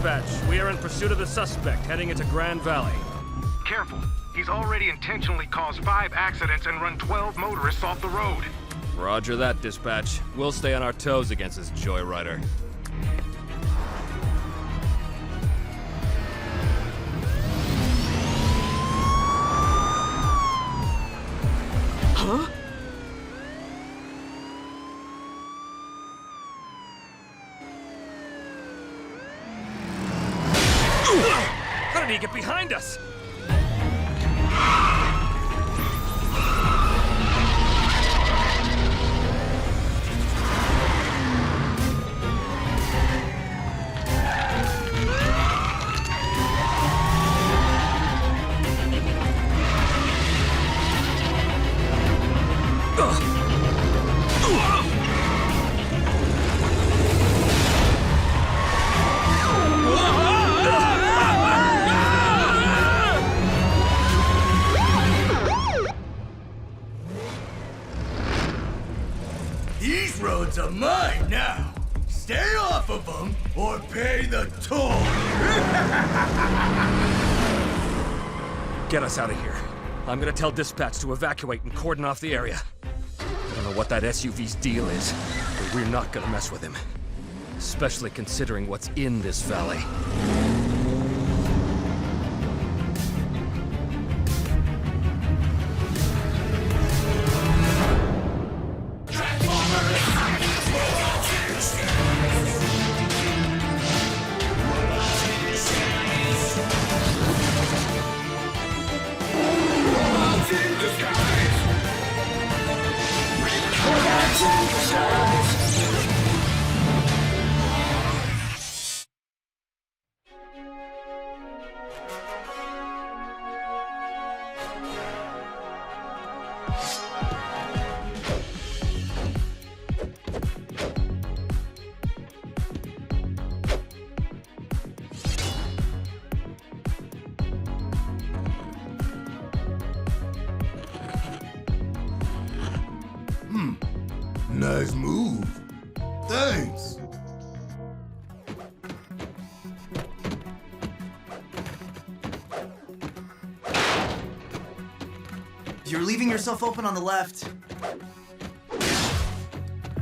dispatch. We are in pursuit of the suspect, heading into Grand Valley. Careful. He's already intentionally caused 5 accidents and run 12 motorists off the road. Roger that, dispatch. We'll stay on our toes against this joyrider. Huh? How did he get behind us? These roads are mine now. Stay off of them or pay the toll. Get us out of here. I'm gonna tell dispatch to evacuate and cordon off the area. I don't know what that SUV's deal is, but we're not gonna mess with him. Especially considering what's in this valley. Nice move. Thanks. You're leaving yourself open on the left.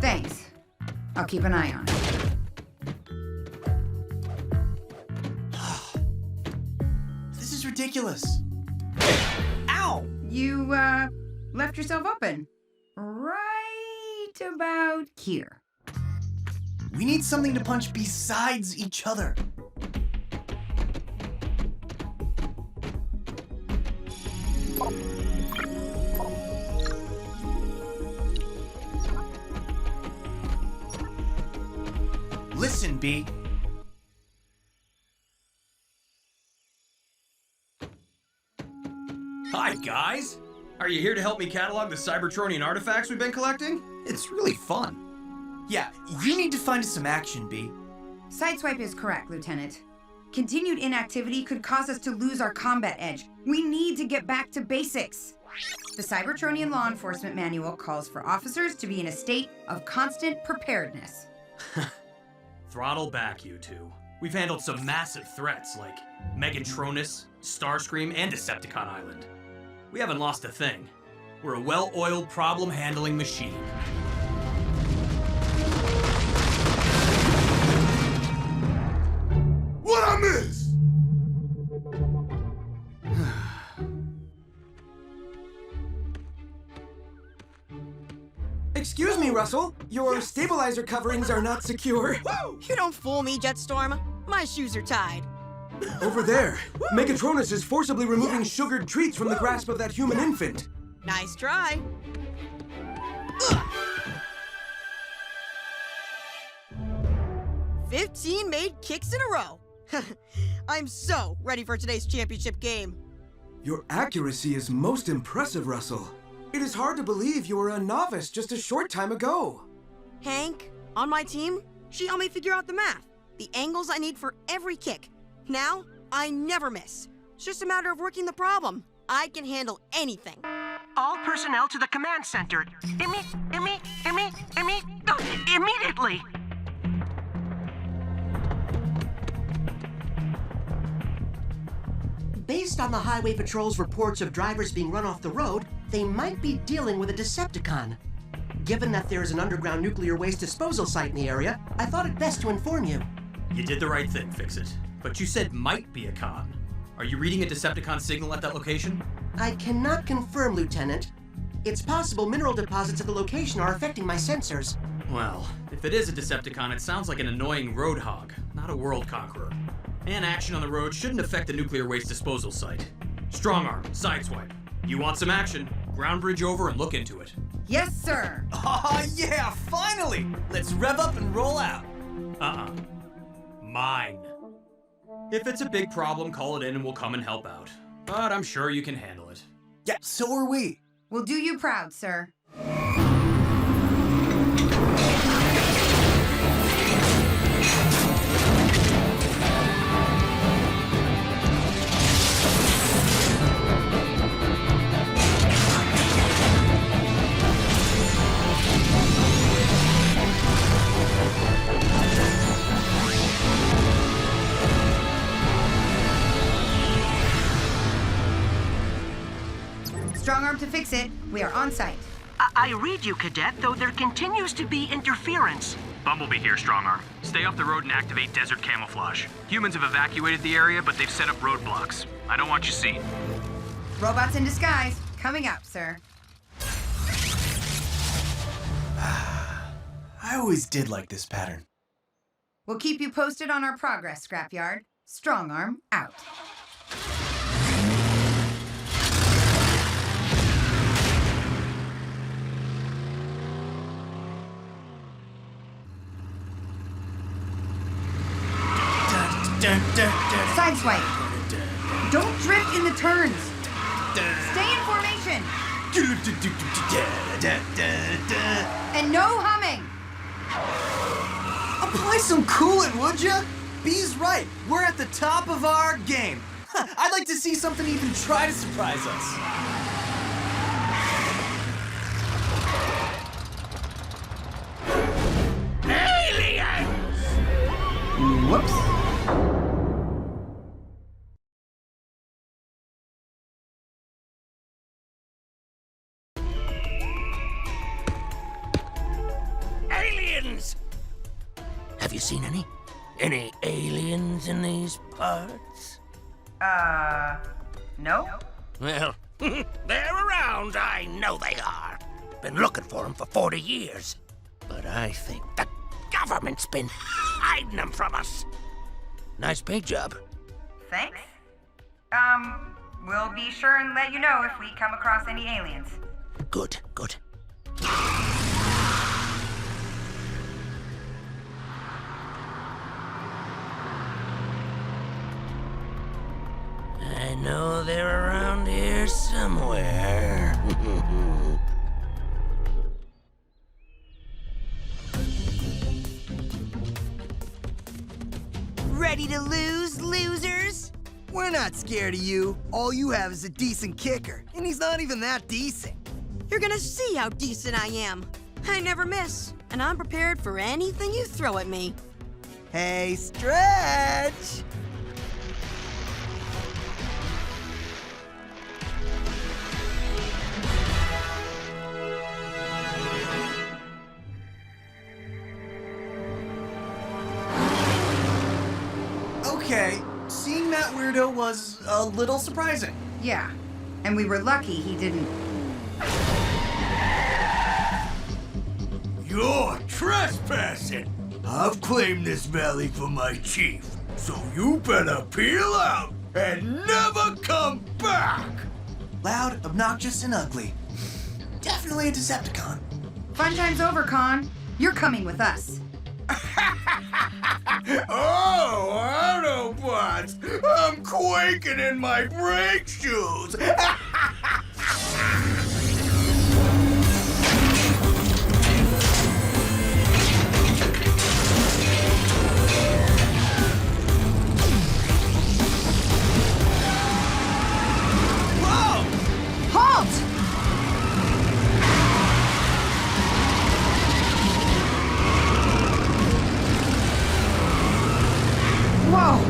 Thanks. I'll keep an eye on it. This is ridiculous. Ow! You, left yourself open. Right about here. We need something to punch besides each other. Listen, B. Hi, guys! Are you here to help me catalog the Cybertronian artifacts we've been collecting? It's really fun. Yeah, you need to find us some action, B. Sideswipe is correct, Lieutenant. Continued inactivity could cause us to lose our combat edge. We need to get back to basics. The Cybertronian Law Enforcement Manual calls for officers to be in a state of constant preparedness. Throttle back, you two. We've handled some massive threats like Megatronus, Starscream, and Decepticon Island. We haven't lost a thing. We're a well-oiled problem-handling machine. What I miss? Excuse me, Russell. Your stabilizer coverings are not secure. You don't fool me, Jetstorm. My shoes are tied. Over there, Megatronus is forcibly removing sugared treats from the grasp of that human infant. Nice try. 15 made kicks in a row. I'm so ready for today's championship game. Your accuracy is most impressive, Russell. It is hard to believe you were a novice just a short time ago. Hank, on my team, she helped me figure out the math, the angles I need for every kick. Now, I never miss. It's just a matter of working the problem. I can handle anything. All personnel to the command center. Immediately. based on the Highway Patrol's reports of drivers being run off the road, they might be dealing with a Decepticon. Given that there is an underground nuclear waste disposal site in the area, I thought it best to inform you. You did the right thing, Fix-It. But you said might be a con. Are you reading a Decepticon signal at that location? I cannot confirm, Lieutenant. It's possible mineral deposits at the location are affecting my sensors. Well, if it is a Decepticon, it sounds like an annoying road hog, not a world conqueror. And action on the road shouldn't affect the nuclear waste disposal site. Strong arm, sideswipe. You want some action? Ground bridge over and look into it. Yes, sir. Aw, yeah, finally! Let's rev up and roll out. Mine. If it's a big problem, call it in and we'll come and help out. But I'm sure you can handle it. Yeah, so are we. We'll do you proud, sir. Strong arm to fix it. We are on site. I read you, Cadet, though there continues to be interference. Bumblebee here, Strongarm. Stay off the road and activate desert camouflage. Humans have evacuated the area, but they've set up roadblocks. I don't want you seen. Robots in disguise. Coming up, sir. I always did like this pattern. We'll keep you posted on our progress, Scrapyard. Strong arm out. Sideswipe. Don't drift in the turns. Stay in formation. And no humming. Apply some coolant, would ya? B's right. We're at the top of our game. I'd like to see something even try to surprise us. Aliens! Whoops. Aliens! Have you seen any? Any aliens in these parts? No? Well, they're around, I know they are. Been looking for them for 40 years. But I think the government's been hiding them from us. Nice paint job. Thanks. We'll be sure and let you know if we come across any aliens. Good, good. I know they're around here somewhere. Ready to lose, losers? We're not scared of you. All you have is a decent kicker, and he's not even that decent. You're gonna see how decent I am. I never miss, and I'm prepared for anything you throw at me. Hey, Stretch! Okay, seeing that weirdo was a little surprising. Yeah. And we were lucky he didn't. You're trespassing! I've claimed this valley for my chief, so you better peel out and never come back! Loud, obnoxious, and ugly. Definitely a Decepticon. Fun time's over, Con. You're coming with us. Oh, Autobots! I'm quaking in my brake shoes! Whoa! Halt! Whoa!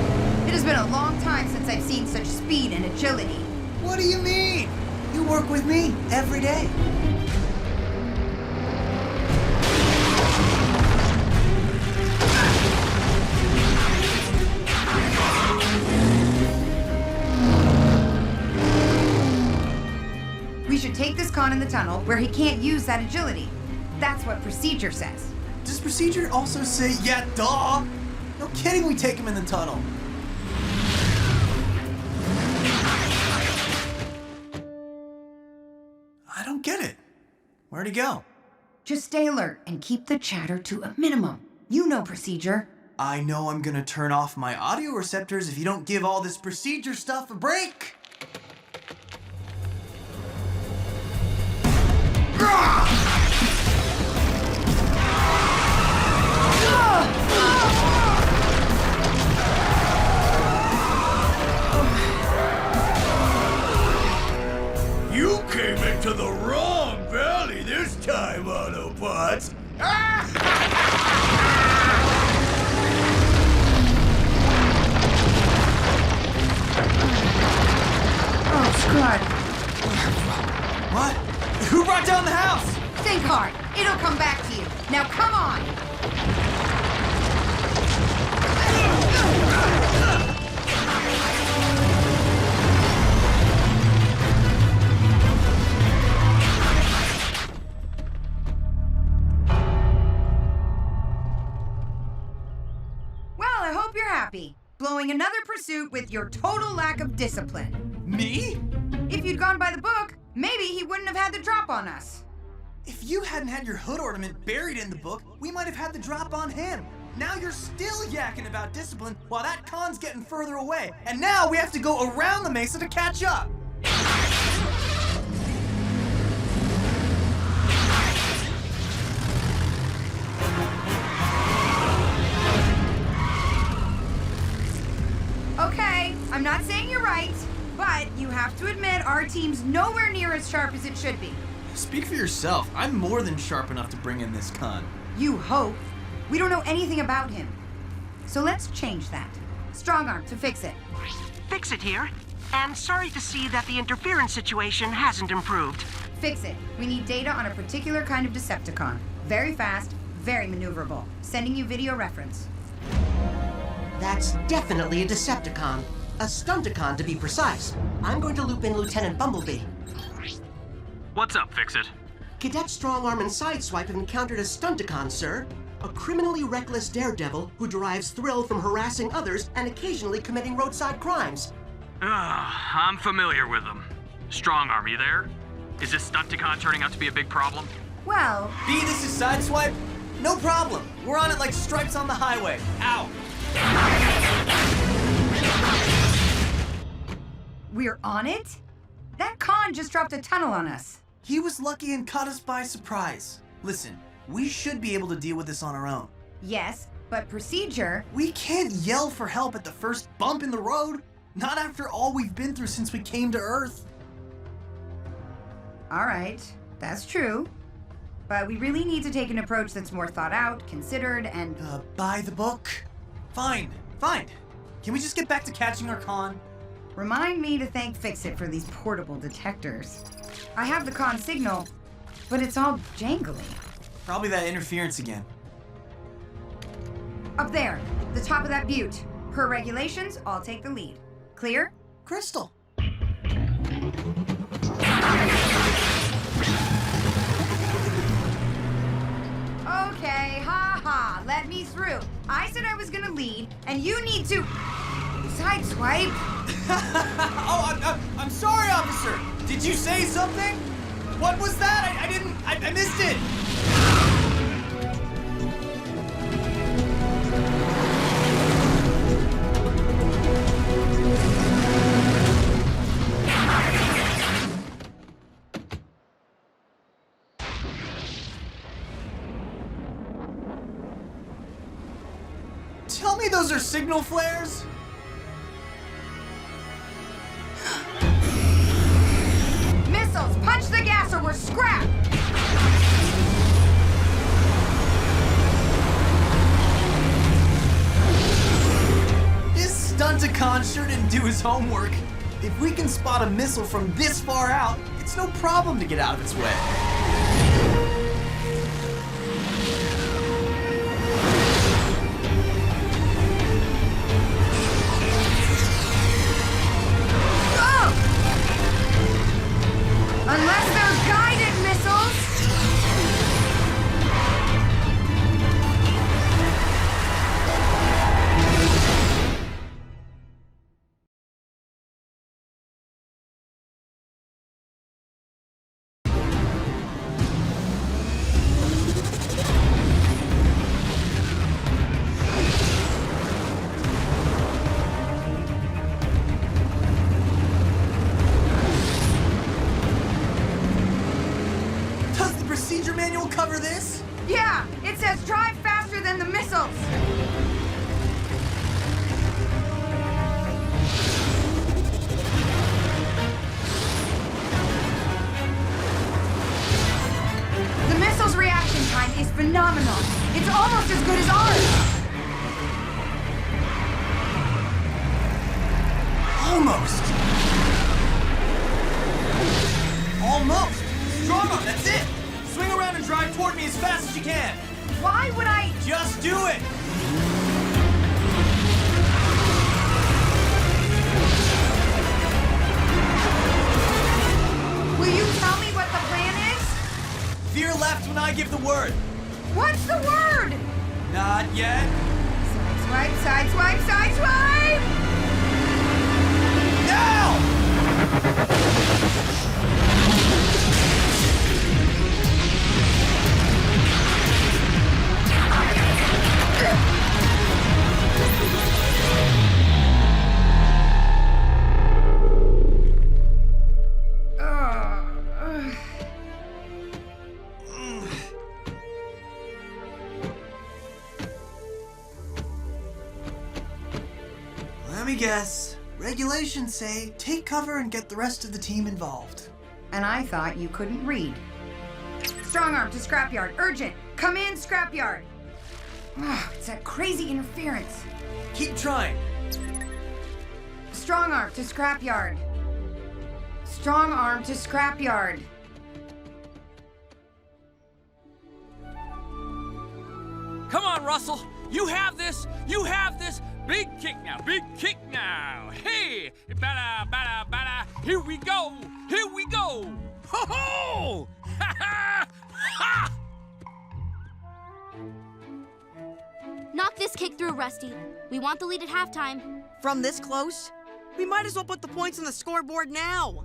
It has been a long time since I've seen such speed and work with me every day. We should take this con in the tunnel where he can't use that agility. That's what procedure says. Does procedure also say, yeah, duh? No kidding, we take him in the tunnel. I don't get it. Where'd he go? Just stay alert and keep the chatter to a minimum. You know procedure. I know I'm gonna turn off my audio receptors if you don't give all this procedure stuff a break. You came into the wrong valley this time, Autobots. Oh, Scud. What? Who brought down the house? Think hard. It'll come back to you. Now come on. Well, I hope you're happy. Blowing another pursuit with your total lack of discipline. Me? If you'd gone by the book, maybe he wouldn't have had the drop on us. If you hadn't had your hood ornament buried in the book, we might have had the drop on him. Now you're still yakking about discipline while that con's getting further away. And now we have to go around the mesa to catch up. Okay, I'm not saying you're right, but you have to admit our team's nowhere near as sharp as it should be. Speak for yourself. I'm more than sharp enough to bring in this con. You hope. We don't know anything about him. So let's change that. Strong arm to fix it. Fix it here. And sorry to see that the interference situation hasn't improved. Fix it. We need data on a particular kind of Decepticon. Very fast, very maneuverable. Sending you video reference. That's definitely a Decepticon. A Stunticon, to be precise. I'm going to loop in Lieutenant Bumblebee. What's up, Fix-It? Cadet Strongarm and Sideswipe have encountered a Stunticon, sir. A criminally reckless daredevil who derives thrill from harassing others and occasionally committing roadside crimes. I'm familiar with them. Strongarm, you there? Is this Stunticon turning out to be a big problem? Well, B, this is Sideswipe. No problem. We're on it like stripes on the highway. Ow. we're on it? That con just dropped a tunnel on us. He was lucky and caught us by surprise. Listen, we should be able to deal with this on our own. Yes, but procedure... We can't yell for help at the first bump in the road. Not after all we've been through since we came to Earth. All right, that's true. But we really need to take an approach that's more thought out, considered, and... By the book? Fine. Can we just get back to catching our con? Remind me to thank Fix-It for these portable detectors. I have the con signal, but it's all jangly. Probably that interference again. Up there, the top of that butte. Per regulations, I'll take the lead. Clear? Crystal. Okay, ha, let me through. I said I was gonna lead, and you need to... Sideswipe. Oh, I'm sorry, officer. Did you say something? What was that? I missed it. Tell me those are signal flares? Missiles, punch the gas or we're scrapped! This Stunticon sure didn't do his homework. If we can spot a missile from this far out, it's no problem to get out of its way. Unless they're guided missiles! Does the procedure manual cover this? Yeah, it says drive faster than the missiles! The missile's reaction time is phenomenal. It's almost as good as ours. Almost. Almost. Strong arm, that's it. Swing around and drive toward me as fast as you can. Why would I? Just do it. Will you tell me what the plan is? Veer left when I give the word. What's the word? Not yet. Swipe, side swipe, side swipe! Now! Let me guess. Regulations say take cover and get the rest of the team involved. And I thought you couldn't read. Strong arm to scrapyard. Urgent. Come in, scrapyard. It's that crazy interference. Keep trying. Strong arm to scrapyard. Strong arm to scrapyard. Come on, Russell. You have this. You have this. Big kick now. Big kick now. Hey, bada, bada, bada. Here we go. Here we go. Ho ho! Ha ha! Ha! Knock this kick through, Rusty. We want the lead at halftime. From this close? We might as well put the points on the scoreboard now.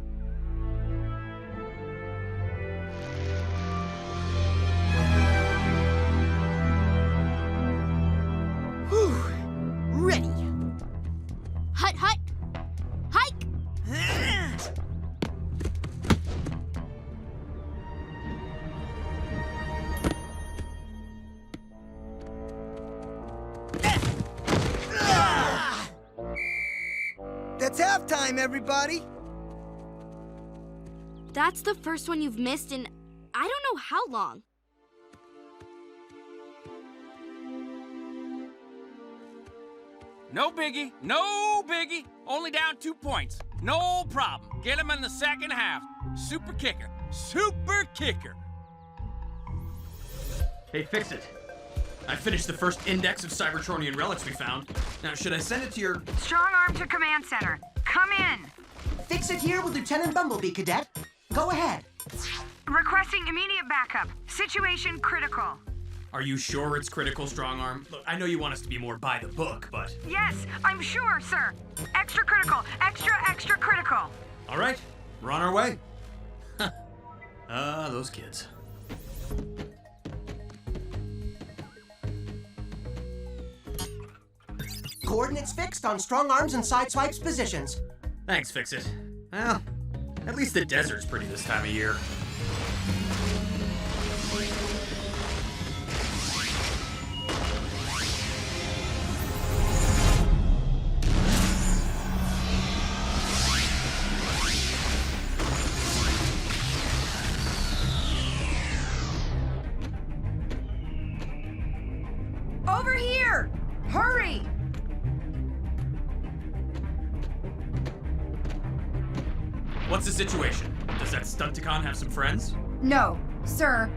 Whew. Ready. Hut, hut. Hike! That's halftime, everybody! That's the first one you've missed in I don't know how long. No biggie. No biggie. Only down 2 points. No problem. Get him in the second half. Super kicker. Super kicker. Hey, fix it. I finished the first index of Cybertronian relics we found. Now, should I send it to your... Strong arm to command center. Come in. Fix it here with Lieutenant Bumblebee, Cadet. Go ahead. Requesting immediate backup. Situation critical. Are you sure it's critical, Strong Arm? Look, I know you want us to be more by the book, but... Yes, I'm sure, sir. Extra critical. Extra critical. All right, we're on our way. Those kids. Coordinates fixed on Strong Arms and Sideswipe's positions. Thanks, Fix-It. Well, at least the desert's pretty this time of year. Over here! Hurry! What's the situation? Does that Stunticon have some friends? No, sir.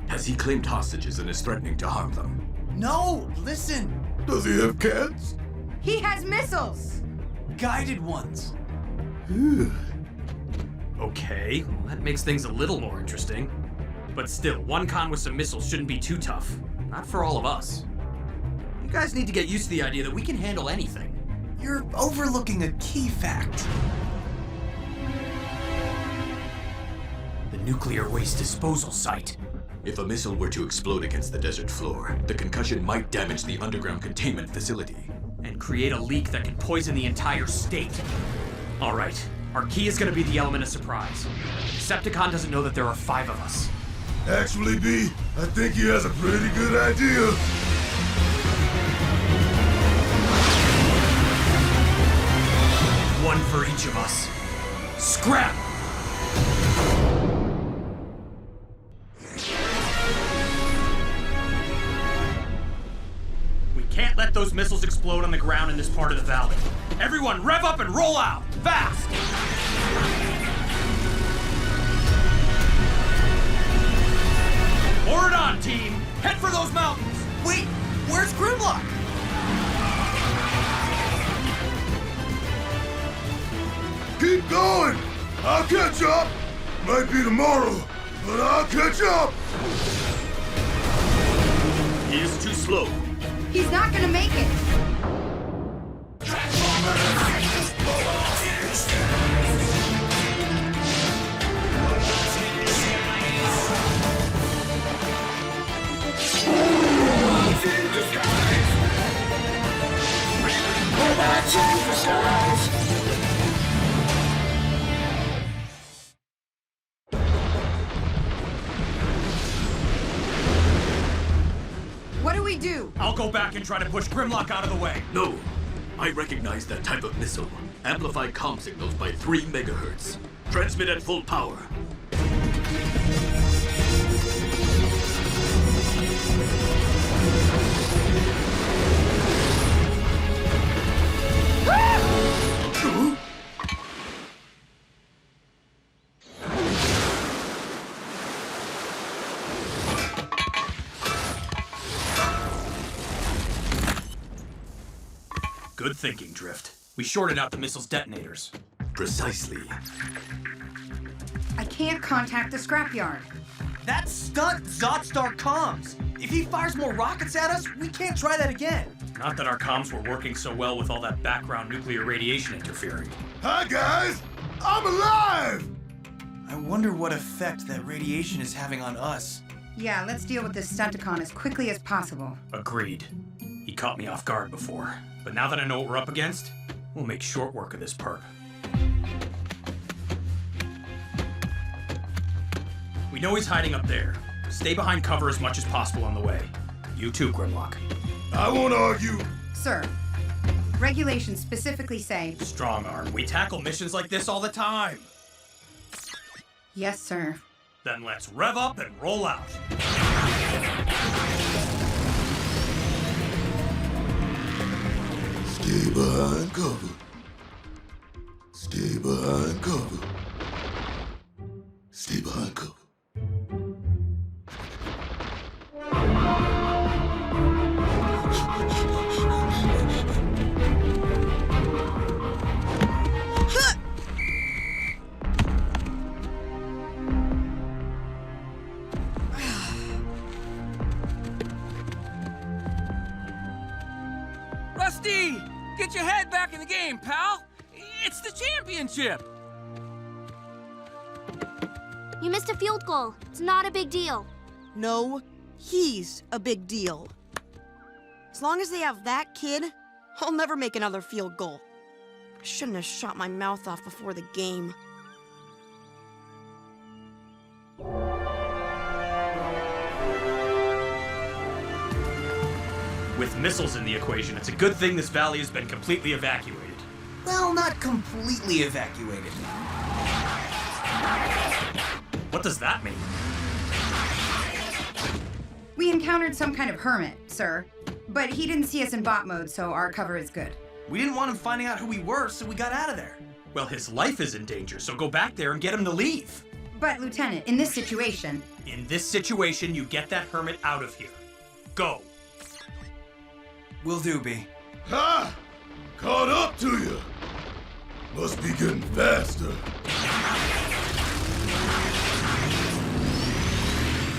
Has he claimed hostages and is threatening to harm them? No, listen. Does he have cats? He has missiles! Guided ones. Okay, well, that makes things a little more interesting. But still, one con with some missiles shouldn't be too tough. Not for all of us. You guys need to get used to the idea that we can handle anything. You're overlooking a key fact. The nuclear waste disposal site. If a missile were to explode against the desert floor, the concussion might damage the underground containment facility. And create a leak that could poison the entire state. All right, our key is gonna be the element of surprise. Decepticon doesn't know that there are 5 of us. Actually, B, I think he has a pretty good idea. One for each of us. Scrap! We can't let those missiles explode on the ground in this part of the valley. Everyone, rev up and roll out! Fast! Pour it on, team! Head for those mountains! Wait, where's Grimlock? Keep going! I'll catch up! Might be tomorrow, but I'll catch up! He is too slow. He's not gonna make it! What do we do? I'll go back and try to push Grimlock out of the way. No. I recognize that type of missile. Amplify comm signals by 3 megahertz. Transmit at full power. Good thinking, Drift. We shorted out the missile's detonators. Precisely. I can't contact the scrapyard. That's stunt Zotstar comms. If he fires more rockets at us, we can't try that again. Not that our comms were working so well with all that background nuclear radiation interfering. Hi, guys! I'm alive! I wonder what effect that radiation is having on us. Yeah, let's deal with this Stunticon as quickly as possible. Agreed. He caught me off guard before. But now that I know what we're up against, we'll make short work of this perp. We know he's hiding up there. Stay behind cover as much as possible on the way. You too, Grimlock. I won't argue. Sir, regulations specifically say... Strong arm. We tackle missions like this all the time. Yes, sir. Then let's rev up and roll out. Stay behind cover. Stay behind cover. Stay behind cover. Rusty! Get your head back in the game, pal! It's the championship! You missed a field goal. It's not a big deal. No, he's a big deal. As long as they have that kid, I'll never make another field goal. I shouldn't have shot my mouth off before the game. With missiles in the equation, it's a good thing this valley has been completely evacuated. Well, not completely evacuated. What does that mean? We encountered some kind of hermit, sir. But he didn't see us in bot mode, so our cover is good. We didn't want him finding out who we were, so we got out of there. Well, his life is in danger, so go back there and get him to leave. But, Lieutenant, in this situation... In this situation, you get that hermit out of here. Go. Will do, B. Ha! Caught up to you. Must be getting faster.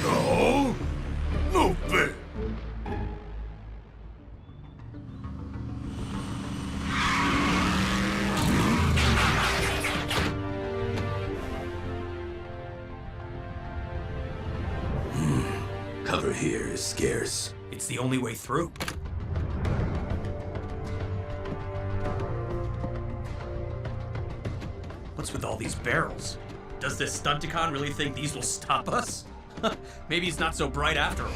No, no fair. Cover here is scarce. It's the only way through. What's with all these barrels? Does this Stunticon really think these will stop us? Maybe he's not so bright after all.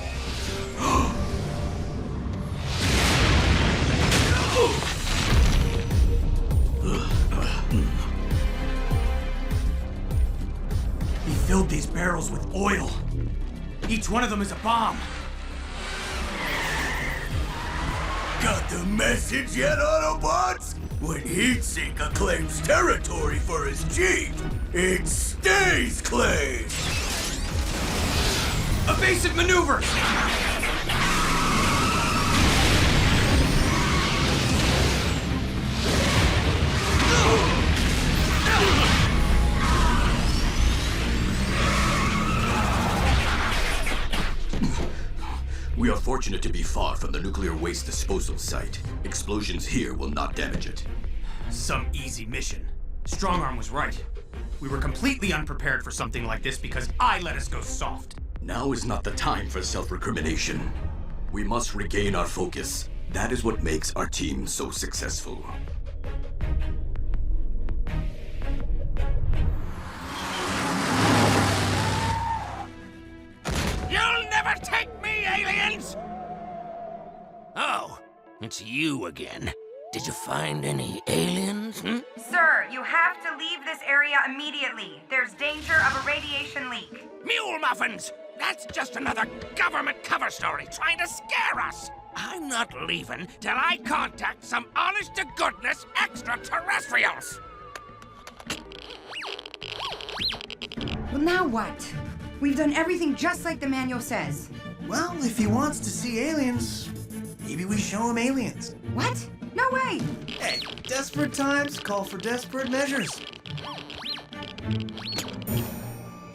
He filled these barrels with oil. Each one of them is a bomb. Got the message yet, Autobots? When Heatseeker claims territory for his chief, it stays claimed! Evasive maneuvers! We are fortunate to be far from the nuclear waste disposal site. Explosions here will not damage it. Some easy mission. Strongarm was right. We were completely unprepared for something like this because I let us go soft. Now is not the time for self-recrimination. We must regain our focus. That is what makes our team so successful. You'll never take me, aliens! Oh, it's you again. Did you find any aliens, Sir, you have to leave this area immediately. There's danger of a radiation leak. Mule muffins! That's just another government cover story trying to scare us! I'm not leaving till I contact some honest-to-goodness extraterrestrials! Well, now what? We've done everything just like the manual says. Well, if he wants to see aliens, maybe we show him aliens. What? No way! Hey, desperate times call for desperate measures.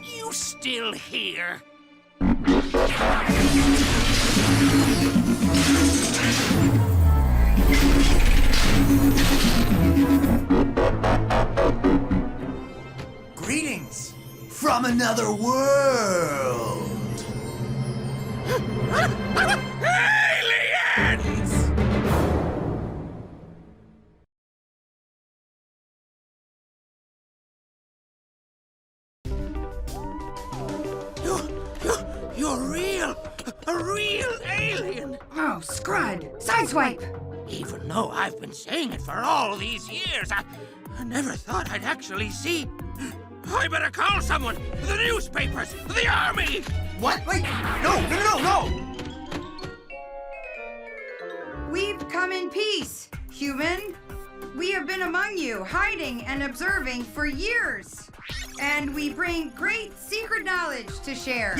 You still here? Greetings from another world. Aliens! You're real! A real alien! Oh, Scrud! Sideswipe! Even though I've been saying it for all these years, I never thought I'd actually see. I better call someone! The newspapers! The army! What? Wait! No! We've come in peace, human. We have been among you, hiding and observing for years. And we bring great secret knowledge to share.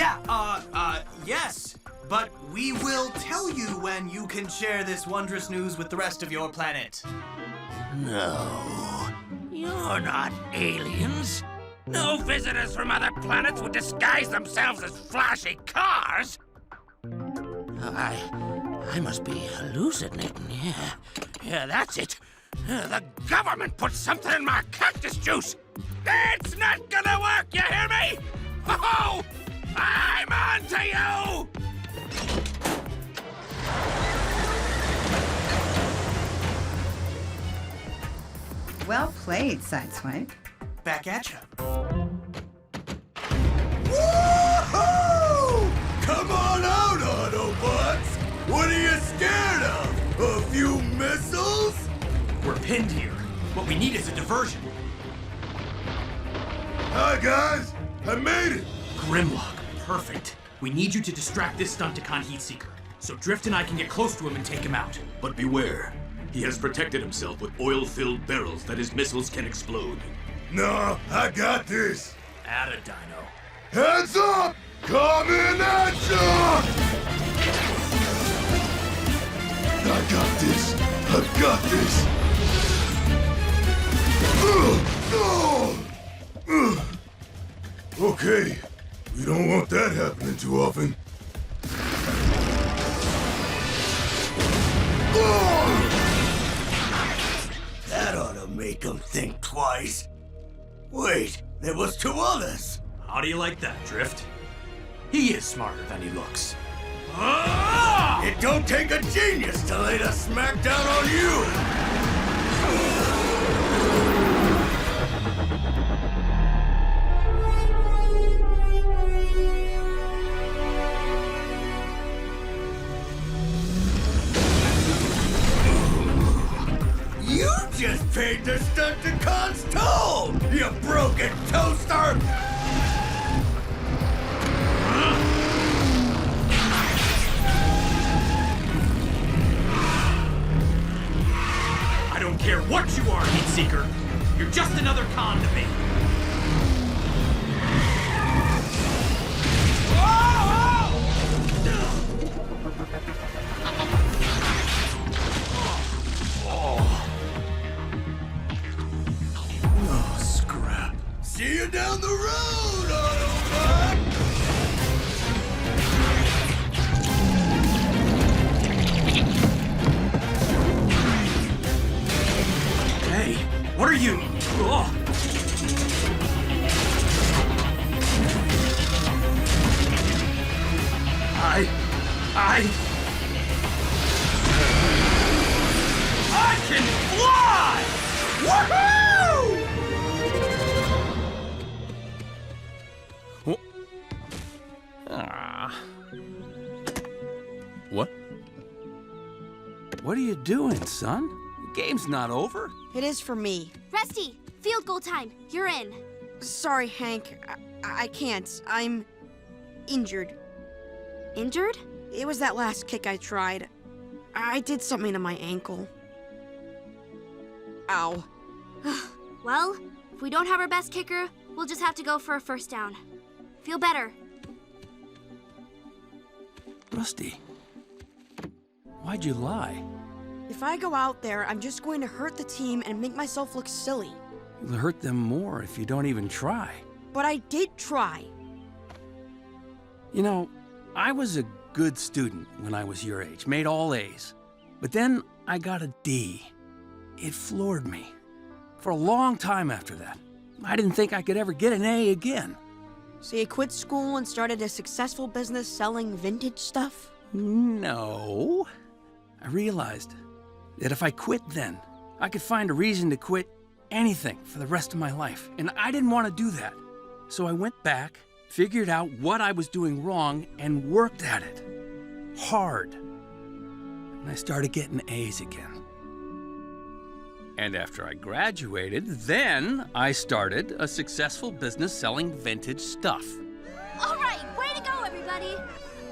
Yes. But we will tell you when you can share this wondrous news with the rest of your planet. No, you're not aliens. No visitors from other planets would disguise themselves as flashy cars. I must be hallucinating. Yeah, that's it. The government put something in my cactus juice. It's not gonna work, you hear me? Oh, I'm on to you! Well played, Sideswipe. Back at ya. Woo-hoo! Come on out, Autobots! What are you scared of? A few missiles? We're pinned here. What we need is a diversion. Hi, guys! I made it! Grimlock, perfect. We need you to distract this Stunticon Heatseeker, so Drift and I can get close to him and take him out. But beware, He has protected himself with oil-filled barrels that his missiles can explode. No, I got this. Add a dino. Heads up! Coming at ya! I got this. I got this. Okay, we don't want that happening too often. That ought to make them think twice. Wait, there was two others. How do you like that, Drift? He is smarter than he looks. It don't take a genius to lay the smack down on you. You just paid the Stunticon's toll, you broken toaster! I don't care what you are, Heat Seeker. You're just another con to me. Oh, scrap. See you down the road, Autobot! Hey, what are you? Oh. I can fly! Woohoo! What? What are you doing, son? The game's not over. It is for me. Rusty, field goal time. You're in. Sorry, Hank. I can't. I'm injured. Injured? It was that last kick I tried. I did something to my ankle. Ow. Well, if we don't have our best kicker, we'll just have to go for a first down. Feel better. Rusty, why'd you lie? If I go out there, I'm just going to hurt the team and make myself look silly. You'll hurt them more if you don't even try. But I did try. You know, I was a good student when I was your age, made all A's. But then I got a D. It floored me. For a long time after that, I didn't think I could ever get an A again. So you quit school and started a successful business selling vintage stuff? No. I realized that if I quit then, I could find a reason to quit anything for the rest of my life. And I didn't want to do that. So I went back, figured out what I was doing wrong, and worked at it. Hard. And I started getting A's again. And after I graduated, then I started a successful business selling vintage stuff. All right, way to go, everybody.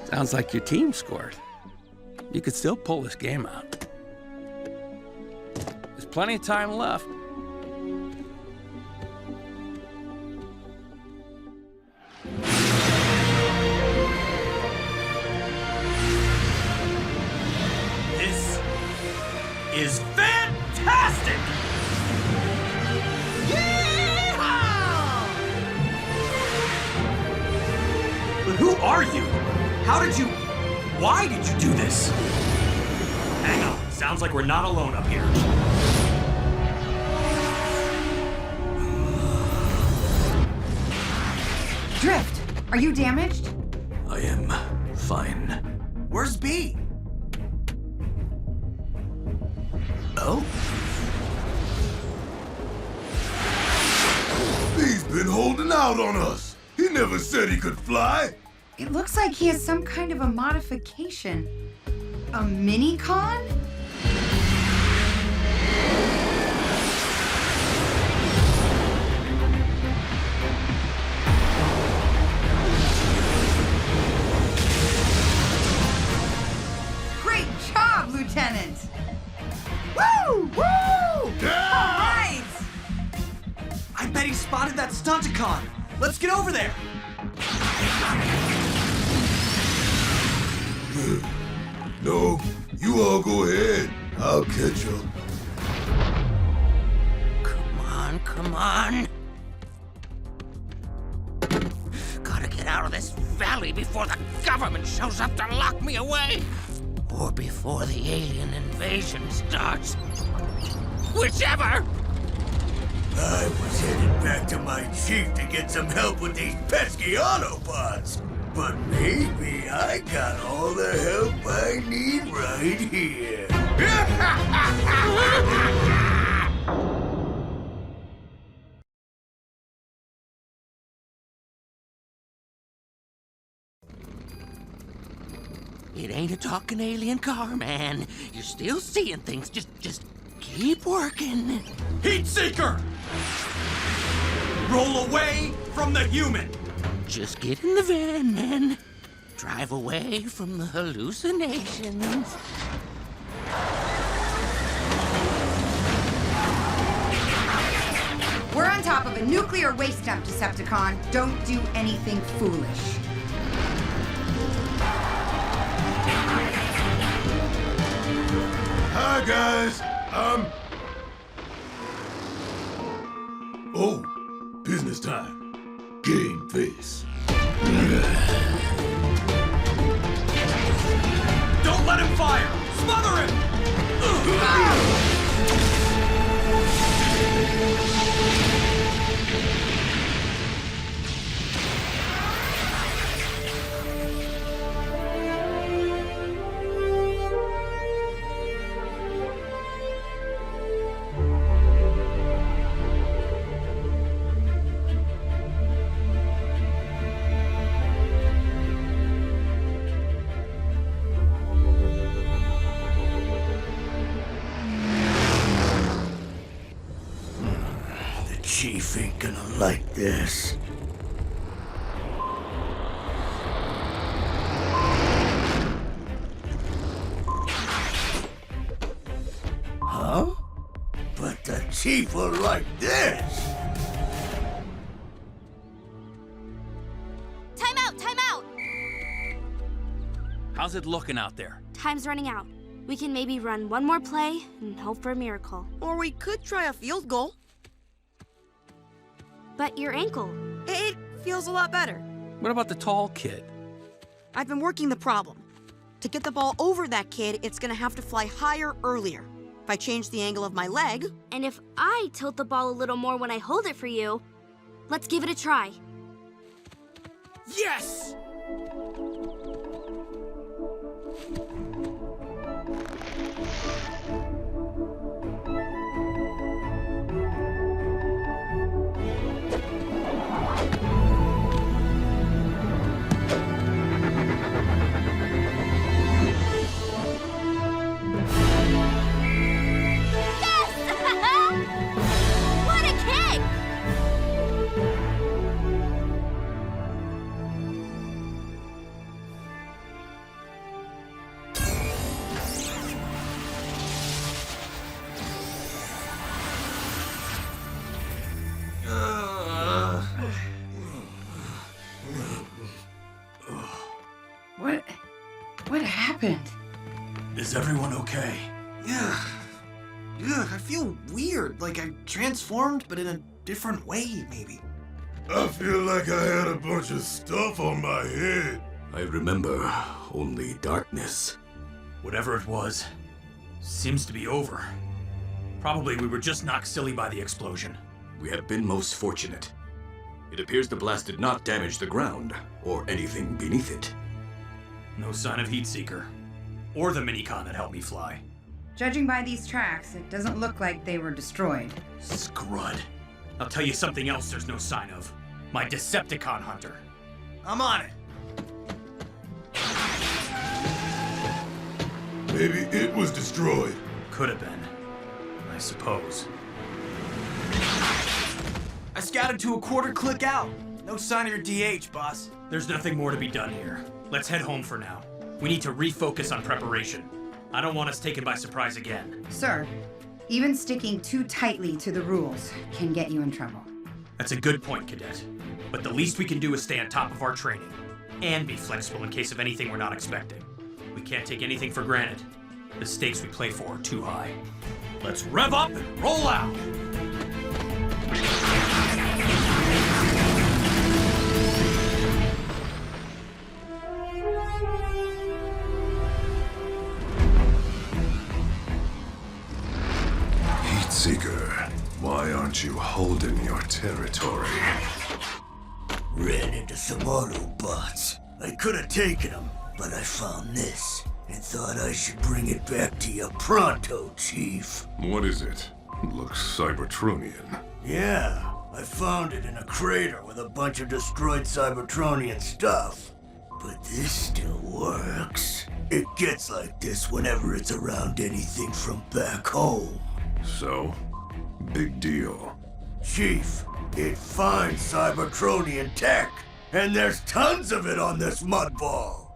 Sounds like your team scored. You could still pull this game out. There's plenty of time left. This is fantastic! But who are you? How did you... Why did you do this? Hang on, sounds like we're not alone up here. Drift, are you damaged? I am fine. Where's B? Oh? He's been holding out on us. He never said he could fly. It looks like he has some kind of a modification. A mini-con? Great job, Lieutenant! Woo! Decepticon! Let's get over there! No, you all go ahead. I'll catch up. Come on. Gotta get out of this valley before the government shows up to lock me away. Or before the alien invasion starts. Whichever! I was headed back to my chief to get some help with these pesky Autobots. But maybe I got all the help I need right here. It ain't a talking alien car, man. You're still seeing things. Just keep working. Heat Seeker! Roll away from the human! Just get in the van, man. Drive away from the hallucinations. We're on top of a nuclear waste dump, Decepticon. Don't do anything foolish. Hi, guys. Oh, business time. Game face. Don't let him fire! Smother him! Chief ain't gonna like this. Huh? But the chief will like this. Time out! Time out! How's it looking out there? Time's running out. We can maybe run one more play and hope for a miracle. Or we could try a field goal. But your ankle. It feels a lot better. What about the tall kid? I've been working the problem. To get the ball over that kid, it's gonna have to fly higher earlier. If I change the angle of my leg... And if I tilt the ball a little more when I hold it for you, let's give it a try. Yes! What a kick! What happened? Is everyone okay? Yeah. Ugh, I feel weird, like I transformed, but in a different way, maybe. I feel like I had a bunch of stuff on my head. I remember only darkness. Whatever it was, seems to be over. Probably we were just knocked silly by the explosion. We have been most fortunate. It appears the blast did not damage the ground, or anything beneath it. No sign of Heat Seeker. Or the minicon that helped me fly. Judging by these tracks, it doesn't look like they were destroyed. Scrud. I'll tell you something else there's no sign of. My Decepticon hunter. I'm on it. Maybe it was destroyed. Could have been. I suppose. I scouted to a quarter click out. No sign of your DH, boss. There's nothing more to be done here. Let's head home for now. We need to refocus on preparation. I don't want us taken by surprise again. Sir, even sticking too tightly to the rules can get you in trouble. That's a good point, Cadet. But the least we can do is stay on top of our training. And be flexible in case of anything we're not expecting. We can't take anything for granted. The stakes we play for are too high. Let's rev up and roll out! Heatseeker, why aren't you holding your territory? Ran into some Autobots. I could have taken them, but I found this and thought I should bring it back to you pronto, Chief. What is it? Looks Cybertronian. Yeah, I found it in a crater with a bunch of destroyed Cybertronian stuff. But this still works. It gets like this whenever it's around anything from back home. So, big deal. Chief, it finds Cybertronian tech, and there's tons of it on this mudball.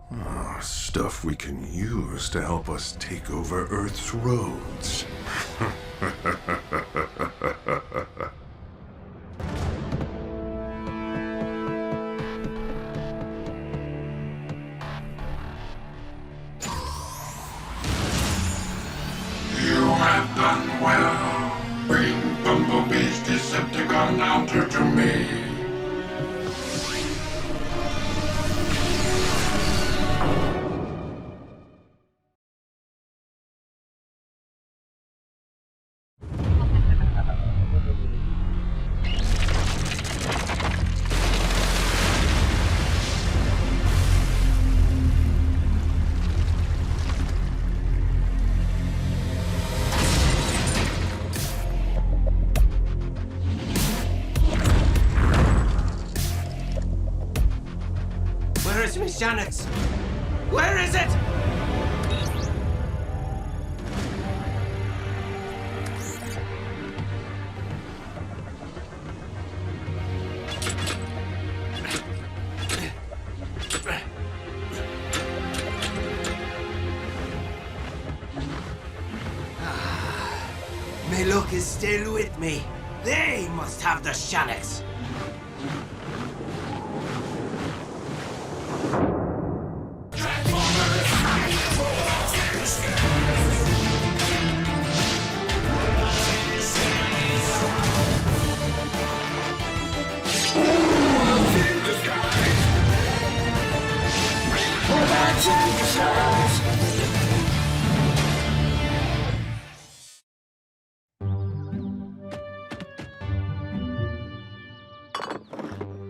Stuff we can use to help us take over Earth's roads. You have done well. Bring Bumblebee's Decepticon Hunter to me. Where's mechanics? Where is it? My luck is still with me. They must have the Shannocks.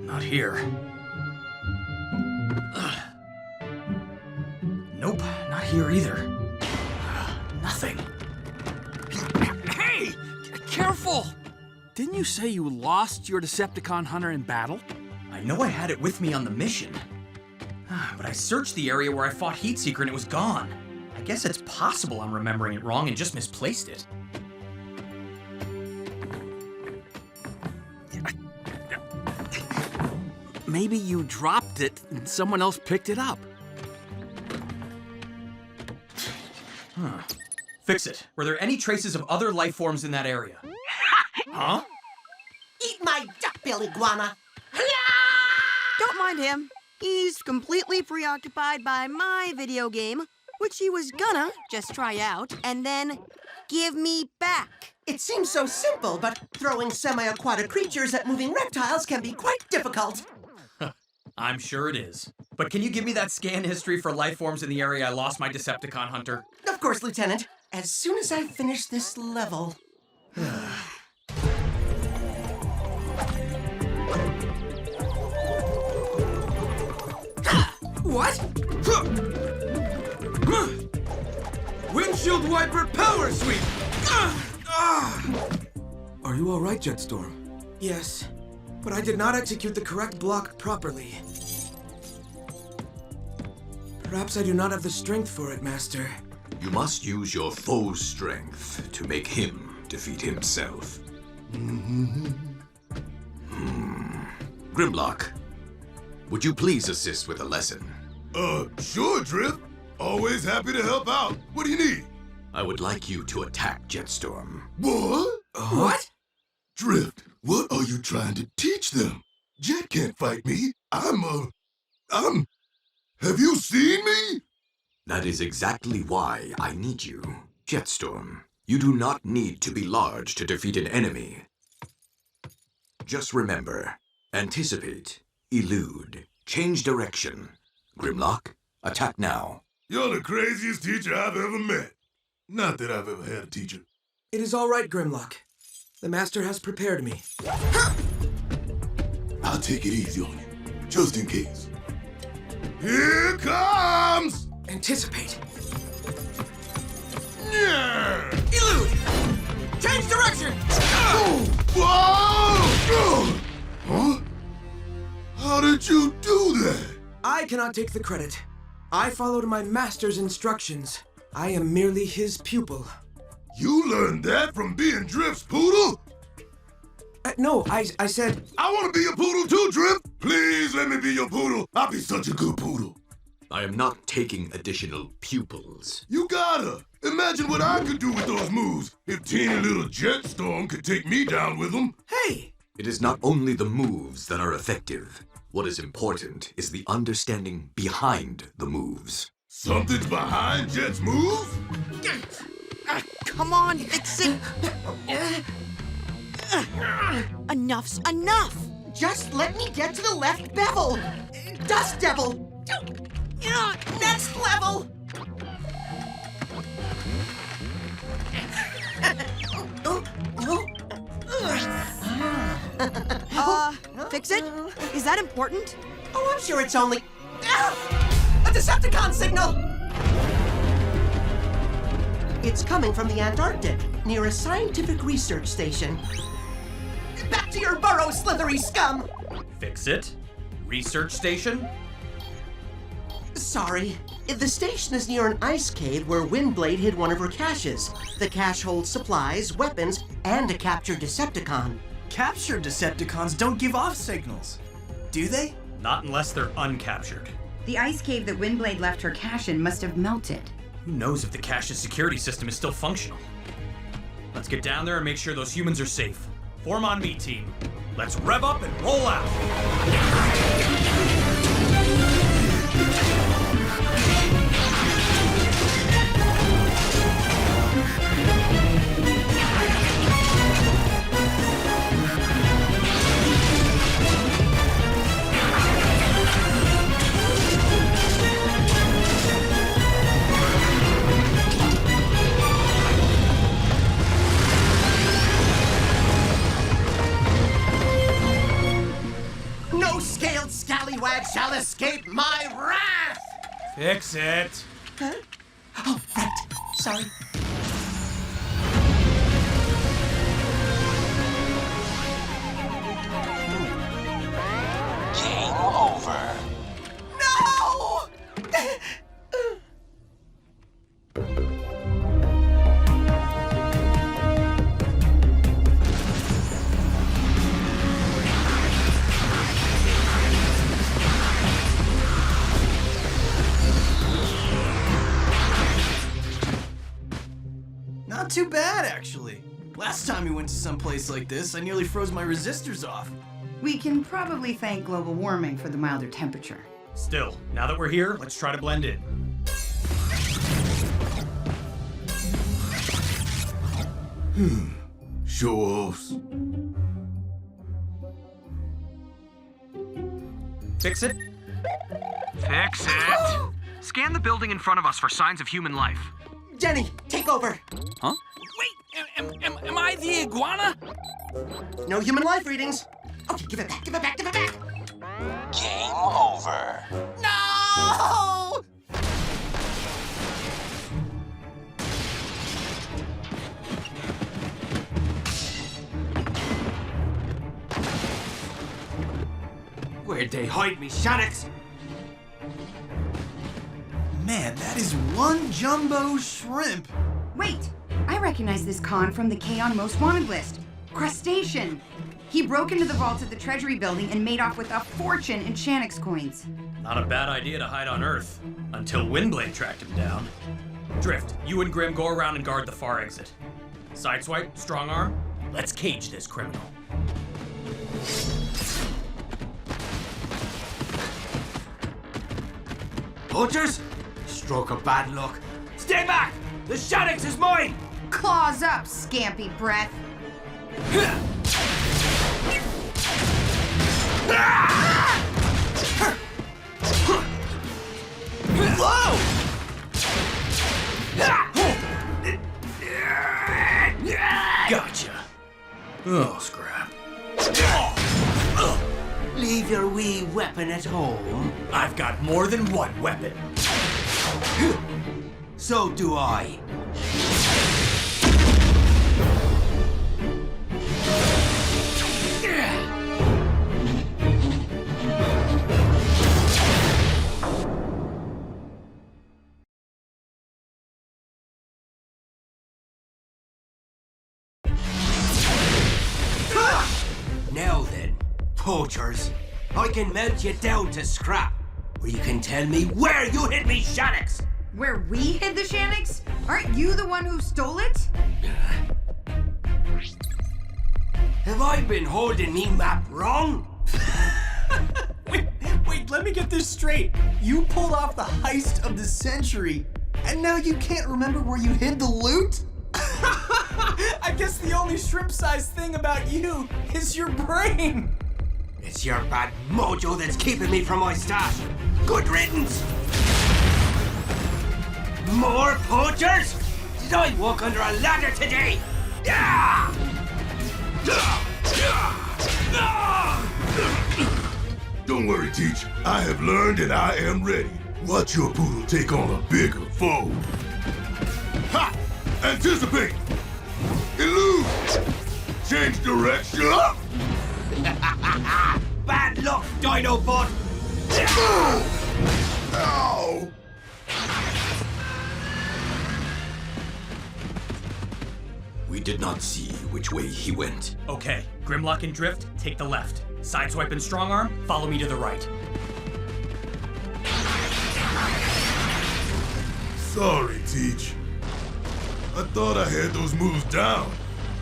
Not here. Ugh. Nope, not here either. Nothing. Hey! Careful! Didn't you say you lost your Decepticon hunter in battle? I know I had it with me on the mission. But I searched the area where I fought Heatseeker and it was gone. I guess it's possible I'm remembering it wrong and just misplaced it. Maybe you dropped it and someone else picked it up. Fix it. Were there any traces of other life forms in that area? Huh? Eat my duck-billed iguana! Don't mind him. He's completely preoccupied by my video game, which he was gonna just try out and then give me back. It seems so simple, but throwing semi-aquatic creatures at moving reptiles can be quite difficult. I'm sure it is. But can you give me that scan history for life forms in the area I lost my Decepticon hunter? Of course, Lieutenant. As soon as I finish this level. What? Windshield wiper power sweep! Are you all right, Jetstorm? Yes, but I did not execute the correct block properly. Perhaps I do not have the strength for it, Master. You must use your foe's strength to make him defeat himself. Grimlock, would you please assist with a lesson? Sure, Drip. Always happy to help out. What do you need? I would like you to attack Jetstorm. What? What? Drift, what are you trying to teach them? Jet can't fight me. Have you seen me? That is exactly why I need you, Jetstorm. You do not need to be large to defeat an enemy. Just remember, anticipate, elude, change direction. Grimlock, attack now. You're the craziest teacher I've ever met. Not that I've ever had a teacher. It is all right, Grimlock. The Master has prepared me. I'll take it easy on you, just in case. Here comes! Anticipate. Yeah! Elude! Change direction! Whoa! Huh? How did you do that? I cannot take the credit. I followed my master's instructions. I am merely his pupil. You learned that from being Drift's poodle? No, I said... I want to be a poodle too, Drift! Please let me be your poodle. I'll be such a good poodle. I am not taking additional pupils. You gotta! Imagine what I could do with those moves if teeny little Jetstorm could take me down with them. Hey! It is not only the moves that are effective. What is important is the understanding behind the moves. Something's behind Jet's moves? Come on, fix it! Enough's enough! Just let me get to the left bevel. Dust Devil! Next level! Fix it? Is that important? Oh, I'm sure it's only... A Decepticon signal! It's coming from the Antarctic, near a scientific research station. Back to your burrow, slithery scum! Fix it? Research station? Sorry. The station is near an ice cave where Windblade hid one of her caches. The cache holds supplies, weapons, and a captured Decepticon. Captured Decepticons don't give off signals, do they? Not unless they're uncaptured. The ice cave that Windblade left her cache in must have melted. Who knows if the cache's security system is still functional? Let's get down there and make sure those humans are safe. Form on me, team. Let's rev up and roll out. No scaled scallywag shall escape my wrath! Fix it. Huh? Oh, right. Sorry. Game over. No! Not too bad, actually. Last time we went to some place like this, I nearly froze my resistors off. We can probably thank global warming for the milder temperature. Still, now that we're here, let's try to blend in. Show-offs. Fix it? Fix it! Scan the building in front of us for signs of human life. Denny, take over. Huh? Wait, am I the iguana? No human life readings. Okay, give it back, give it back, give it back. Game over. No! Where'd they hide me, Shaddix? Man, that is one jumbo shrimp. Wait, I recognize this con from the K-On! Most Wanted list. Crustacean. He broke into the vault at the Treasury Building and made off with a fortune in Shanix coins. Not a bad idea to hide on Earth, until Windblade tracked him down. Drift, you and Grim go around and guard the far exit. Sideswipe, strong arm, Let's cage this criminal. Poachers? Stroke of bad luck. Stay back! The Shanix is mine! Claws up, scampy breath. Whoa! Gotcha. Oh, scrap. Leave your wee weapon at home. I've got more than one weapon. So do I. Now then, poachers, I can melt you down to scrap, or you can tell me where you hid me Shanix! Where we hid the Shanix? Aren't you the one who stole it? Have I been holding me map wrong? Wait, let me get this straight. You pulled off the heist of the century, and now you can't remember where you hid the loot? I guess the only shrimp-sized thing about you is your brain. It's your bad mojo that's keeping me from my stash. Good riddance! More poachers? Did I walk under a ladder today? Don't worry, Teach. I have learned and I am ready. Watch your poodle take on a bigger foe. Ha! Anticipate! Elude! Change direction! Bad luck, dinobot! Ow! We did not see which way he went. Okay, Grimlock and Drift, take the left. Sideswipe and Strongarm, follow me to the right. Sorry, Teach. I thought I had those moves down.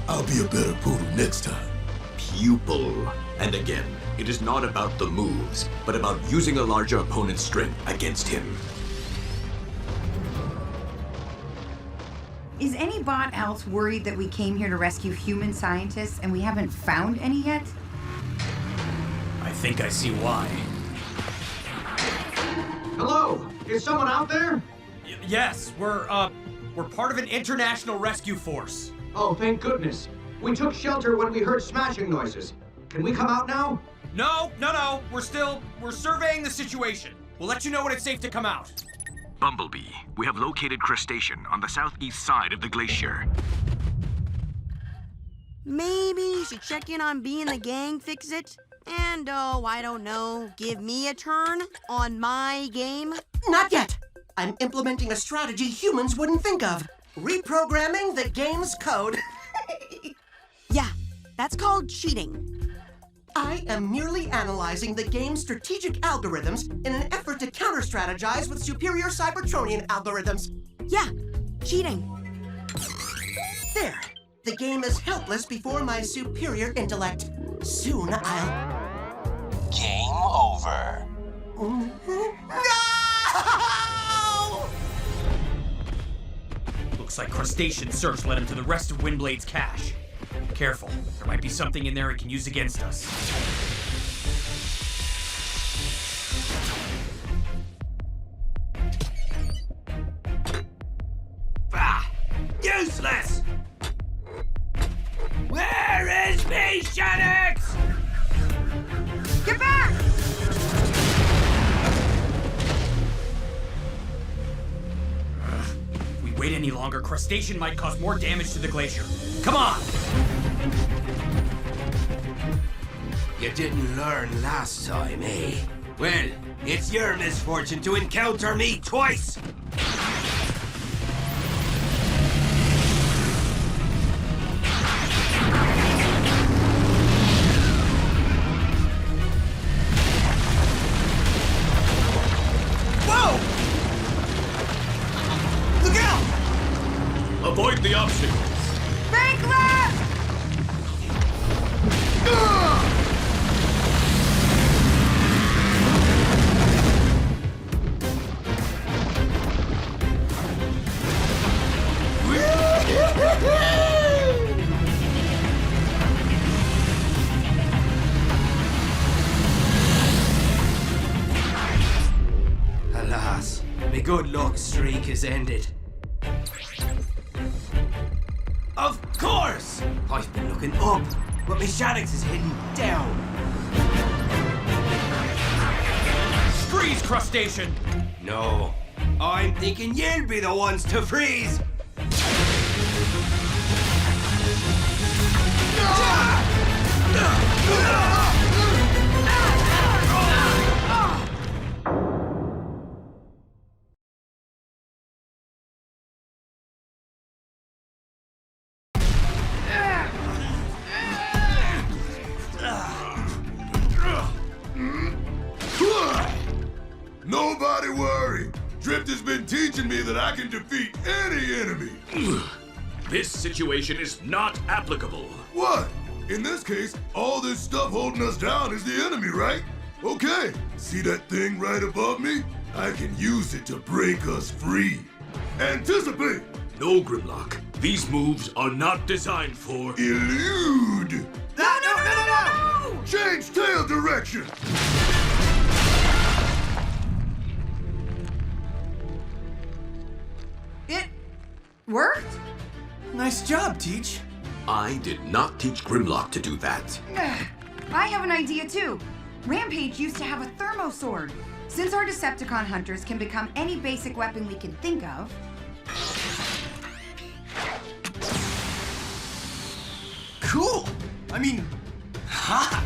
I'll be a better poodle next time. Pupil. And again, it is not about the moves, but about using a larger opponent's strength against him. Is any bot else worried that we came here to rescue human scientists and we haven't found any yet? I think I see why. Hello? Is someone out there? Yes, we're part of an international rescue force. Oh, thank goodness. We took shelter when we heard smashing noises. Can we come out now? No. We're surveying the situation. We'll let you know when it's safe to come out. Bumblebee, we have located Crustacean on the southeast side of the glacier. Maybe you should check in on B and the gang, fix it? And, oh, I don't know, give me a turn on my game? Not yet. I'm implementing a strategy humans wouldn't think of. Reprogramming the game's code. Yeah, that's called cheating. I am merely analyzing the game's strategic algorithms in an effort to counter-strategize with superior Cybertronian algorithms. Yeah, cheating. There. The game is helpless before my superior intellect. Soon I'll... Game over. No! Looks like Crustacean search led him to the rest of Windblade's cache. Careful, there might be something in there he can use against us. Useless! Where is me, Shanix? Get back! If we wait any longer, Crustacean might cause more damage to the glacier. Come on! You didn't learn last time, eh? Well, it's your misfortune to encounter me twice! Whoa! Look out! Avoid the obstacles. Bank left! Alas, my good luck streak is ended. Of course! I've been looking up, but my Shanix is hidden down. Freeze, crustacean! No, I'm thinking you'll be the ones to freeze! Nobody worry. Drift has been teaching me that I can defeat any enemy. This situation is not applicable. What? In this case, all this stuff holding us down is the enemy, right? Okay, see that thing right above me? I can use it to break us free. Anticipate! No, Grimlock. These moves are not designed for... Elude! No! Change tail direction! It worked? Nice job, Teach. I did not teach Grimlock to do that. I have an idea too. Rampage used to have a thermo sword. Since our Decepticon hunters can become any basic weapon we can think of, Cool! I mean, hot!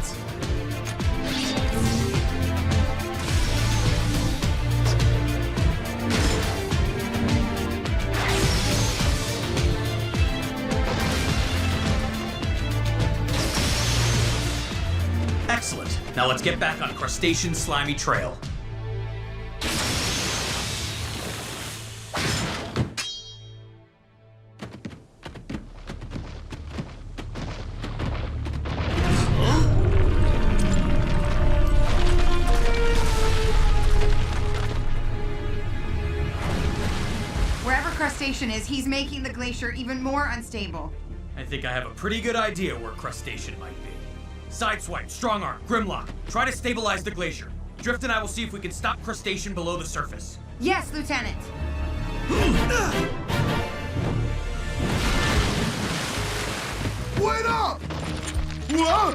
Excellent. Now let's get back on Crustacean's slimy trail. wherever Crustacean is, he's making the glacier even more unstable. I think I have a pretty good idea where Crustacean might be. Sideswipe, Strong Arm, Grimlock, try to stabilize the glacier. Drift and I will see if we can stop Crustacean below the surface. Yes, Lieutenant. Wait up! Whoa!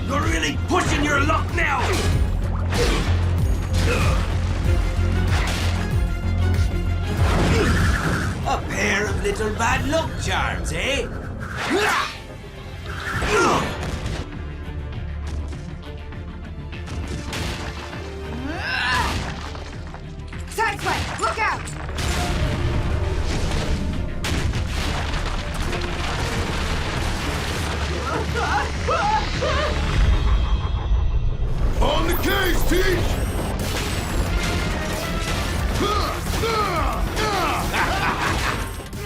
You're really pushing your luck now! A pair of little bad luck charms, eh? Sideswipe, look out! On the case, Teach!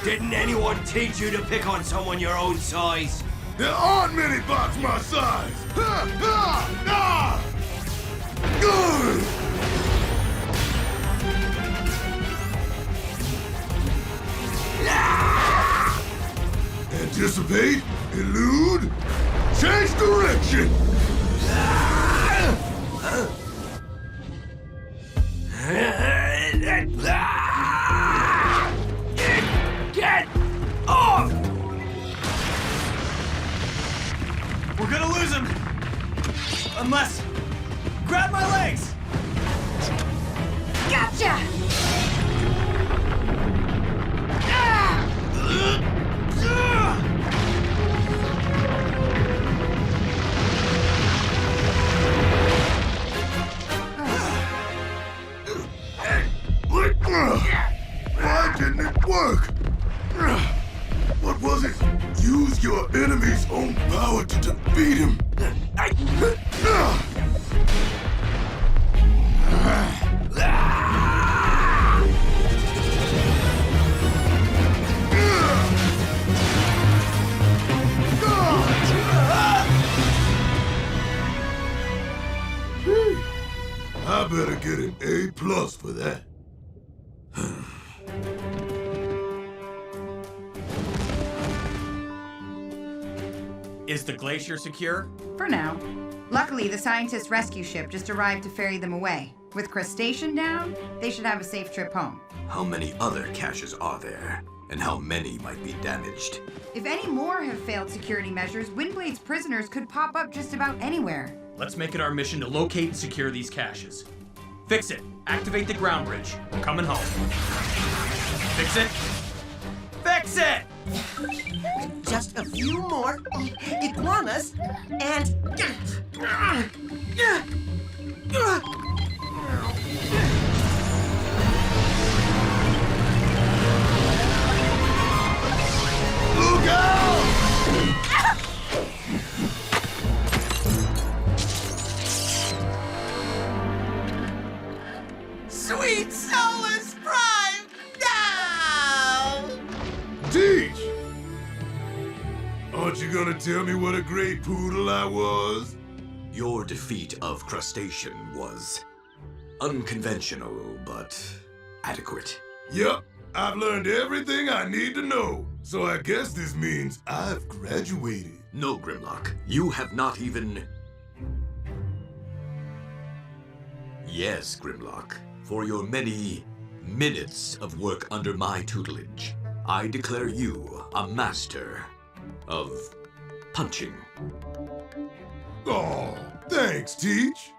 Didn't anyone teach you to pick on someone your own size? There aren't many bots my size! Good! Anticipate, elude, change direction! Get off! We're gonna lose him! Unless... Grab my legs! Gotcha! Why didn't it work? What was it? Use your enemy's own power to defeat him. get an A+ for that. Is the glacier secure? For now. Luckily, the scientist rescue ship just arrived to ferry them away. With crustacean down, they should have a safe trip home. How many other caches are there? And how many might be damaged? If any more have failed security measures, Windblade's prisoners could pop up just about anywhere. Let's make it our mission to locate and secure these caches. Fix it. Activate the ground bridge. We're coming home. Fix it. Fix it! Just a few more iguanas and... Look out! Sweet Solus Prime! No! Teach! Aren't you gonna tell me what a great poodle I was? Your defeat of Crustacean was unconventional, but adequate. Yup, I've learned everything I need to know. So I guess this means I've graduated. No, Grimlock. You have not even... Yes, Grimlock. For your many minutes of work under my tutelage, I declare you a master of punching. Oh, thanks, Teach.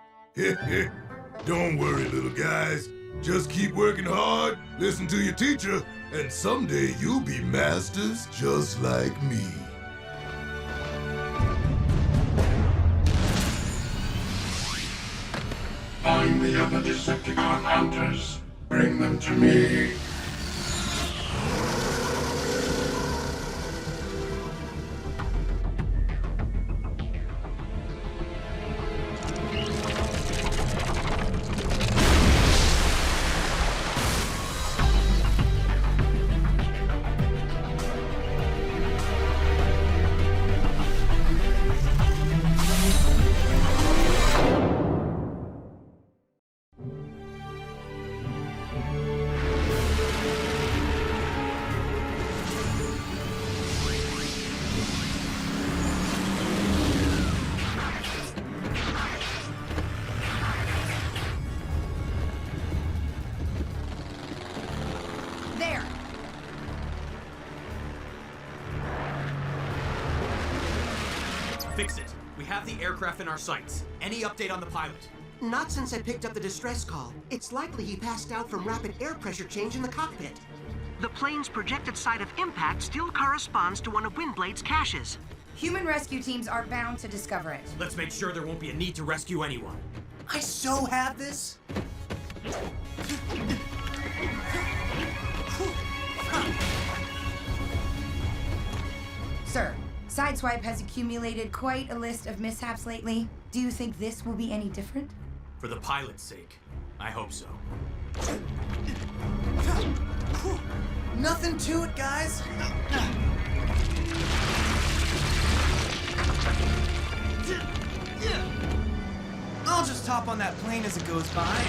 Don't worry, little guys. Just keep working hard, listen to your teacher, and someday you'll be masters just like me. Find the other Decepticon hunters. Bring them to me. Fix it. We have the aircraft in our sights. Any update on the pilot? Not since I picked up the distress call. It's likely he passed out from rapid air pressure change in the cockpit. The plane's projected site of impact still corresponds to one of Windblade's caches. Human rescue teams are bound to discover it. Let's make sure there won't be a need to rescue anyone. I so have this. Sir, Sideswipe has accumulated quite a list of mishaps lately. Do you think this will be any different? For the pilot's sake, I hope so. Nothing to it, guys. I'll just hop on that plane as it goes by.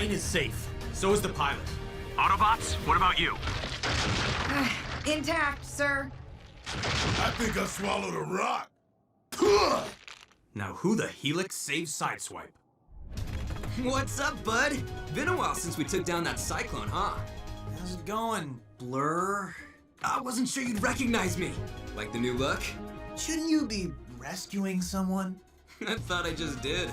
plane is safe. So is the pilot. Autobots, what about you? Intact, sir. I think I swallowed a rock. Now who the helix saves Sideswipe? What's up, bud? Been a while since we took down that cyclone, huh? How's it going, Blur? I wasn't sure you'd recognize me. Like the new look? Shouldn't you be rescuing someone? I thought I just did.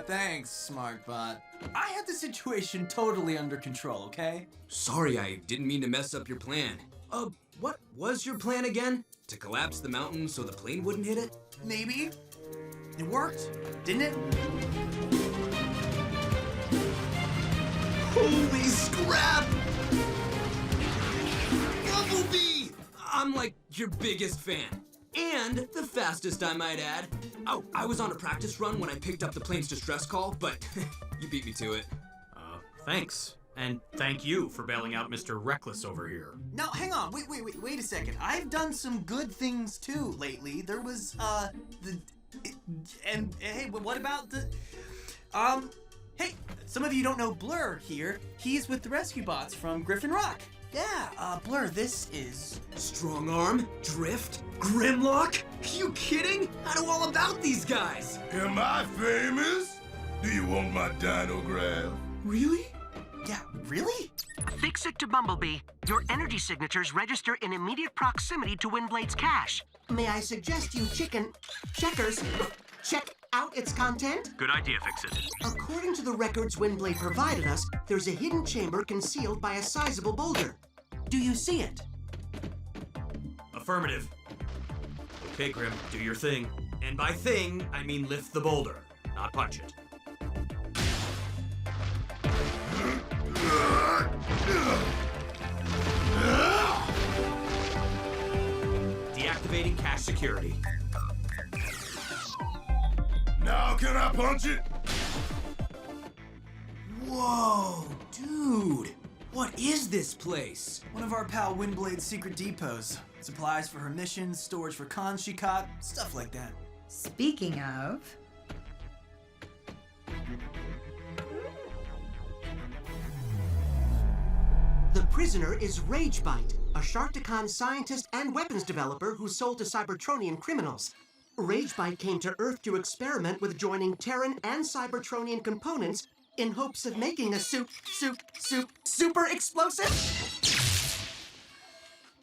Thanks, Smartbot. I had the situation totally under control, okay? Sorry, I didn't mean to mess up your plan. What was your plan again? To collapse the mountain so the plane wouldn't hit it? Maybe. It worked, didn't it? Holy scrap! Bumblebee! I'm like your biggest fan. And the fastest, I might add. Oh, I was on a practice run when I picked up the plane's distress call, but you beat me to it. Thanks. And thank you for bailing out Mr. Reckless over here. Now, hang on. Wait a second. I've done some good things, too, lately. There was, hey, what about the... Hey, some of you don't know Blur here. He's with the Rescue Bots from Griffin Rock. Yeah, Blur, this is... Strong Arm? Drift? Grimlock? You kidding? I know all about these guys! Am I famous? Do you want my dinograph? Really? Yeah, really? Fix it to Bumblebee. Your energy signatures register in immediate proximity to Windblade's cache. May I suggest you checkers check out its content? Good idea, Fix-It. According to the records Windblade provided us, there's a hidden chamber concealed by a sizable boulder. Do you see it? Affirmative. Okay, Grim, do your thing. And by thing, I mean lift the boulder, not punch it. Deactivating cache security. Now can I punch it? Whoa, dude. What is this place? One of our pal Windblade's secret depots. Supplies for her missions, storage for cons she caught, stuff like that. Speaking of... The prisoner is Ragebite, a Sharkticon scientist and weapons developer who sold to Cybertronian criminals. Ragebite came to Earth to experiment with joining Terran and Cybertronian components in hopes of making a super explosive?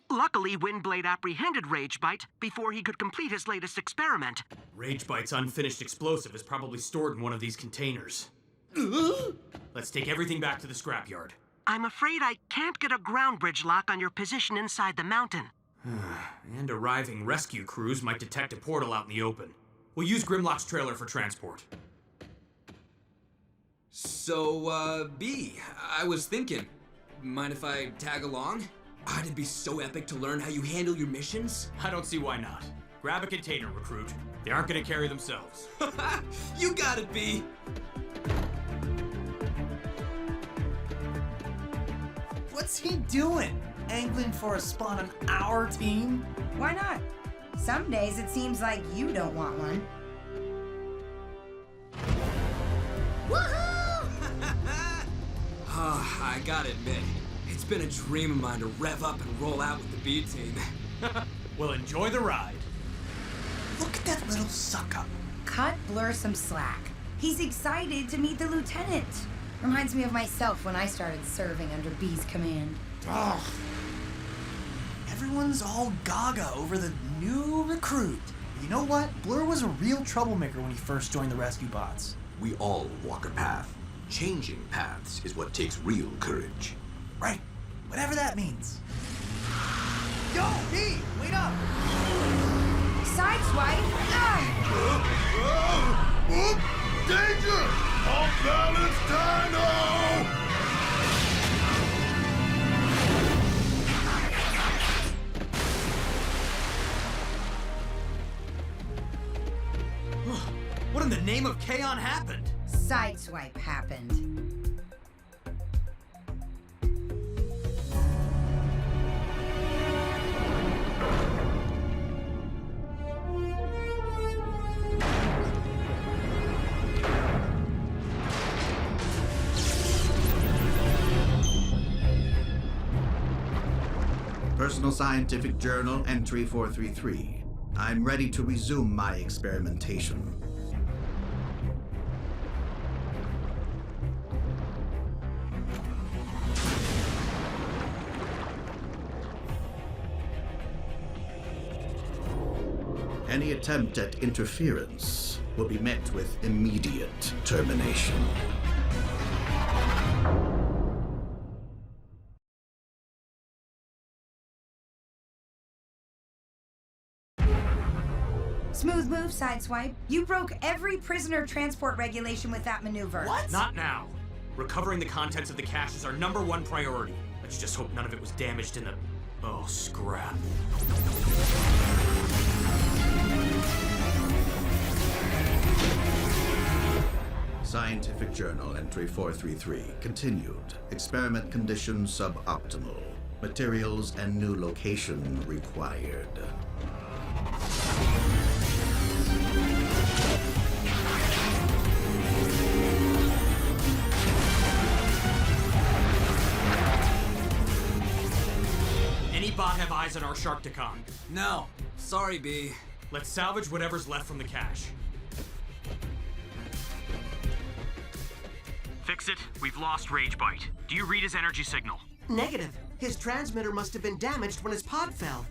Luckily, Windblade apprehended Ragebite before he could complete his latest experiment. Ragebite's unfinished explosive is probably stored in one of these containers. Let's take everything back to the scrapyard. I'm afraid I can't get a ground bridge lock on your position inside the mountain. And arriving rescue crews might detect a portal out in the open. We'll use Grimlock's trailer for transport. So, B, I was thinking, mind if I tag along? It'd be so epic to learn how you handle your missions. I don't see why not. Grab a container, recruit. They aren't gonna carry themselves. You got it, B! What's he doing? Angling for a spot on our team? Why not? Some days it seems like you don't want one. Woohoo! I gotta admit, it's been a dream of mine to rev up and roll out with the B team. Well, enjoy the ride. Look at that little suck-up. Cut Blur some slack. He's excited to meet the lieutenant. Reminds me of myself when I started serving under B's command. Ugh. Everyone's all gaga over the new recruit. You know what? Blur was a real troublemaker when he first joined the Rescue Bots. We all walk a path. Changing paths is what takes real courage. Right. Whatever that means. Yo, B! Wait up! Sideswipe! Danger! Off balance, Dino! What in the name of Kaon happened? Sideswipe happened. Personal Scientific Journal, entry 433. I'm ready to resume my experimentation. Any attempt at interference will be met with immediate termination. Smooth move, Sideswipe. You broke every prisoner transport regulation with that maneuver. What? Not now. Recovering the contents of the cache is our #1 priority. Let's just hope none of it was damaged in the... Oh, scrap. Scientific Journal, entry 433. Continued. Experiment conditions suboptimal. Materials and new location required. Any bot have eyes on our Sharktacon? No. Sorry, B. Let's salvage whatever's left from the cache. Fix it. We've lost Ragebite. Do you read his energy signal? Negative. His transmitter must have been damaged when his pod fell.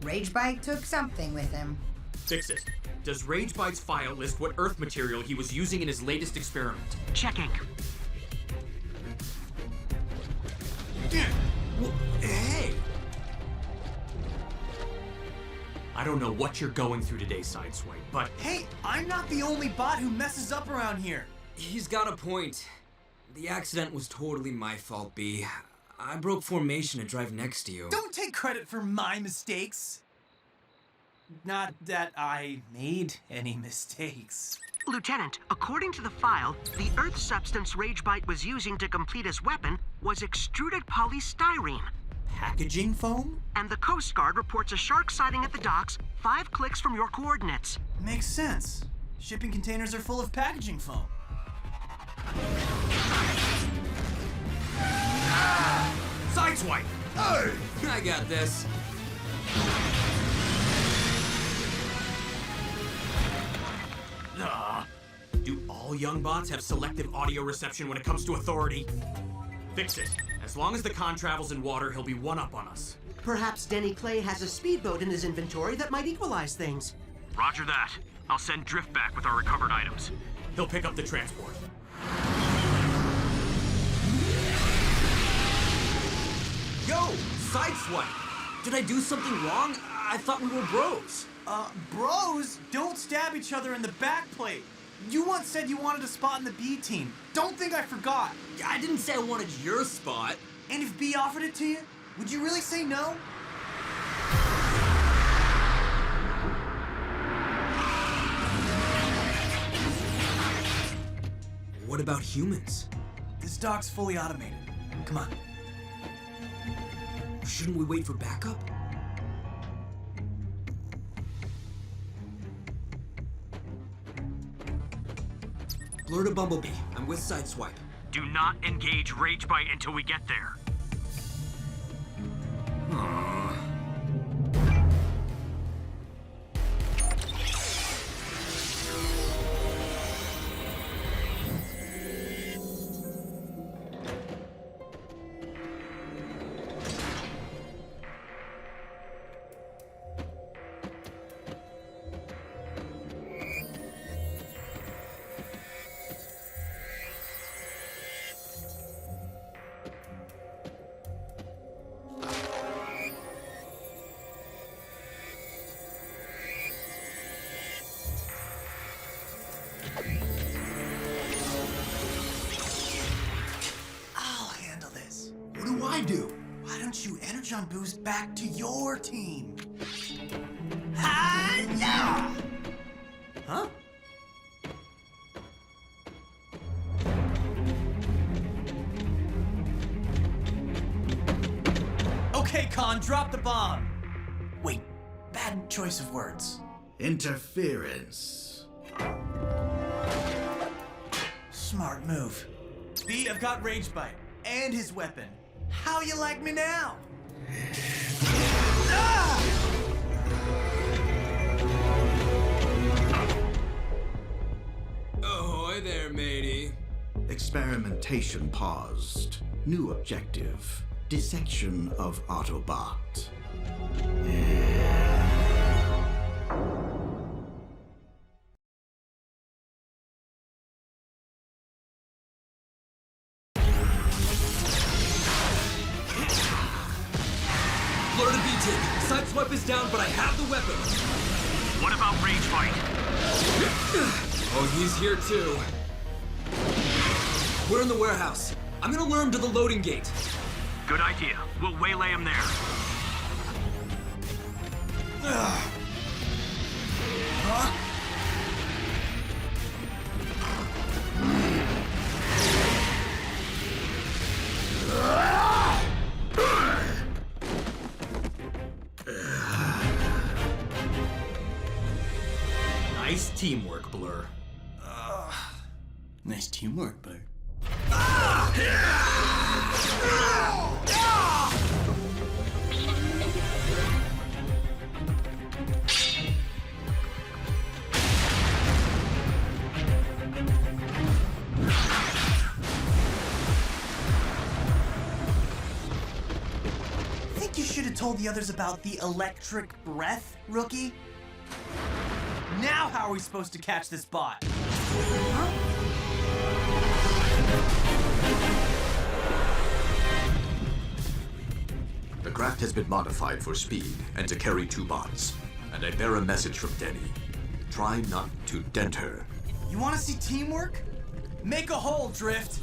Ragebite took something with him. Fix it. Does Ragebite's file list what Earth material he was using in his latest experiment? Checking. Hey! I don't know what you're going through today, Sideswipe, but... Hey, I'm not the only bot who messes up around here. He's got a point. The accident was totally my fault, B. I broke formation to drive next to you. Don't take credit for my mistakes. Not that I made any mistakes. Lieutenant, according to the file, the Earth substance Ragebite was using to complete his weapon was extruded polystyrene. Packaging foam? And the Coast Guard reports a shark sighting at the docks 5 clicks from your coordinates. Makes sense. Shipping containers are full of packaging foam. Sideswipe! Hey! I got this. Do all young bots have selective audio reception when it comes to authority? Fix it. As long as the con travels in water, he'll be one up on us. Perhaps Denny Clay has a speedboat in his inventory that might equalize things. Roger that. I'll send Drift back with our recovered items. He'll pick up the transport. Yo, Sideswipe! Did I do something wrong? I thought we were bros. Bros don't stab each other in the back plate. You once said you wanted a spot in the B team. Don't think I forgot. I didn't say I wanted your spot. And if B offered it to you, would you really say no? What about humans? This dock's fully automated. Come on. Shouldn't we wait for backup? Blur to Bumblebee. I'm with Sideswipe. Do not engage Ragebite until we get there. Why don't you energon boost back to your team? Hi-ya! Huh? Okay, Khan, drop the bomb. Wait, bad choice of words. Interference. Smart move. B, I've got Ragebite. and his weapon. How you like me now? Ahoy there, matey. Experimentation paused. New objective. Dissection of Autobot. Blur to beat. Sideswipe is down, but I have the weapon. What about Rage Bite? Oh, he's here too. We're in the warehouse. I'm gonna lure him to the loading gate. Good idea. We'll waylay him there. Nice teamwork, Blur. Nice teamwork, Blur. Think you should have told the others about the electric breath, rookie? Now how are we supposed to catch this bot? The craft has been modified for speed and to carry 2 bots. And I bear a message from Denny. Try not to dent her. You want to see teamwork? Make a hole, Drift.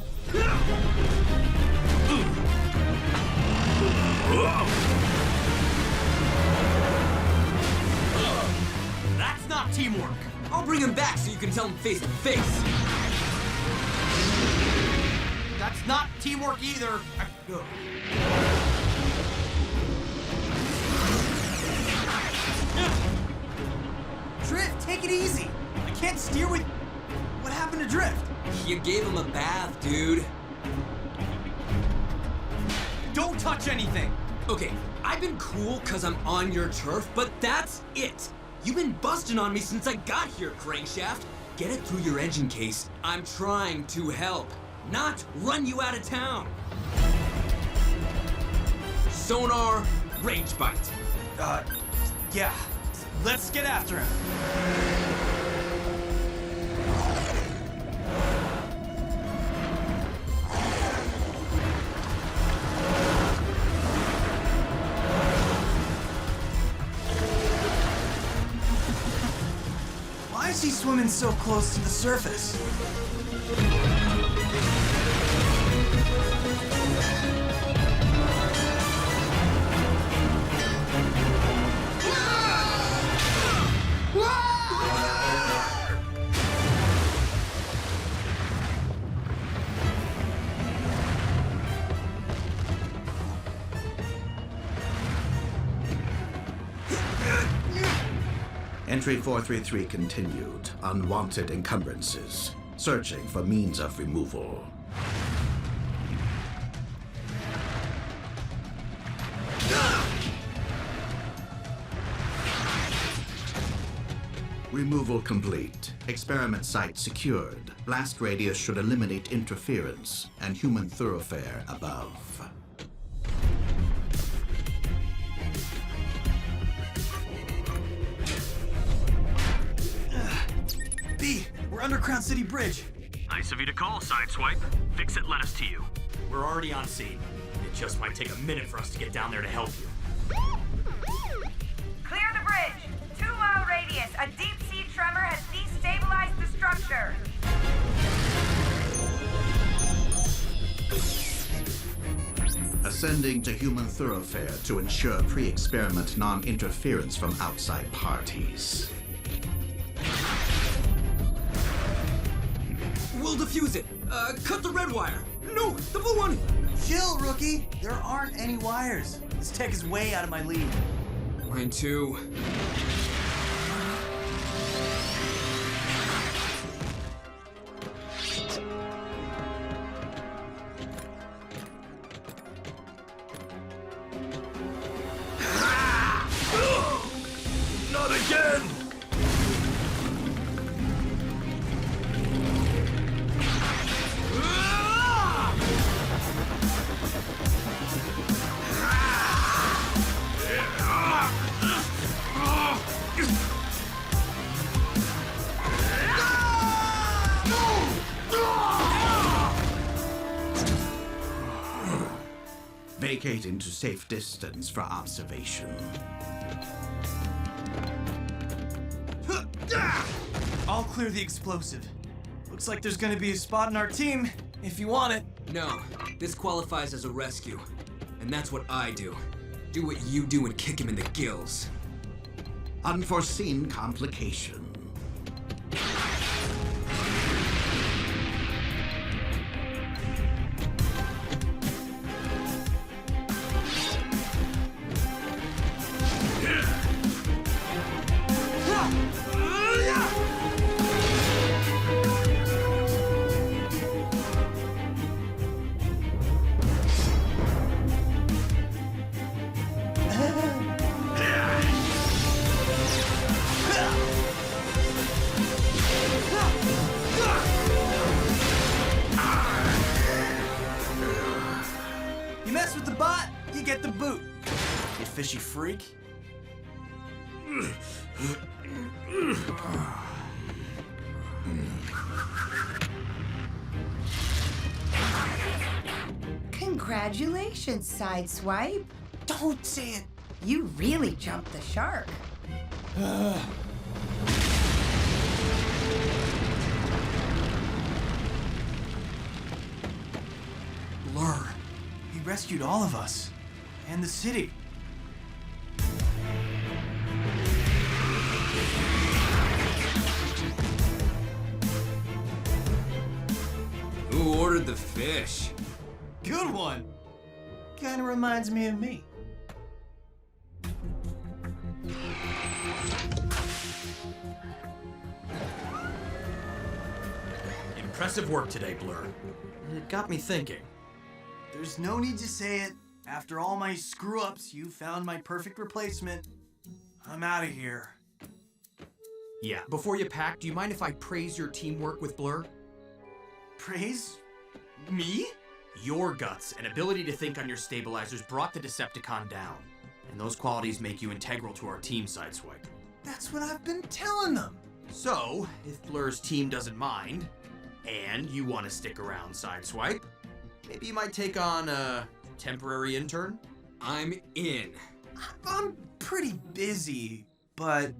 That's not teamwork. I'll bring him back so you can tell him face to face. That's not teamwork either. Drift, take it easy. I can't steer with... What happened to Drift? You gave him a bath, dude. Don't touch anything. Okay, I've been cool because I'm on your turf, but that's it. You've been busting on me since I got here, Crankshaft. Get it through your engine case. I'm trying to help, not run you out of town. Sonar, Rage Bite. Yeah. Let's get after him. Why is he swimming so close to the surface? Entry 433 continued. Unwanted encumbrances. Searching for means of removal. Removal complete. Experiment site secured. Blast radius should eliminate interference and human thoroughfare above. B, we're under Crown City Bridge. Nice of you to call, Sideswipe. Fix-It led us to you. We're already on scene. It just might take a minute for us to get down there to help you. Clear the bridge! 2-mile radius. A deep-sea tremor has destabilized the structure. Ascending to human thoroughfare to ensure pre-experiment non-interference from outside parties. We'll defuse it. Cut the red wire. No, the blue one. Chill, rookie. There aren't any wires. This tech is way out of my league. Mine too. relocating to safe distance for observation. I'll clear the explosive. Looks like there's gonna be a spot in our team, if you want it. No, this qualifies as a rescue. And that's what I do. Do what you do and kick him in the gills. Unforeseen complication. You mess with the bot, you get the boot. You fishy freak. Congratulations, Sideswipe. Don't say it. You really jumped the shark. Blur. He rescued all of us. And the city. Who ordered the fish? Good one. Kinda reminds me of me. Impressive work today, Blur. It got me thinking. There's no need to say it. After all my screw-ups, you found my perfect replacement. I'm out of here. Yeah, before you pack, do you mind if I praise your teamwork with Blur? Praise? Me? Your guts and ability to think on your stabilizers brought the Decepticon down. And those qualities make you integral to our team, Sideswipe. That's what I've been telling them. So, if Blur's team doesn't mind, and you want to stick around, Sideswipe, maybe you might take on a temporary intern? I'm in. I'm pretty busy, but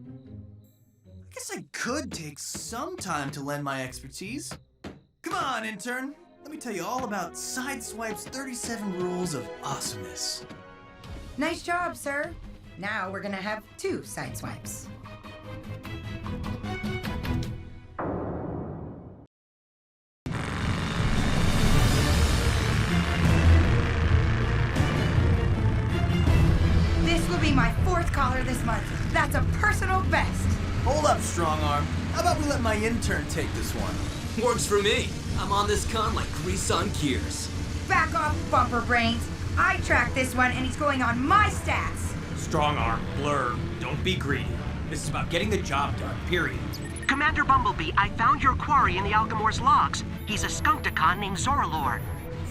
I guess I could take some time to lend my expertise. Come on, intern. Let me tell you all about Sideswipe's 37 rules of awesomeness. Nice job, sir. Now we're gonna have 2 Sideswipes. This will be my 4th collar this month. That's a personal best. Hold up, Strong Arm. How about we let my intern take this one? Works for me. I'm on this con like grease on gears. Back off, bumper brains. I tracked this one and he's going on my stats. Strong Arm, Blur, don't be greedy. This is about getting the job done, period. Commander Bumblebee, I found your quarry in the Alchemor's logs. He's a Skunkticon named Zoralor.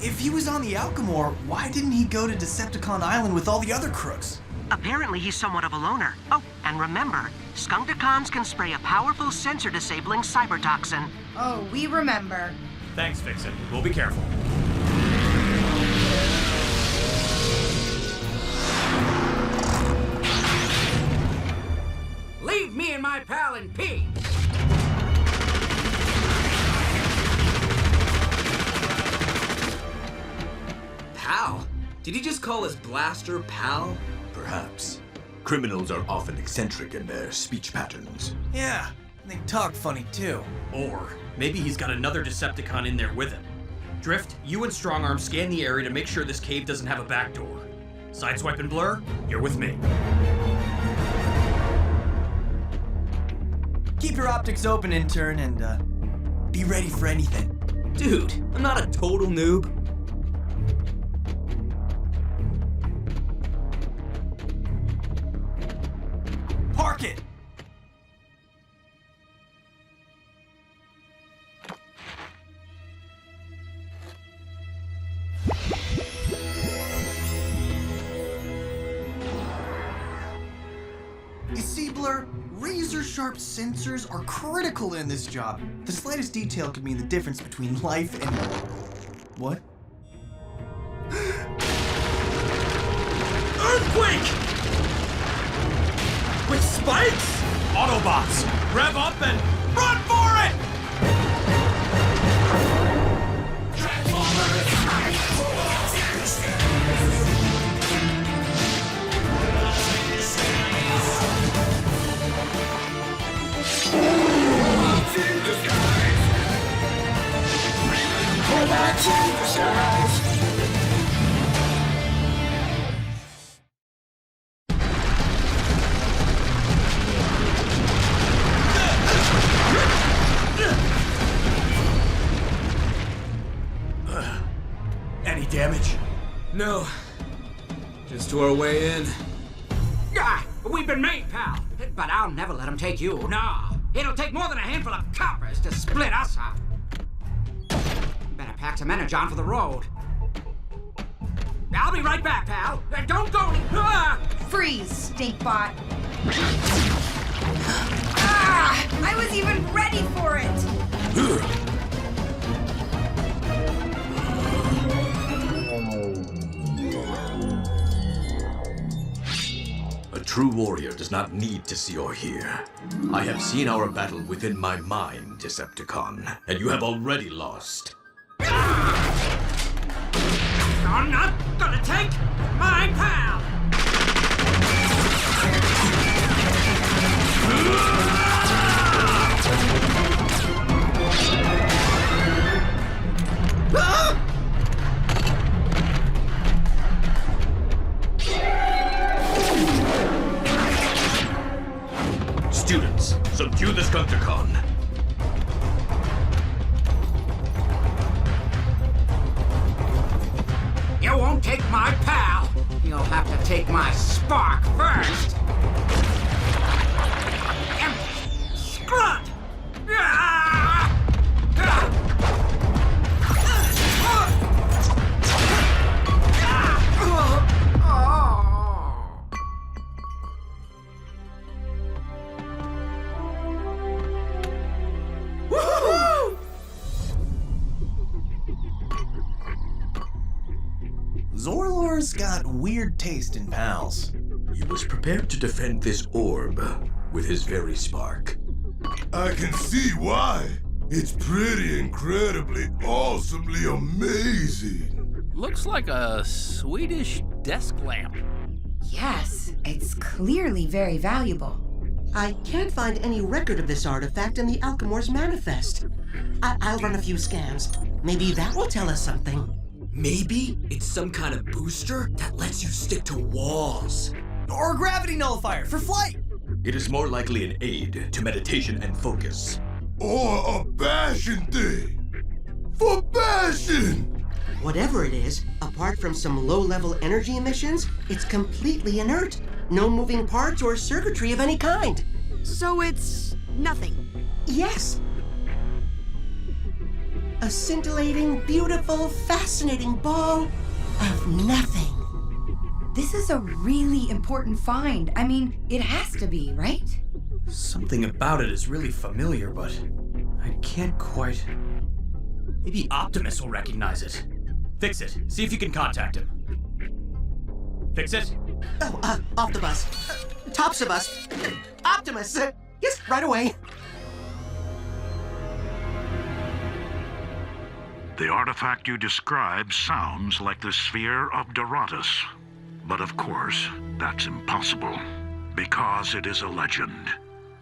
If he was on the Alchemor, why didn't he go to Decepticon Island with all the other crooks? Apparently he's somewhat of a loner. Oh, and remember, Skunkticons can spray a powerful sensor-disabling cybertoxin. Oh, we remember. Thanks, Vixen. We'll be careful. Leave me and my pal in peace. Pal? Did he just call his blaster pal? Perhaps. Criminals are often eccentric in their speech patterns. Yeah, they talk funny too. Or maybe he's got another Decepticon in there with him. Drift, you and Strongarm scan the area to make sure this cave doesn't have a back door. Sideswipe and Blur, you're with me. Keep your optics open, intern, and be ready for anything. Dude, I'm not a total noob. Park it! You see, Blur, razor-sharp sensors are critical in this job. The slightest detail could mean the difference between life and... What? Spikes! Autobots, rev up and run for it! Any damage? No. Just to our way in. Ah, we've been made, pal. But I'll never let them take you. Nah. It'll take more than a handful of coppers to split us up. Better pack some energon for the road. I'll be right back, pal. Don't go. Ah! Freeze, stinkbot. Ah! I was even ready for it! A true warrior does not need to see or hear. I have seen our battle within my mind, Decepticon, and you have already lost. I'm not gonna take my pal! Students, subdue the Skunk-Decon. You won't take my pal. You'll have to take my spark first. Empty. Scrunt! Zorlor's got weird taste in pals. He was prepared to defend this orb with his very spark. I can see why. It's pretty incredibly, awesomely amazing. Looks like a Swedish desk lamp. Yes, it's clearly very valuable. I can't find any record of this artifact in the Alchemor's manifest. I'll run a few scans. Maybe that will tell us something. Maybe it's some kind of booster that lets you stick to walls. Or a gravity nullifier for flight. It is more likely an aid to meditation and focus. Or a bashing thing. For bashing! Whatever it is, apart from some low-level energy emissions, it's completely inert. No moving parts or circuitry of any kind. So it's nothing. Yes. A scintillating, beautiful, fascinating ball of nothing. This is a really important find. I mean, it has to be, right? Something about it is really familiar, but I can't quite... Maybe Optimus will recognize it. Fix it. See if you can contact him. Fix it? Oh, off the bus. Tops of us. Optimus. Yes, right away. The artifact you describe sounds like the sphere of Doratus. But of course, that's impossible, because it is a legend,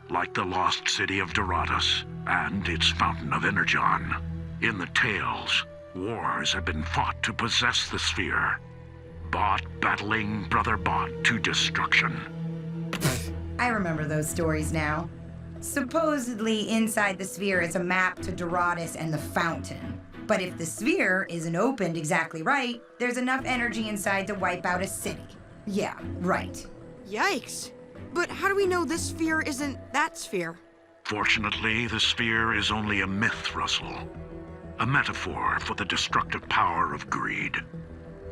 like the lost city of Doratus and its fountain of energon. In the tales, wars have been fought to possess the sphere, Bot battling Brother Bot to destruction. I remember those stories now. Supposedly, inside the sphere is a map to Doratus and the fountain. But if the sphere isn't opened exactly right, there's enough energy inside to wipe out a city. Yeah, right. Yikes. But how do we know this sphere isn't that sphere? Fortunately, the sphere is only a myth, Russell. A metaphor for the destructive power of greed.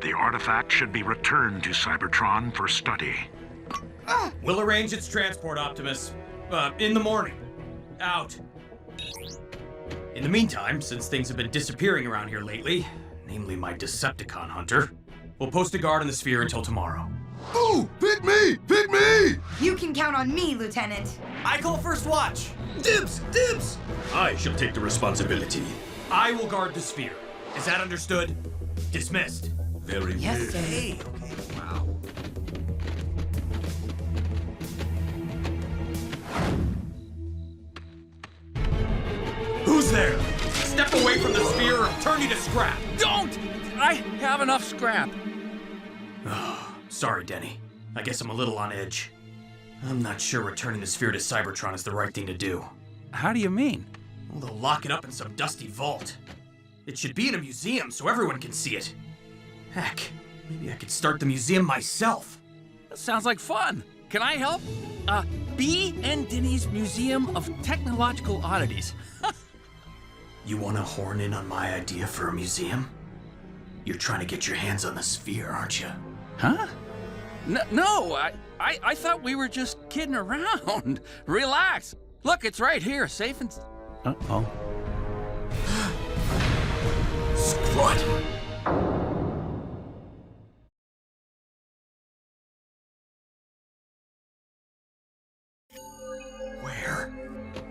The artifact should be returned to Cybertron for study. We'll arrange its transport, Optimus. In the morning. Out. In the meantime, since things have been disappearing around here lately, namely my Decepticon hunter, we'll post a guard in the sphere until tomorrow. Ooh, pick me! Pick me! You can count on me, Lieutenant. I call first watch. Dibs! Dibs! I shall take the responsibility. I will guard the sphere. Is that understood? Dismissed. Very Yes, good. sir. Hey, okay. Wow. Who's there? Step away from the sphere or I'll turn you to scrap. Don't! I have enough scrap. Sorry, Denny. I guess I'm a little on edge. I'm not sure returning the sphere to Cybertron is the right thing to do. How do you mean? Well, they'll lock it up in some dusty vault. It should be in a museum so everyone can see it. Heck, maybe I could start the museum myself. That sounds like fun. Can I help? B. and Denny's Museum of Technological Oddities. You want to horn in on my idea for a museum? You're trying to get your hands on the sphere, aren't you? Huh? No, I thought we were just kidding around. Relax. Look, it's right here, safe and... Uh-oh. Squat!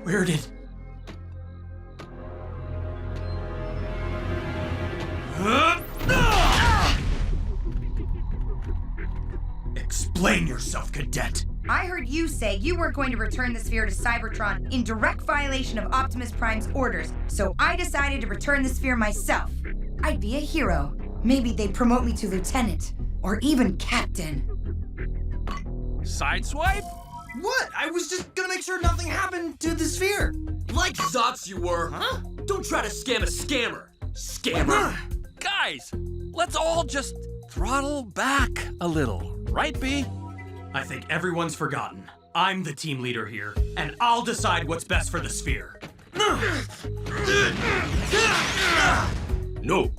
Where did... Explain yourself, cadet. I heard you say you weren't going to return the sphere to Cybertron in direct violation of Optimus Prime's orders, so I decided to return the sphere myself. I'd be a hero. Maybe they'd promote me to lieutenant, or even captain. Sideswipe? What? I was just gonna make sure nothing happened to the sphere. Like Zots you were. Huh? Don't try to scam a scammer. Scammer. Guys, let's all just throttle back a little. Right, B? I think everyone's forgotten. I'm the team leader here, and I'll decide what's best for the sphere. No.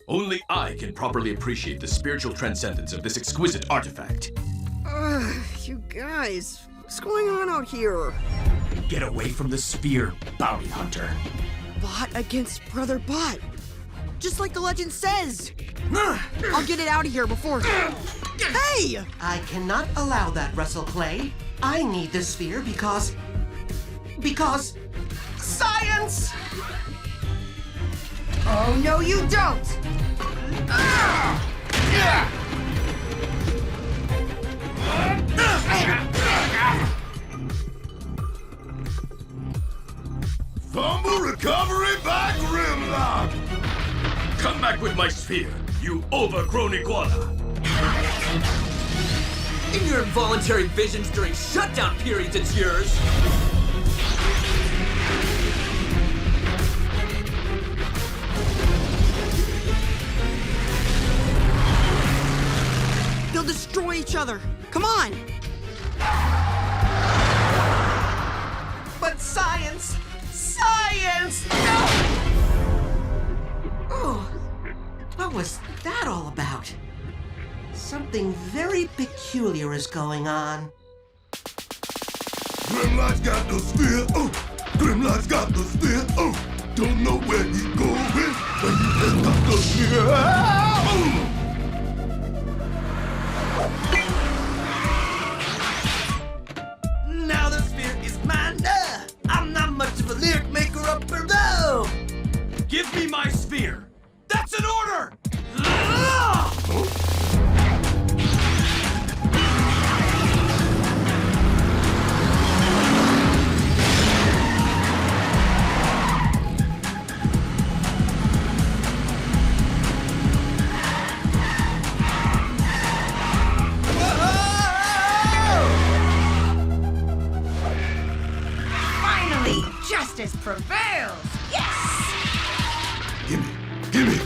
Only I can properly appreciate the spiritual transcendence of this exquisite artifact. You guys, what's going on out here? Get away from the sphere, bounty hunter. Bot against Brother Bot. Just like the legend says. I'll get it out of here before... Hey! I cannot allow that, Russell Clay. I need the sphere because science! Oh, no, you don't! Fumble recovery by Grimlock! Come back with my sphere, you overgrown iguana! In your involuntary visions during shutdown periods, it's yours! They'll destroy each other. Come on! But science! Science! No! Oh, what was that all about? Something very peculiar is going on. Grimlock's got the sphere, oh! Grimlock's got the sphere, oh! Don't know where he's going, but he just got the sphere, oh! Now the sphere is mine. I'm not much of a lyric maker up below. Give me my sphere! That's an order! Finally, justice prevails! Yes! Gimme!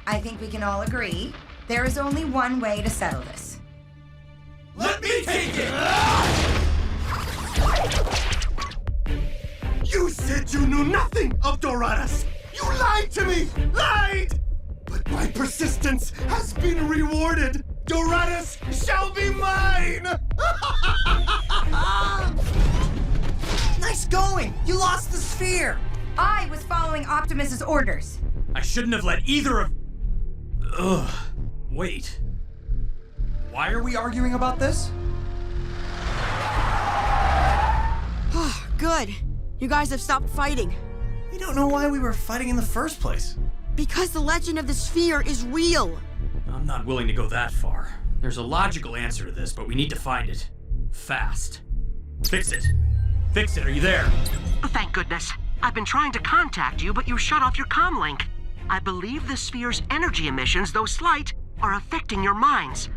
I think we can all agree there is only one way to settle this. Let me take it! You said you knew nothing of Doratus! You lied lied to me! Lied! But my persistence has been rewarded! Doratus shall be mine! Nice going! You lost the sphere! I was following Optimus's orders. I shouldn't have let either of... Ugh. Wait. Why are we arguing about this? Good. You guys have stopped fighting. We don't know why we were fighting in the first place. Because the legend of the sphere is real. I'm not willing to go that far. There's a logical answer to this, but we need to find it. Fast. Fix it. Fix it, are you there? Thank goodness. I've been trying to contact you, but you shut off your comm link. I believe the sphere's energy emissions, though slight, are affecting your minds.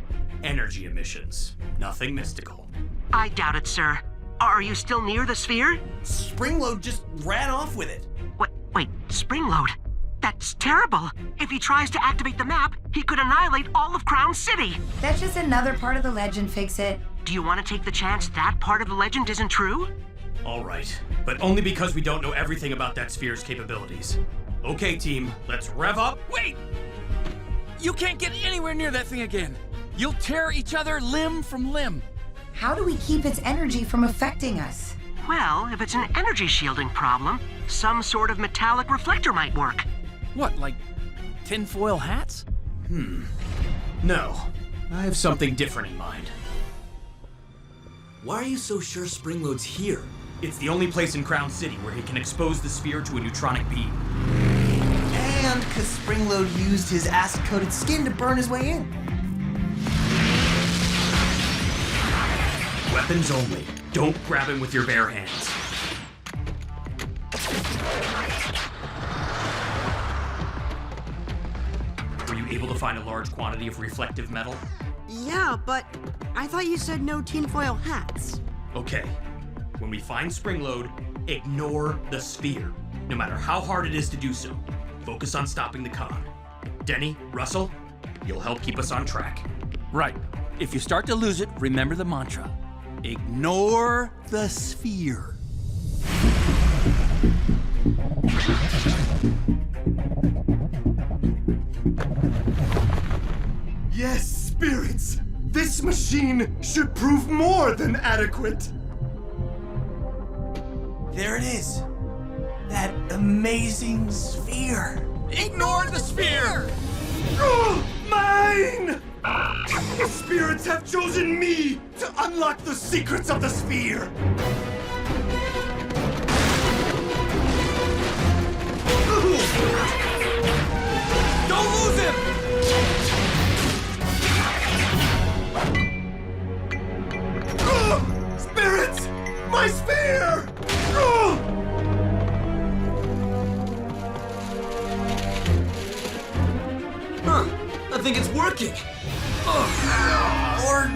Energy emissions. Nothing mystical. I doubt it, sir. Are you still near the sphere? Springload just ran off with it. Wait, Springload? That's terrible. If he tries to activate the map, he could annihilate all of Crown City. That's just another part of the legend, Fix-It. Do you want to take the chance that part of the legend isn't true? All right, but only because we don't know everything about that sphere's capabilities. Okay, team, let's rev up. Wait! You can't get anywhere near that thing again. You'll tear each other limb from limb. How do we keep its energy from affecting us? Well, if it's an energy shielding problem, some sort of metallic reflector might work. What, like tinfoil hats? No, I have something different in mind. Why are you so sure Springload's here? It's the only place in Crown City where he can expose the sphere to a neutronic beam. And because Springload used his acid-coated skin to burn his way in. Weapons only. Don't grab him with your bare hands. Were you able to find a large quantity of reflective metal? Yeah, but I thought you said no tinfoil hats. Okay. When we find Springload, ignore the sphere. No matter how hard it is to do so. Focus on stopping the con. Denny, Russell, you'll help keep us on track. Right. If you start to lose it, remember the mantra. Ignore the sphere. Yes, spirits! This machine should prove more than adequate! There it is. That amazing sphere. Ignore the sphere! Oh, mine! The spirits have chosen me to unlock the secrets of the sphere! Don't lose him! Spirits! My sphere! Huh, I think it's working. Or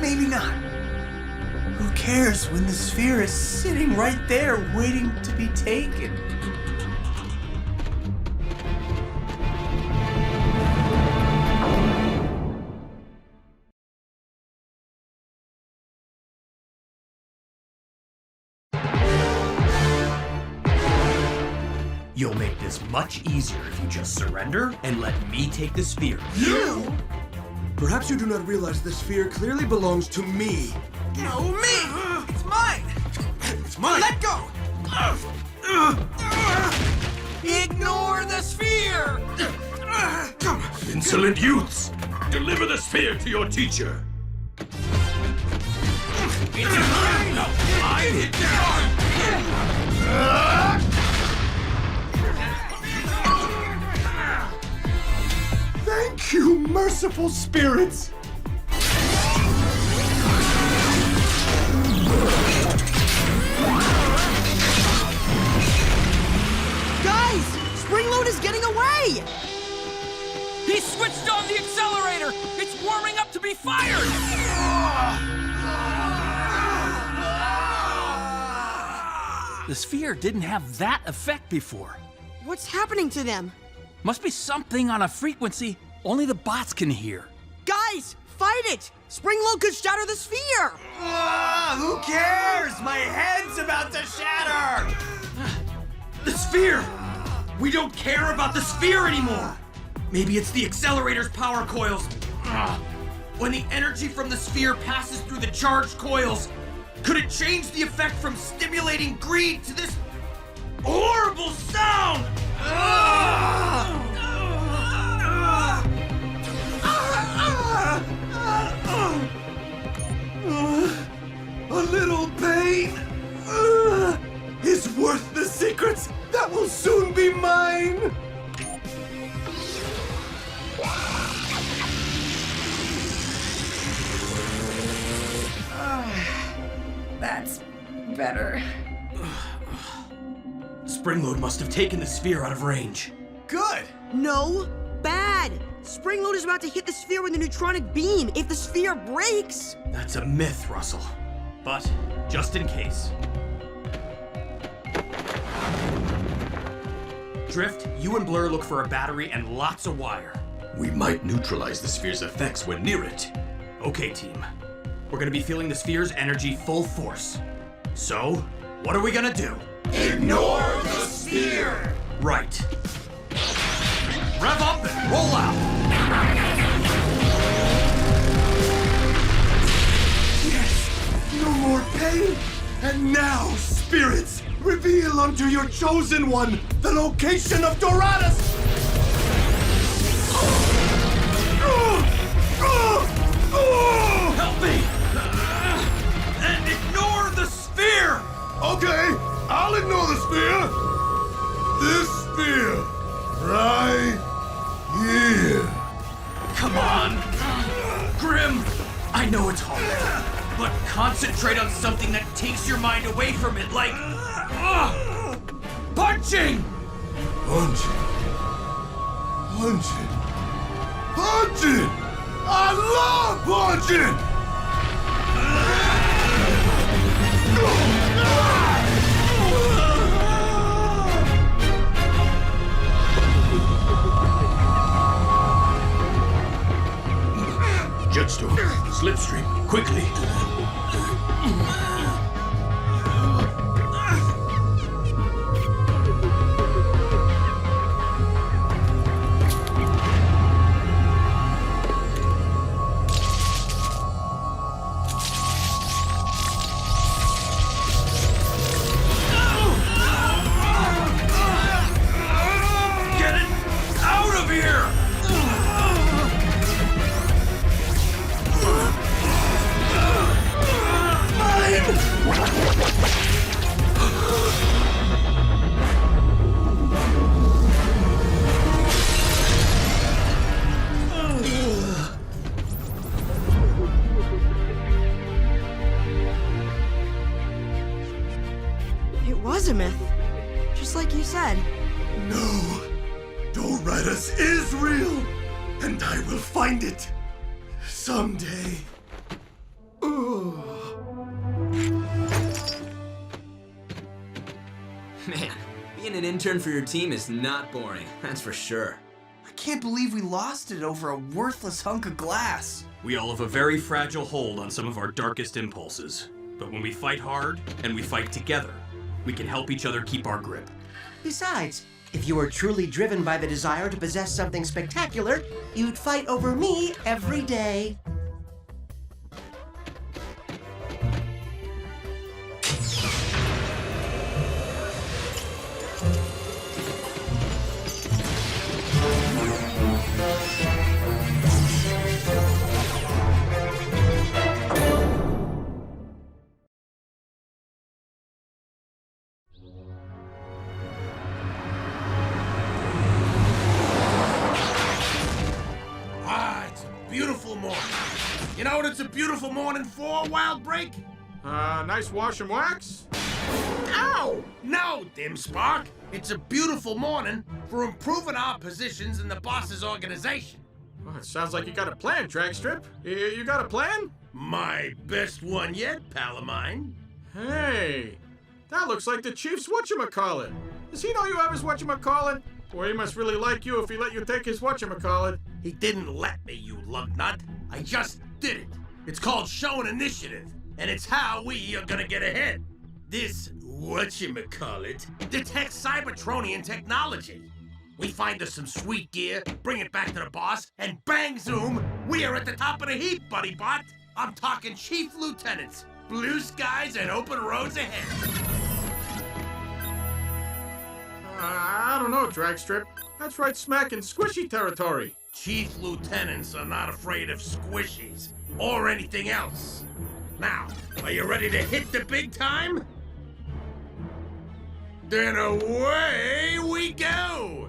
maybe not. Who cares when the sphere is sitting right there waiting to be taken? You'll make this much easier if you just surrender and let me take the sphere. You? Perhaps you do not realize the sphere clearly belongs to me. No, me! It's mine! It's mine! Let go! Ignore the sphere! Insolent youths! Deliver the sphere to your teacher! It's mine! No, I hit Thank you, merciful spirits! Guys! Springload is getting away! He switched on the accelerator! It's warming up to be fired! The sphere didn't have that effect before. What's happening to them? Must be something on a frequency only the bots can hear. Guys, fight it! Springload could shatter the sphere! Who cares? My head's about to shatter! The sphere! We don't care about the sphere anymore! Maybe it's the accelerator's power coils. Ugh. When the energy from the sphere passes through the charged coils, could it change the effect from stimulating greed to this horrible sound? A little pain is worth the secrets that will soon be mine! That's better. Springload must have taken the sphere out of range. Good! No, bad! Springload is about to hit the sphere with a neutronic beam. If the sphere breaks... That's a myth, Russell. But, just in case. Drift, you and Blur look for a battery and lots of wire. We might neutralize the sphere's effects when near it. Okay, team. We're gonna be feeling the sphere's energy full force. So, what are we gonna do? Ignore the sphere! Right. Rev up and roll out! Yes! No more pain! And now, spirits, reveal unto your chosen one the location of Doradus! Help me! And ignore the sphere! Okay, I'll ignore the sphere. This sphere, right here. Come on! Grim! I know it's hard, but concentrate on something that takes your mind away from it, like... punching! Punching. Punching. Punching! I love punching! Jetstorm, Slipstream, quickly! It was a myth. Just like you said. No! Doradus is real! And I will find it! Someday. Man, being an intern for your team is not boring, that's for sure. I can't believe we lost it over a worthless hunk of glass. We all have a very fragile hold on some of our darkest impulses. But when we fight hard, and we fight together, we can help each other keep our grip. Besides, if you were truly driven by the desire to possess something spectacular, you'd fight over me every day. Beautiful morning. You know what it's a beautiful morning for, Wild Break? Nice wash and wax? Ow! No, Dim Spark. It's a beautiful morning for improving our positions in the boss's organization. Well, it sounds like you got a plan, Dragstrip. You got a plan? My best one yet, pal of mine. Hey, that looks like the Chief's whatchamacallit. Does he know you have his whatchamacallit? Boy, he must really like you if he let you take his whatchamacallit. He didn't let me, you lugnut. I just did it. It's called showing initiative, and it's how we are gonna get ahead. This whatchamacallit detects Cybertronian technology. We find us some sweet gear, bring it back to the boss, and bang zoom, we are at the top of the heap, buddy bot. I'm talking chief lieutenants, blue skies and open roads ahead. I don't know, Dragstrip. That's right smack in squishy territory. Chief lieutenants are not afraid of squishies or anything else. Now, are you ready to hit the big time? Then away we go!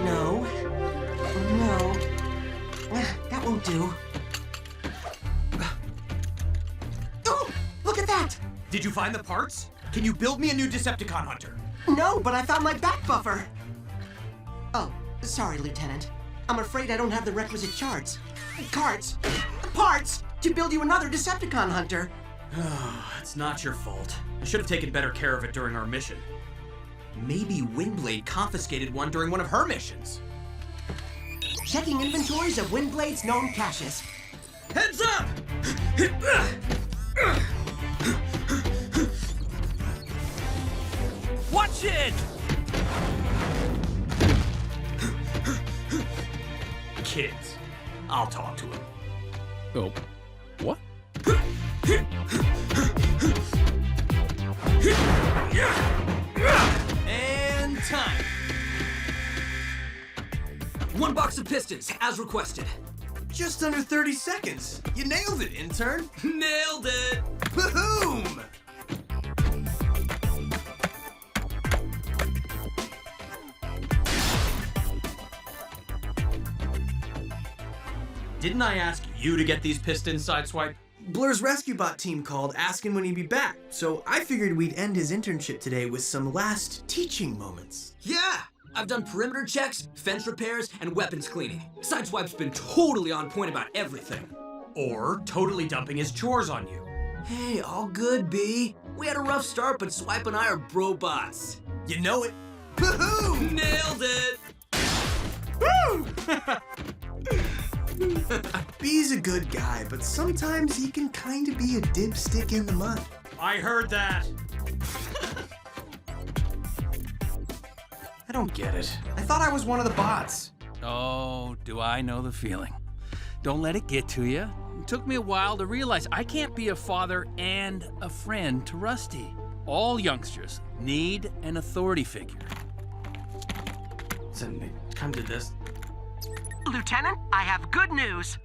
No. No. That won't do. Oh! Look at that! Did you find the parts? Can you build me a new Decepticon hunter? No, but I found my back buffer. Oh, sorry, Lieutenant. I'm afraid I don't have the requisite parts to build you another Decepticon hunter. It's not your fault. I should have taken better care of it during our mission. Maybe Windblade confiscated one during one of her missions. Checking inventories of Windblade's known caches. Heads up! Watch it! Kids. I'll talk to him. Oh, what? And time. 1 box of pistons, as requested. Just under 30 seconds. You nailed it, intern. Nailed it! Boom! Didn't I ask you to get these pistons, Sideswipe? Blur's rescue bot team called asking when he'd be back, so I figured we'd end his internship today with some last teaching moments. Yeah! I've done perimeter checks, fence repairs, and weapons cleaning. Sideswipe's been totally on point about everything. Or totally dumping his chores on you. Hey, all good, B. We had a rough start, but Swipe and I are bro-bots. You know it. Boom! Nailed it! Woo! B's a good guy, but sometimes he can kind of be a dipstick in the mud. I heard that. I don't get it. I thought I was one of the bots. Oh, do I know the feeling. Don't let it get to you. It took me a while to realize I can't be a father and a friend to Rusty. All youngsters need an authority figure. So, come to this. Lieutenant, I have good news.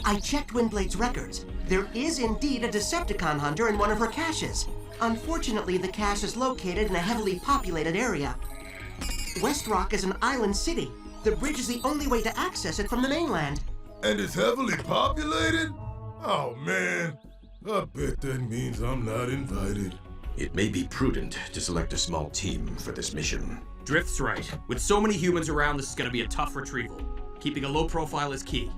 I checked Windblade's records. There is indeed a Decepticon hunter in one of her caches. Unfortunately, the cache is located in a heavily populated area. West Rock is an island city. The bridge is the only way to access it from the mainland. And it's heavily populated? Oh, man. I bet that means I'm not invited. It may be prudent to select a small team for this mission. Drift's right. With so many humans around, this is gonna be a tough retrieval. Keeping a low profile is key.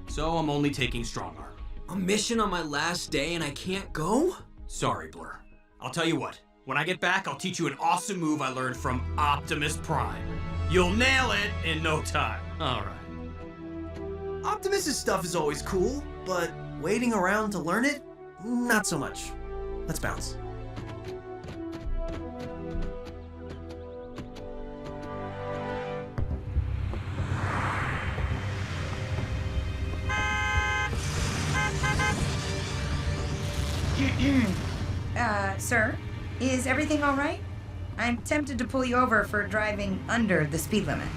So I'm only taking strong arm. A mission on my last day and I can't go? Sorry, Blur. I'll tell you what. When I get back, I'll teach you an awesome move I learned from Optimus Prime. You'll nail it in no time. All right. Optimus's stuff is always cool, but waiting around to learn it, not so much. Let's bounce. Sir, is everything all right? I'm tempted to pull you over for driving under the speed limit.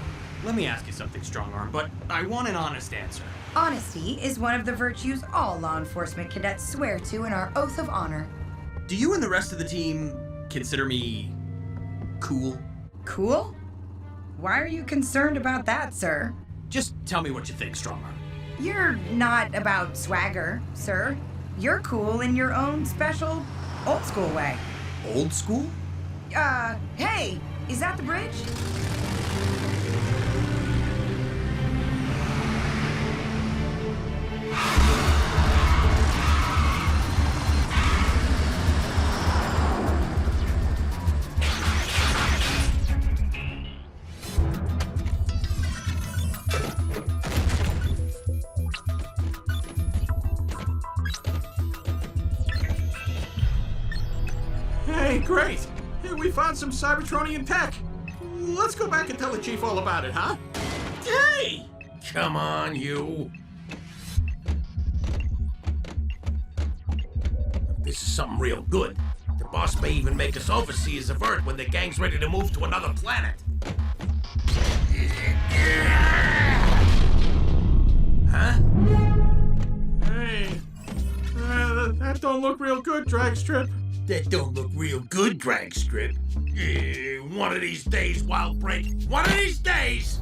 Let me ask you something, Strongarm, but I want an honest answer. Honesty is one of the virtues all law enforcement cadets swear to in our oath of honor. Do you and the rest of the team consider me cool? Cool? Why are you concerned about that, sir? Just tell me what you think, Strongarm. You're not about swagger, sir. You're cool in your own special, old school way. Old school? Hey, is that the bridge? Hey, great! Hey, we found some Cybertronian tech. Let's go back and tell the chief all about it, huh? Hey! Come on, you. This is something real good. The boss may even make us overseers of Earth when the gang's ready to move to another planet. Huh? Hey, that don't look real good, Dragstrip. That don't look real good, Dragstrip. One of these days, Wild Break. One of these days!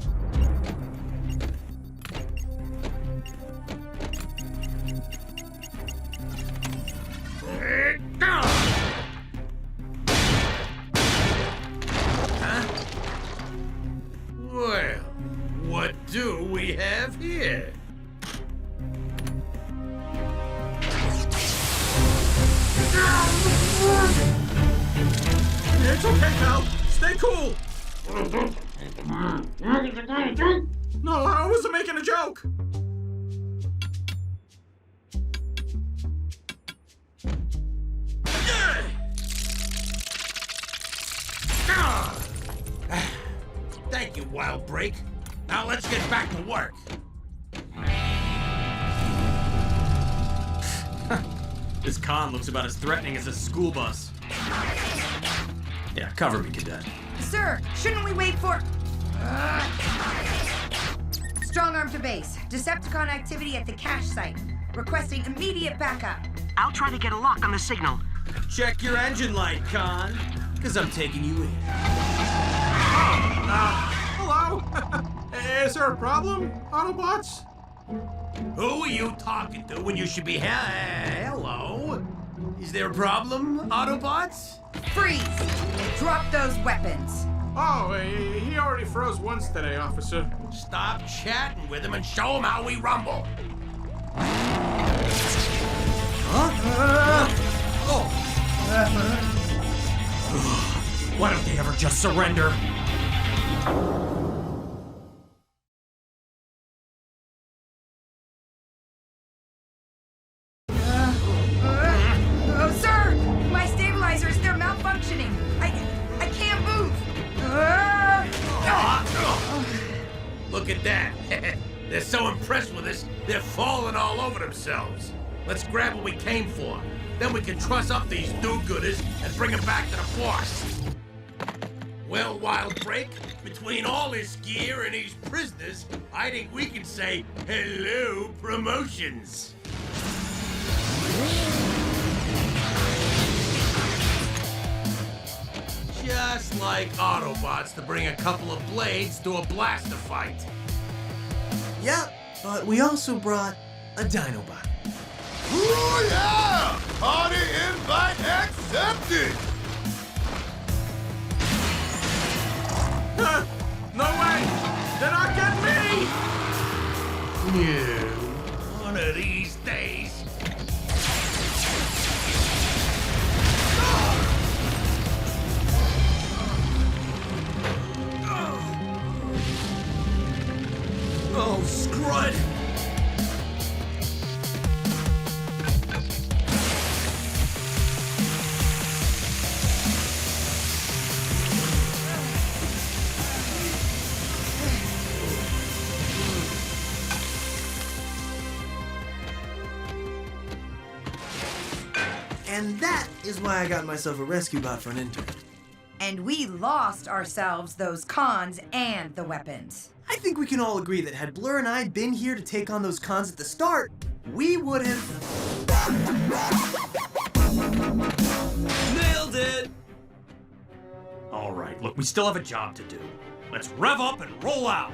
Huh? Well, what do we have here? It's okay, pal. Stay cool. No, I wasn't making a joke. Thank you, Wild Break. Now let's get back to work. This con looks about as threatening as a school bus. Yeah, cover me, cadet. Sir, shouldn't we wait for... Strong arm to base. Decepticon activity at the cache site. Requesting immediate backup. I'll try to get a lock on the signal. Check your engine light, Con, because I'm taking you in. Hello? Is there a problem, Autobots? Who are you talking to when you should be hello? Is there a problem, Autobots? Freeze! Drop those weapons. Oh, he already froze once today, officer. Stop chatting with him and show him how we rumble. Why don't they ever just surrender? Sir! My stabilizers, they're malfunctioning. I can't move. Look at that. They're so impressed with us, they're falling all over themselves. Let's grab what we came for. Then we can truss up these do-gooders and bring them back to the force. Well, Wild Break, between all this gear and these prisoners, I think we can say hello, promotions. Just like Autobots to bring a couple of blades to a blaster fight. Yep, but we also brought a dinobot. Ooh, yeah! Party invite accepted! No way! They're not getting me! Yeah, one of these days. Oh, Scrud! And that is why I got myself a rescue bot for an intern. And we lost ourselves those cons and the weapons. I think we can all agree that had Blur and I been here to take on those cons at the start, we would have... Nailed it! All right, look, we still have a job to do. Let's rev up and roll out!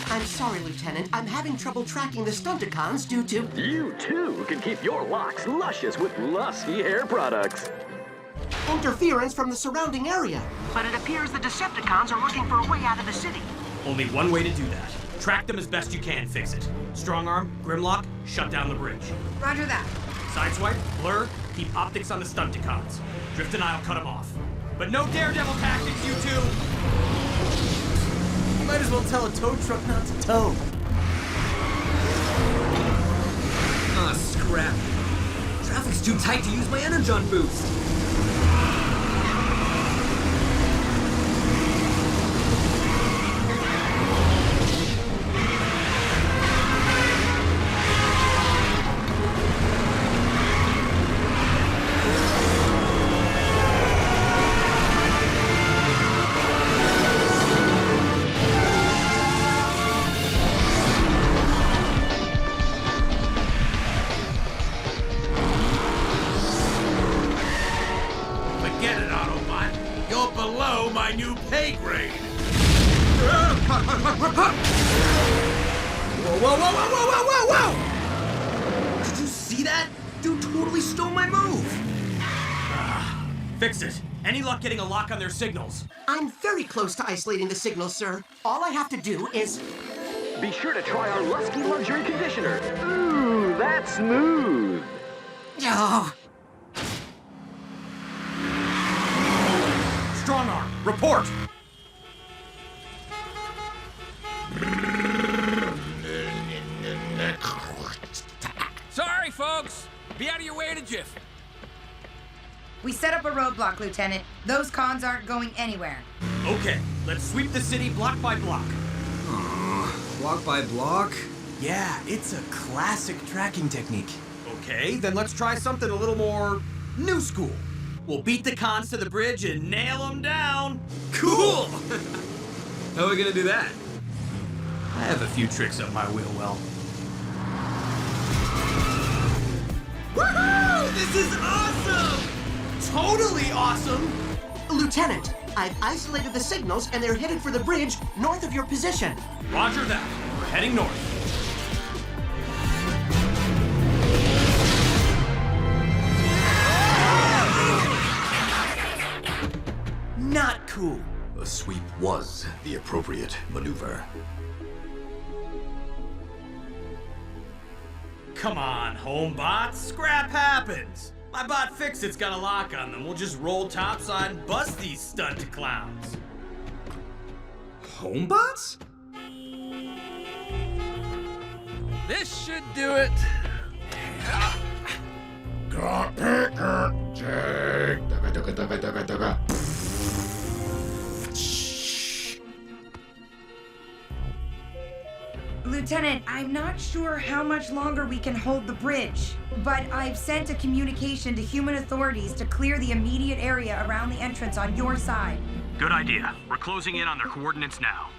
I'm sorry, Lieutenant. I'm having trouble tracking the Stunticons due to... You, too, can keep your locks luscious with lusky hair products. interference from the surrounding area. But it appears the Decepticons are looking for a way out of the city. Only one way to do that. Track them as best you can, fix it. Strong arm, Grimlock, shut down the bridge. Roger that. Sideswipe, Blur, keep optics on the Stunticons. Drift and I'll cut them off. But no daredevil tactics, you two! You might as well tell a tow truck not to tow. Ah, scrap. Traffic's too tight to use my energon boost. Forget it, Autobot. You're below my new pay grade. Whoa, whoa, whoa, whoa, whoa, whoa, whoa, whoa! Did you see that? Dude totally stole my move. Fix it. Any luck getting a lock on their signals? I'm very close to isolating the signal, sir. All I have to do is... Be sure to try our Lusky Luxury Conditioner. Ooh, that's smooth. Oh. Strong arm, report! Sorry, folks. Be out of your way in a jiff. We set up a roadblock, Lieutenant. Those cons aren't going anywhere. Okay, let's sweep the city block by block. Block by block? Yeah, it's a classic tracking technique. Okay, then let's try something a little more new school. We'll beat the cons to the bridge and nail them down. Cool! How are we gonna do that? I have a few tricks up my wheel well. Woohoo! This is awesome! Totally awesome! Lieutenant, I've isolated the signals and they're headed for the bridge north of your position. Roger that. We're heading north. Not cool. A sweep was the appropriate maneuver. Come on, homebots. Scrap happens. My bot Fix-It's got a lock on them. We'll just roll topside and bust these stunt clowns. Homebots? This should do it. Lieutenant, I'm not sure how much longer we can hold the bridge, but I've sent a communication to human authorities to clear the immediate area around the entrance on your side. Good idea. We're closing in on their coordinates now.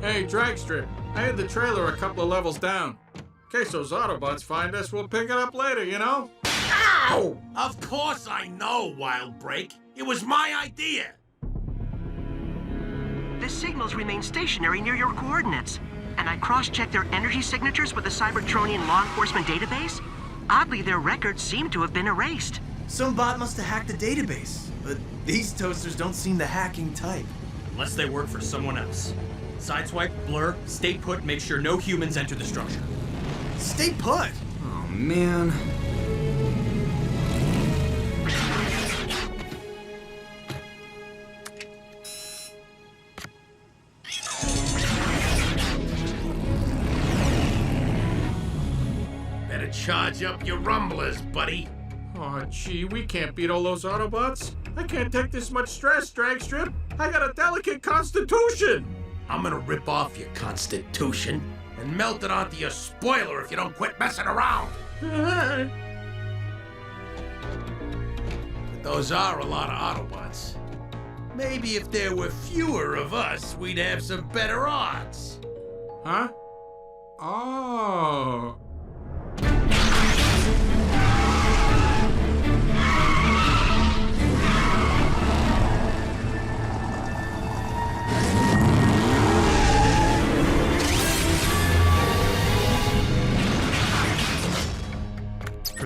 Hey, Dragstrip, I had the trailer a couple of levels down. In case those Autobots find us, we'll pick it up later, you know? Ow! Of course I know, Wild Break. It was my idea. The signals remain stationary near your coordinates, and I cross-checked their energy signatures with the Cybertronian law enforcement database. Oddly, their records seem to have been erased. Some bot must have hacked the database, but these toasters don't seem the hacking type. Unless they work for someone else. Sideswipe, Blur, stay put, make sure no humans enter the structure. Stay put! Oh, man. Better charge up your rumblers, buddy. Oh, gee, we can't beat all those Autobots. I can't take this much stress, Dragstrip. I got a delicate constitution. I'm gonna rip off your constitution and melt it onto your spoiler if you don't quit messing around. But those are a lot of Autobots. Maybe if there were fewer of us, we'd have some better odds. Huh? Oh.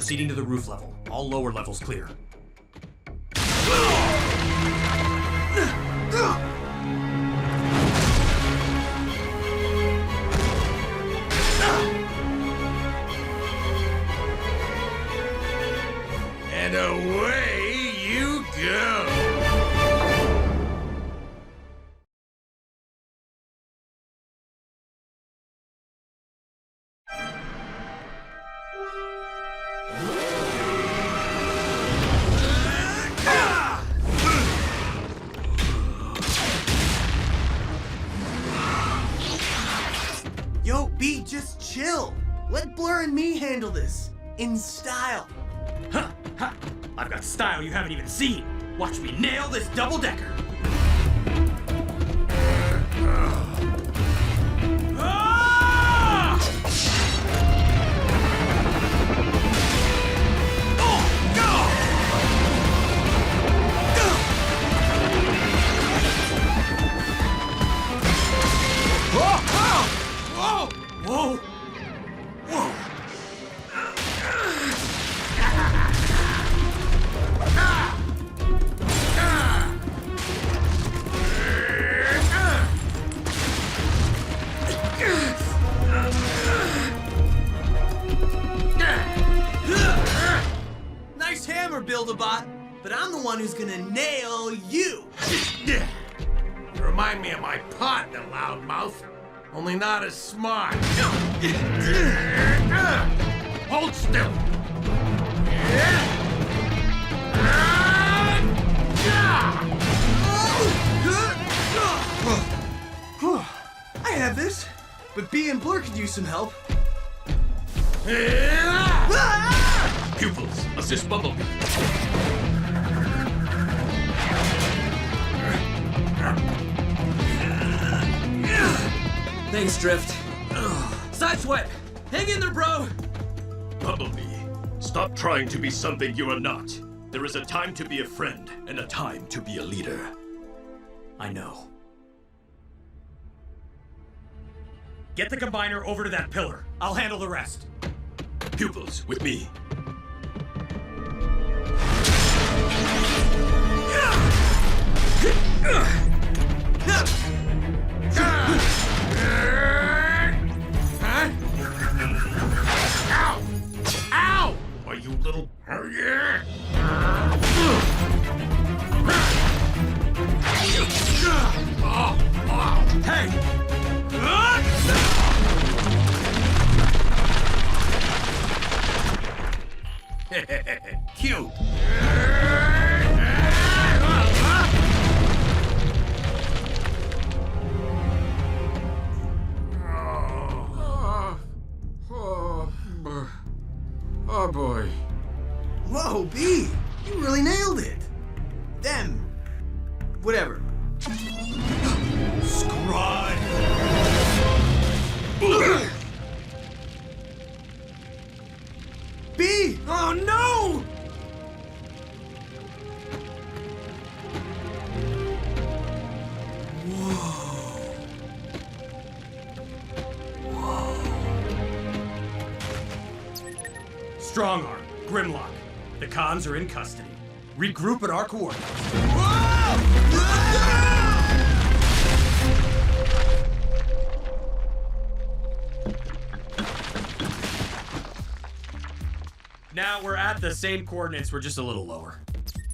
proceeding to the roof level. All lower levels clear. And away you go! Yo, B, just chill. Let Blur and me handle this. In style. Huh, ha. I've got style you haven't even seen. Watch me nail this double-decker. Whoa! Whoa! Nice hammer, Build-A-Bot, but I'm the one who's gonna nail you. Remind me of my partner, loudmouth. Only not as smart. Hold still. I have this, but B and Blur could use some help. Pupils, assist Bumblebee. Thanks, Drift. Sideswipe! Hang in there, bro! Bumblebee, stop trying to be something you are not. There is a time to be a friend and a time to be a leader. I know. Get the combiner over to that pillar. I'll handle the rest. Pupils, with me. Ow! Ow! Why, you little... Oh, yeah! Hey! Cute. Oh boy. Whoa, B, you really nailed it. Them. Whatever. Scrod. B! Oh no! Strong arm, Grimlock. The cons are in custody. Regroup at our coordinates. Now we're at the same coordinates, we're just a little lower.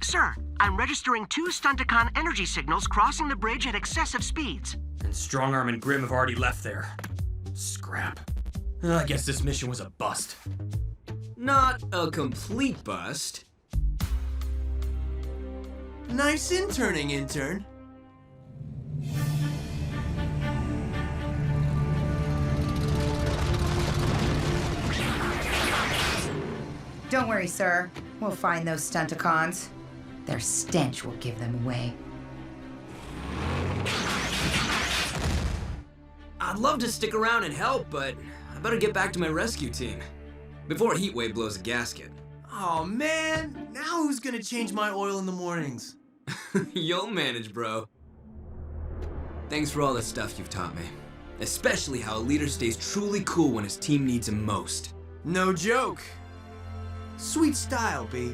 Sir, I'm registering 2 Stunticon energy signals crossing the bridge at excessive speeds. And Strongarm and Grim have already left there. Scrap. I guess this mission was a bust. Not a complete bust. Nice interning, intern. Don't worry, sir. We'll find those Stunticons. Their stench will give them away. I'd love to stick around and help, but I better get back to my rescue team before Heatwave blows a gasket. Oh man, now who's gonna change my oil in the mornings? You'll manage, bro. Thanks for all the stuff you've taught me. Especially how a leader stays truly cool when his team needs him most. No joke. Sweet style, B.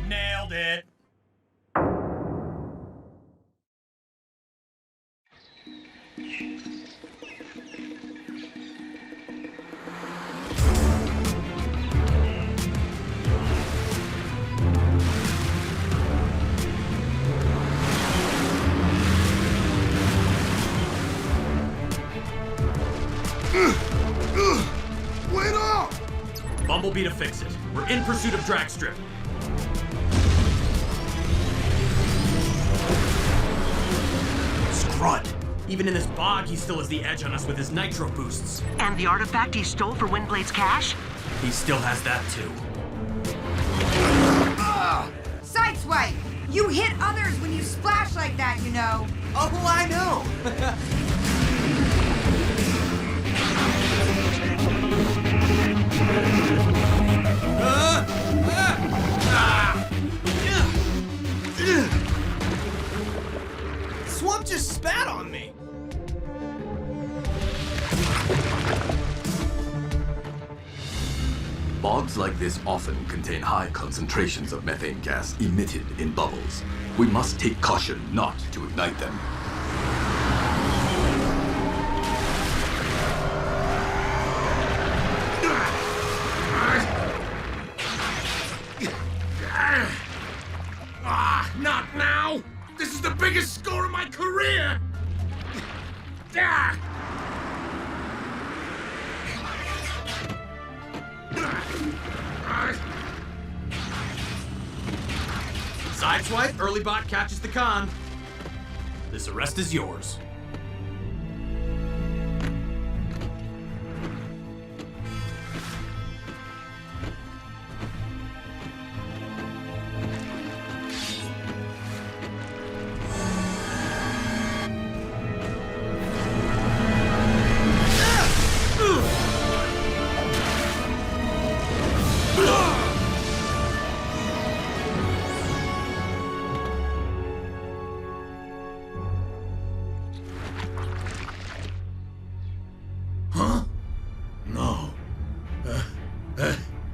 Nailed it. Wait up! Bumblebee to fix it. We're in pursuit of Dragstrip. Scrud. Even in this bog, he still has the edge on us with his nitro boosts. And the artifact he stole for Windblade's cache? He still has that too. Sideswipe! You hit others when you splash like that, you know. Oh, I know! Swamp just spat on me! Bogs like this often contain high concentrations of methane gas emitted in bubbles. We must take caution not to ignite them. Not now! This is the biggest score of my career! Ah! Sideswipe, early bot catches the con. This arrest is yours.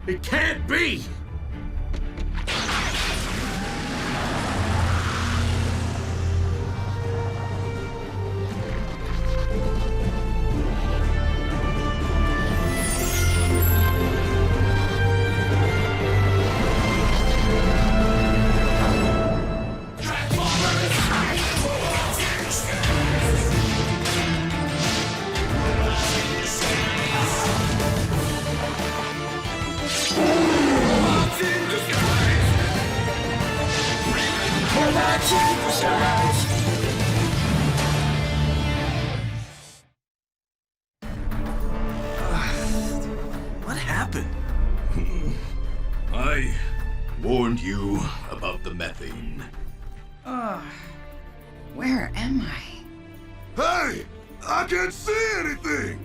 It can't be! What happened? I warned you about the methane. Where am I? Hey! I can't see anything!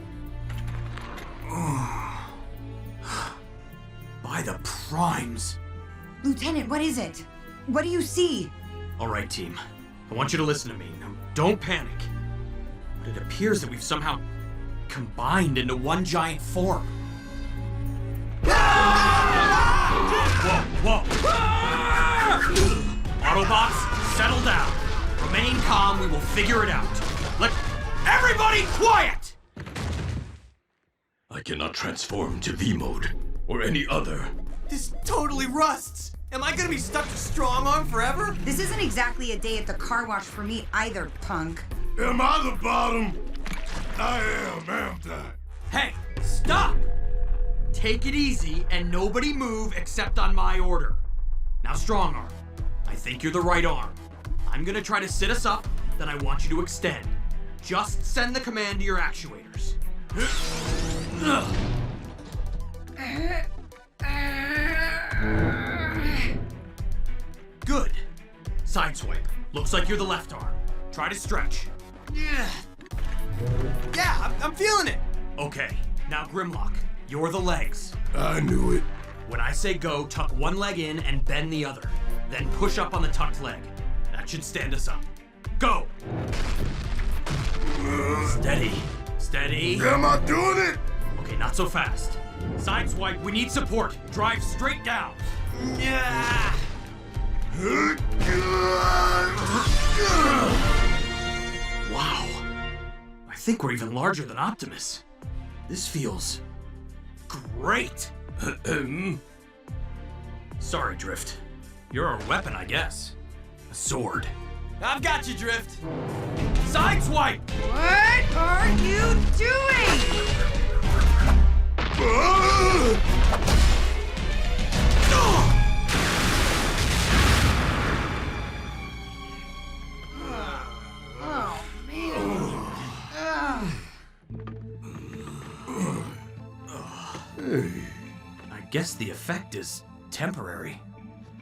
By the primes. Lieutenant, what is it? What do you see? All right, team. I want you to listen to me. Now, don't panic. But it appears that we've somehow combined into one giant form. Whoa! Autobots, settle down. Remain calm, we will figure it out. Let everybody quiet! I cannot transform to V mode or any other. This totally rusts! Am I gonna be stuck to strong arm forever? This isn't exactly a day at the car wash for me either, punk. Am I the bottom? I am, aren't I? Hey, stop! Take it easy and nobody move except on my order. Now, strong arm. I think you're the right arm. I'm gonna try to sit us up, then I want you to extend. Just send the command to your actuators. Good. Sideswipe. Looks like you're the left arm. Try to stretch. Yeah, I'm feeling it. Okay, now Grimlock. You're the legs. I knew it. When I say go, tuck one leg in and bend the other. Then push up on the tucked leg. That should stand us up. Go! Steady. Steady. Am I doing it? Okay, not so fast. Sideswipe, we need support. Drive straight down. Yeah. Wow. I think we're even larger than Optimus. This feels great. Sorry, Drift. You're our weapon, I guess. A sword. I've got you, Drift. Sideswipe! What are you doing? Oh, man. I guess the effect is temporary.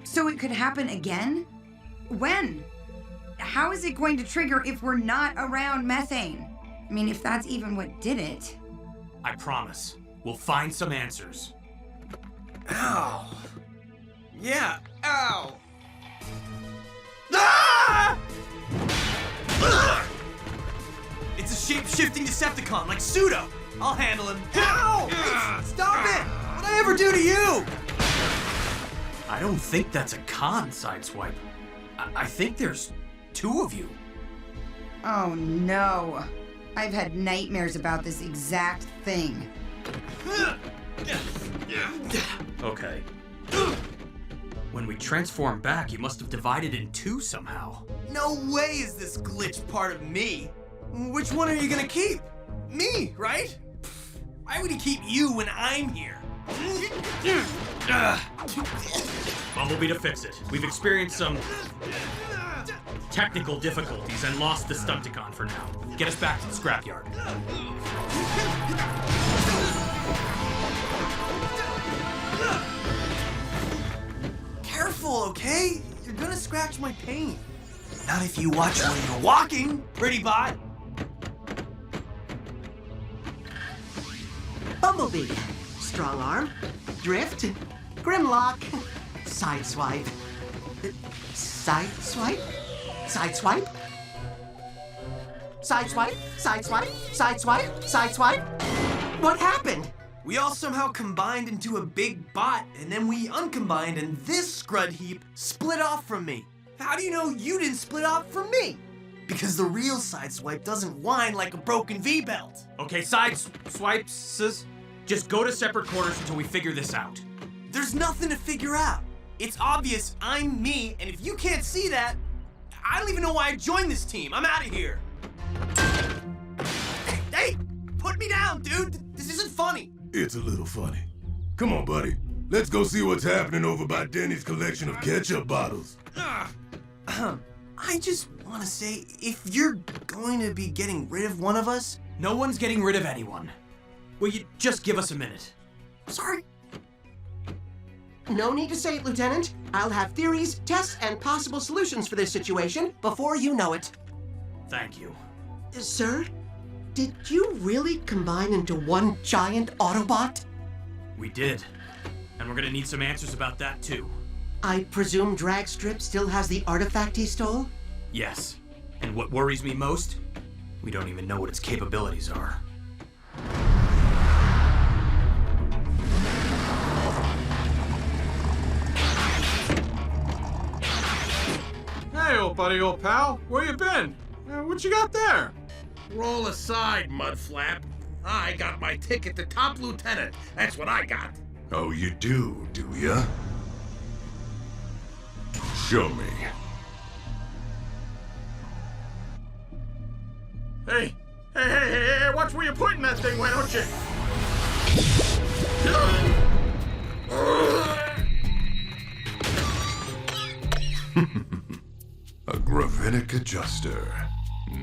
So it could happen again? When? How is it going to trigger if we're not around methane? I mean, if that's even what did it. I promise. We'll find some answers. Ow. Yeah, ow. Ah! It's a shape-shifting Decepticon, like Pseudo. I'll handle him. Ow! Hey, stop it! What'd I ever do to you? I don't think that's a con, Sideswipe. I think there's two of you. Oh no. I've had nightmares about this exact thing. Okay. When we transform back, you must have divided in two somehow. No way is this glitch part of me. Which one are you gonna keep? Me, right? Why would he keep you when I'm here? Bumblebee to fix it. We've experienced some technical difficulties and lost the Stunticon for now. Get us back to the scrapyard. Careful, okay? You're gonna scratch my paint. Not if you watch when you're walking, pretty bot. Bumblebee, Strong Arm, Drift, Grimlock, Sideswipe. Sideswipe? Sideswipe? Sideswipe? Sideswipe? Sideswipe? Sideswipe? What happened? We all somehow combined into a big bot, and then we uncombined, and this scrud heap split off from me. How do you know you didn't split off from me? Because the real Sideswipe doesn't whine like a broken V-belt. Okay, Sideswipes, just go to separate quarters until we figure this out. There's nothing to figure out. It's obvious I'm me, and if you can't see that, I don't even know why I joined this team. I'm out of here. Hey, put me down, dude. This isn't funny. It's a little funny. Come on, buddy. Let's go see what's happening over by Denny's collection of ketchup bottles. I just want to say, if you're going to be getting rid of one of us... No one's getting rid of anyone. Will you just give us a minute? Sorry. No need to say it, Lieutenant. I'll have theories, tests, and possible solutions for this situation before you know it. Thank you. Sir, did you really combine into one giant Autobot? We did. And we're gonna need some answers about that, too. I presume Dragstrip still has the artifact he stole? Yes. And what worries me most? We don't even know what its capabilities are. Hey, old buddy, old pal. Where you been? What you got there? Roll aside, Mudflap. I got my ticket to top lieutenant. That's what I got. Oh, you do ya? Show me. Hey, watch where you're pointing that thing, why don't you? A gravitic adjuster.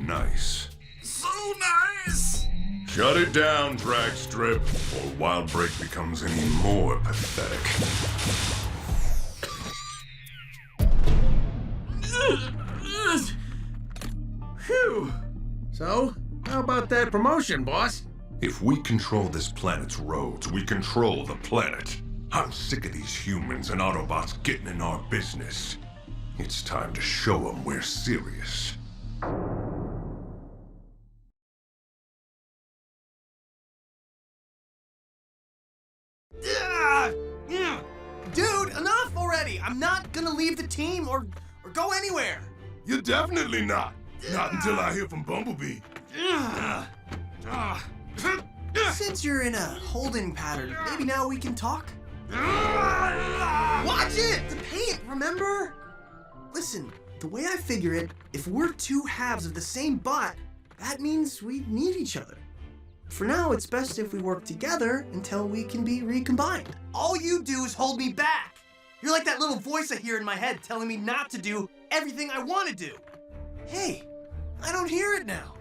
Nice. So nice! Shut it down, Dragstrip, or Wild Break becomes any more pathetic. Phew. So, how about that promotion, boss? If we control this planet's roads, we control the planet. I'm sick of these humans and Autobots getting in our business. It's time to show them we're serious. Dude, enough already! I'm not gonna leave the team or go anywhere! You're definitely not. Not until I hear from Bumblebee. Since you're in a holding pattern, maybe now we can talk? Watch it! The paint, remember? Listen, the way I figure it, if we're two halves of the same bot, that means we need each other. For now, it's best if we work together until we can be recombined. All you do is hold me back. You're like that little voice I hear in my head telling me not to do everything I want to do. Hey, I don't hear it now.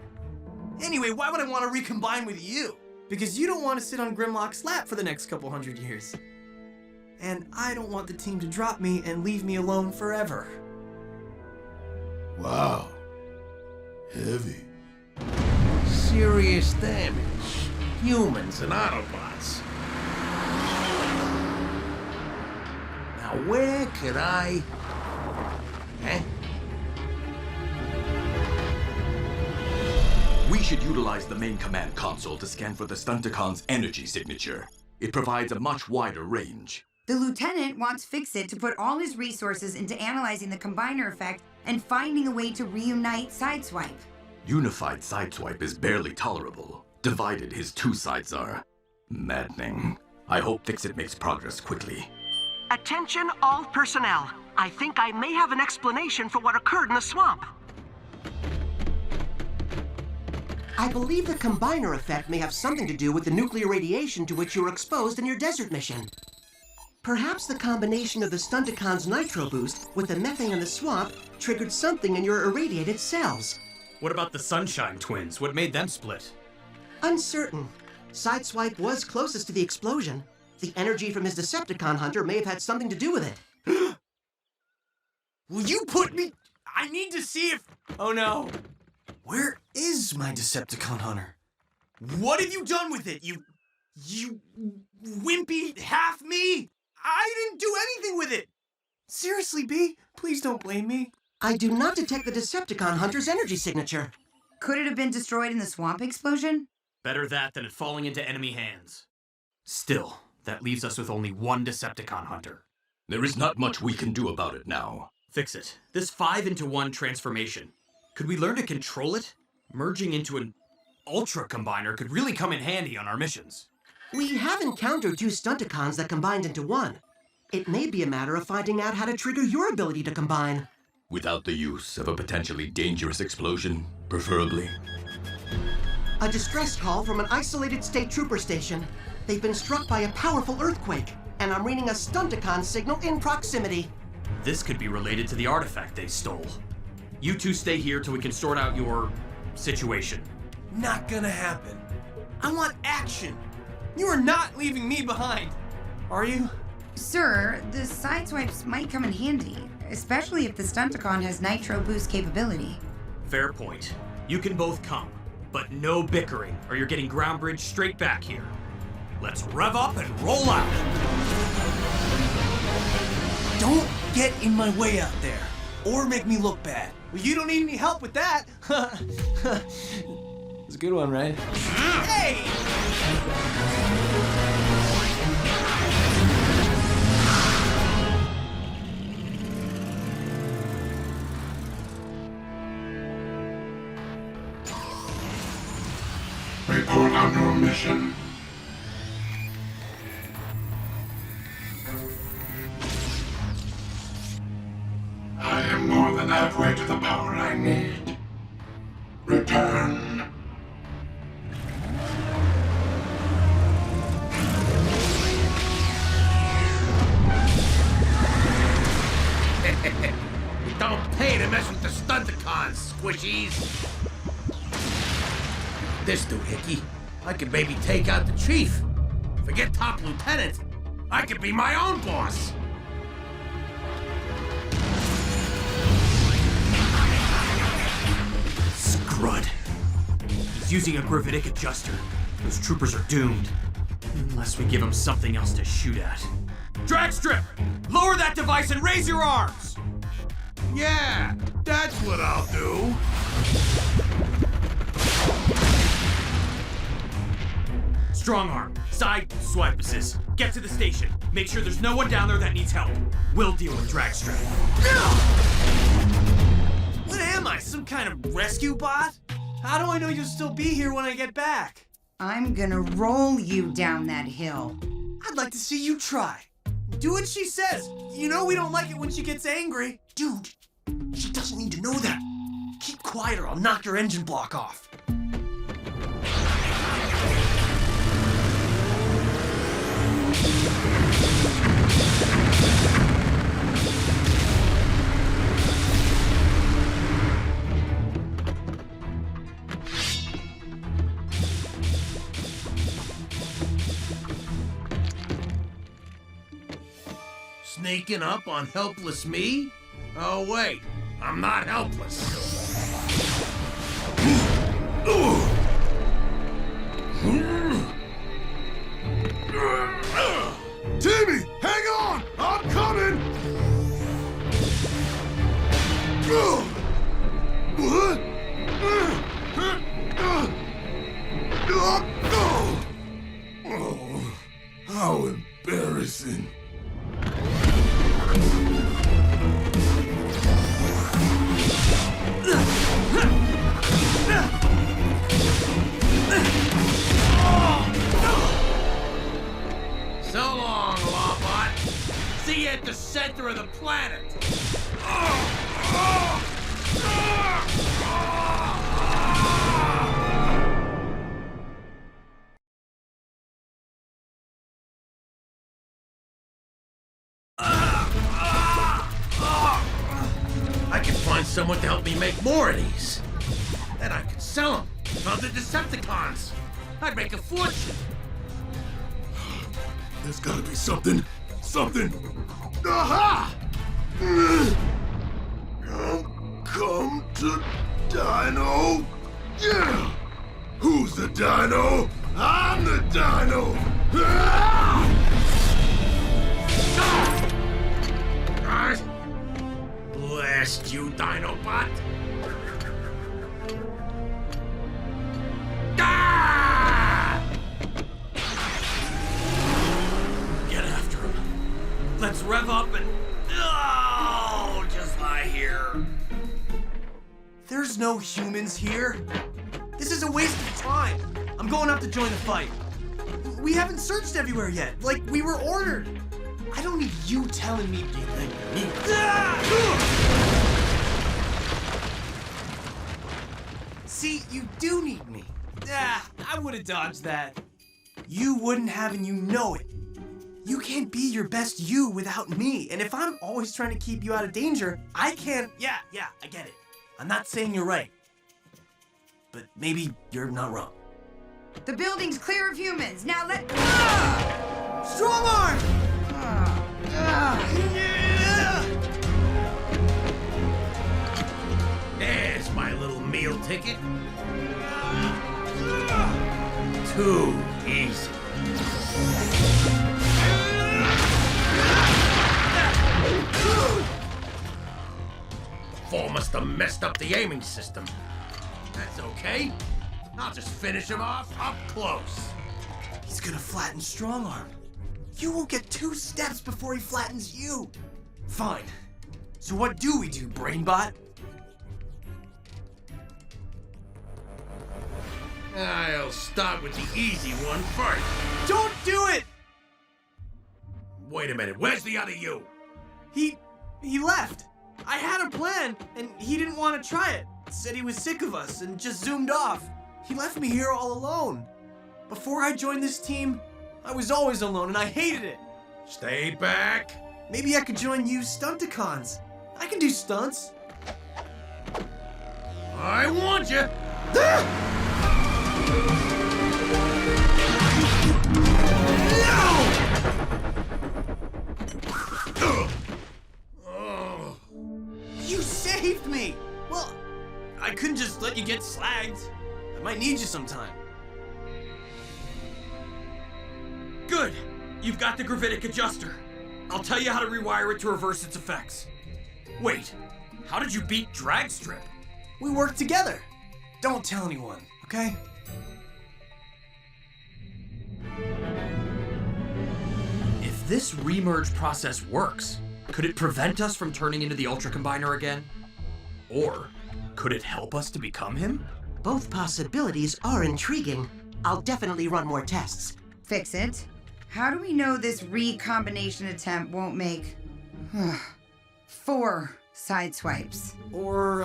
Anyway, why would I want to recombine with you? Because you don't want to sit on Grimlock's lap for the next couple hundred years. And I don't want the team to drop me and leave me alone forever. Wow. Heavy. Serious damage. Humans and Autobots. Now where could I... Huh? We should utilize the main command console to scan for the Stunticon's energy signature. It provides a much wider range. The lieutenant wants Fix-It to put all his resources into analyzing the combiner effect and finding a way to reunite Sideswipe. Unified Sideswipe is barely tolerable. Divided, his two sides are maddening. I hope Fix-It makes progress quickly. Attention all personnel. I think I may have an explanation for what occurred in the swamp. I believe the combiner effect may have something to do with the nuclear radiation to which you were exposed in your desert mission. Perhaps the combination of the Stunticon's nitro boost with the methane in the swamp triggered something in your irradiated cells. What about the Sunshine Twins? What made them split? Uncertain. Sideswipe was closest to the explosion. The energy from his Decepticon hunter may have had something to do with it. Will you put me... I need to see if... Oh no. Where is my Decepticon hunter? What have you done with it, you wimpy half me? I didn't do anything with it. Seriously, B, please don't blame me. I do not detect the Decepticon hunter's energy signature. Could it have been destroyed in the swamp explosion? Better that than it falling into enemy hands. Still, that leaves us with only one Decepticon hunter. There is not much we can do about it now. Fix-It. This 5-into-1 transformation. Could we learn to control it? Merging into an Ultra Combiner could really come in handy on our missions. We have encountered two Stunticons that combined into one. It may be a matter of finding out how to trigger your ability to combine. Without the use of a potentially dangerous explosion, preferably. A distress call from an isolated state trooper station. They've been struck by a powerful earthquake, and I'm reading a Stunticon signal in proximity. This could be related to the artifact they stole. You two stay here till we can sort out your... situation. Not gonna happen. I want action. You are not leaving me behind, are you? Sir, the Sideswipes might come in handy, especially if the Stunticon has nitro boost capability. Fair point. You can both come, but no bickering, or you're getting ground bridge straight back here. Let's rev up and roll out! Don't get in my way out there, or make me look bad. Well, you don't need any help with that. It's a good one, right? Hey! Report on your mission. I am more than halfway to the power I need. Return. Don't pay to mess with the Stunticons, squishies. This doohickey, I could maybe take out the chief. Forget top lieutenant. I could be my own boss. Scrud. He's using a gravitic adjuster. Those troopers are doomed. Unless we give him something else to shoot at. Dragstrip! Lower that device and raise your arms! Yeah, that's what I'll do. Strong arm, side swipe assist. Get to the station. Make sure there's no one down there that needs help. We'll deal with drag strap. What am I, some kind of rescue bot? How do I know you'll still be here when I get back? I'm gonna roll you down that hill. I'd like to see you try. Do what she says. You know we don't like it when she gets angry. Dude, she doesn't need to know that. Keep quiet or I'll knock your engine block off. Sneaking up on helpless me? Oh wait, I'm not helpless. Timmy, hang on! I'm coming! What? Oh, how embarrassing. So long, Lawbot. See you at the center of the planet. I can find someone to help me make more of these. Then I can sell them to other Decepticons. I'd make a fortune. There's gotta be something. Something. Aha! Come to Dino. Yeah! Who's the Dino? I'm the Dino! Blast you, Dinobot! Get after him. Let's rev up and... Oh, just lie here. There's no humans here. This is a waste of time. I'm going up to join the fight. We haven't searched everywhere yet, like we were ordered. I don't need you telling me anything. See, you do need me. I would have dodged that. You wouldn't have and you know it. You can't be your best you without me. And if I'm always trying to keep you out of danger, I can't... Yeah, I get it. I'm not saying you're right. But maybe you're not wrong. The building's clear of humans. Now let... Strong arm! There's my little meal ticket. Too easy. Fall must have messed up the aiming system. That's okay. I'll just finish him off up close. He's gonna flatten Strong Arm. You won't get 2 steps before he flattens you. Fine. So what do we do, Brainbot? I'll start with the easy one first. Don't do it! Wait a minute, where's the other you? He left. I had a plan, and he didn't want to try it. Said he was sick of us and just zoomed off. He left me here all alone. Before I joined this team, I was always alone and I hated it. Stay back. Maybe I could join you Stunticons. I can do stunts. I want you. You saved me! Well, I couldn't just let you get slagged. I might need you sometime. Good. You've got the gravitic adjuster. I'll tell you how to rewire it to reverse its effects. Wait, How did you beat Dragstrip? We worked together. Don't tell anyone, okay? If this remerge process works, could it prevent us from turning into the Ultra Combiner again? Or could it help us to become him? Both possibilities are intriguing. I'll definitely run more tests. Fix it. How do we know this recombination attempt won't make 4 side swipes? Or,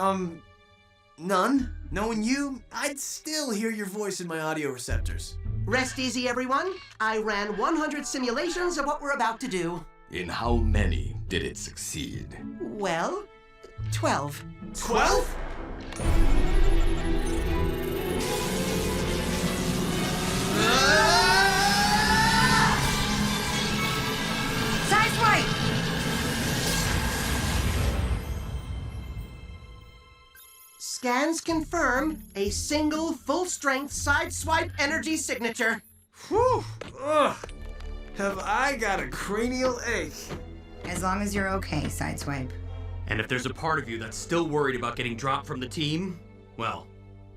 none? Knowing you, I'd still hear your voice in my audio receptors. Rest easy, everyone. I ran 100 simulations of what we're about to do. In how many did it succeed? Well, 12. 12? Sideswipe! Scans confirm a single full-strength sideswipe energy signature. Whew! Ugh! Have I got a cranial ache? As long as you're okay, Sideswipe. And if there's a part of you that's still worried about getting dropped from the team, well,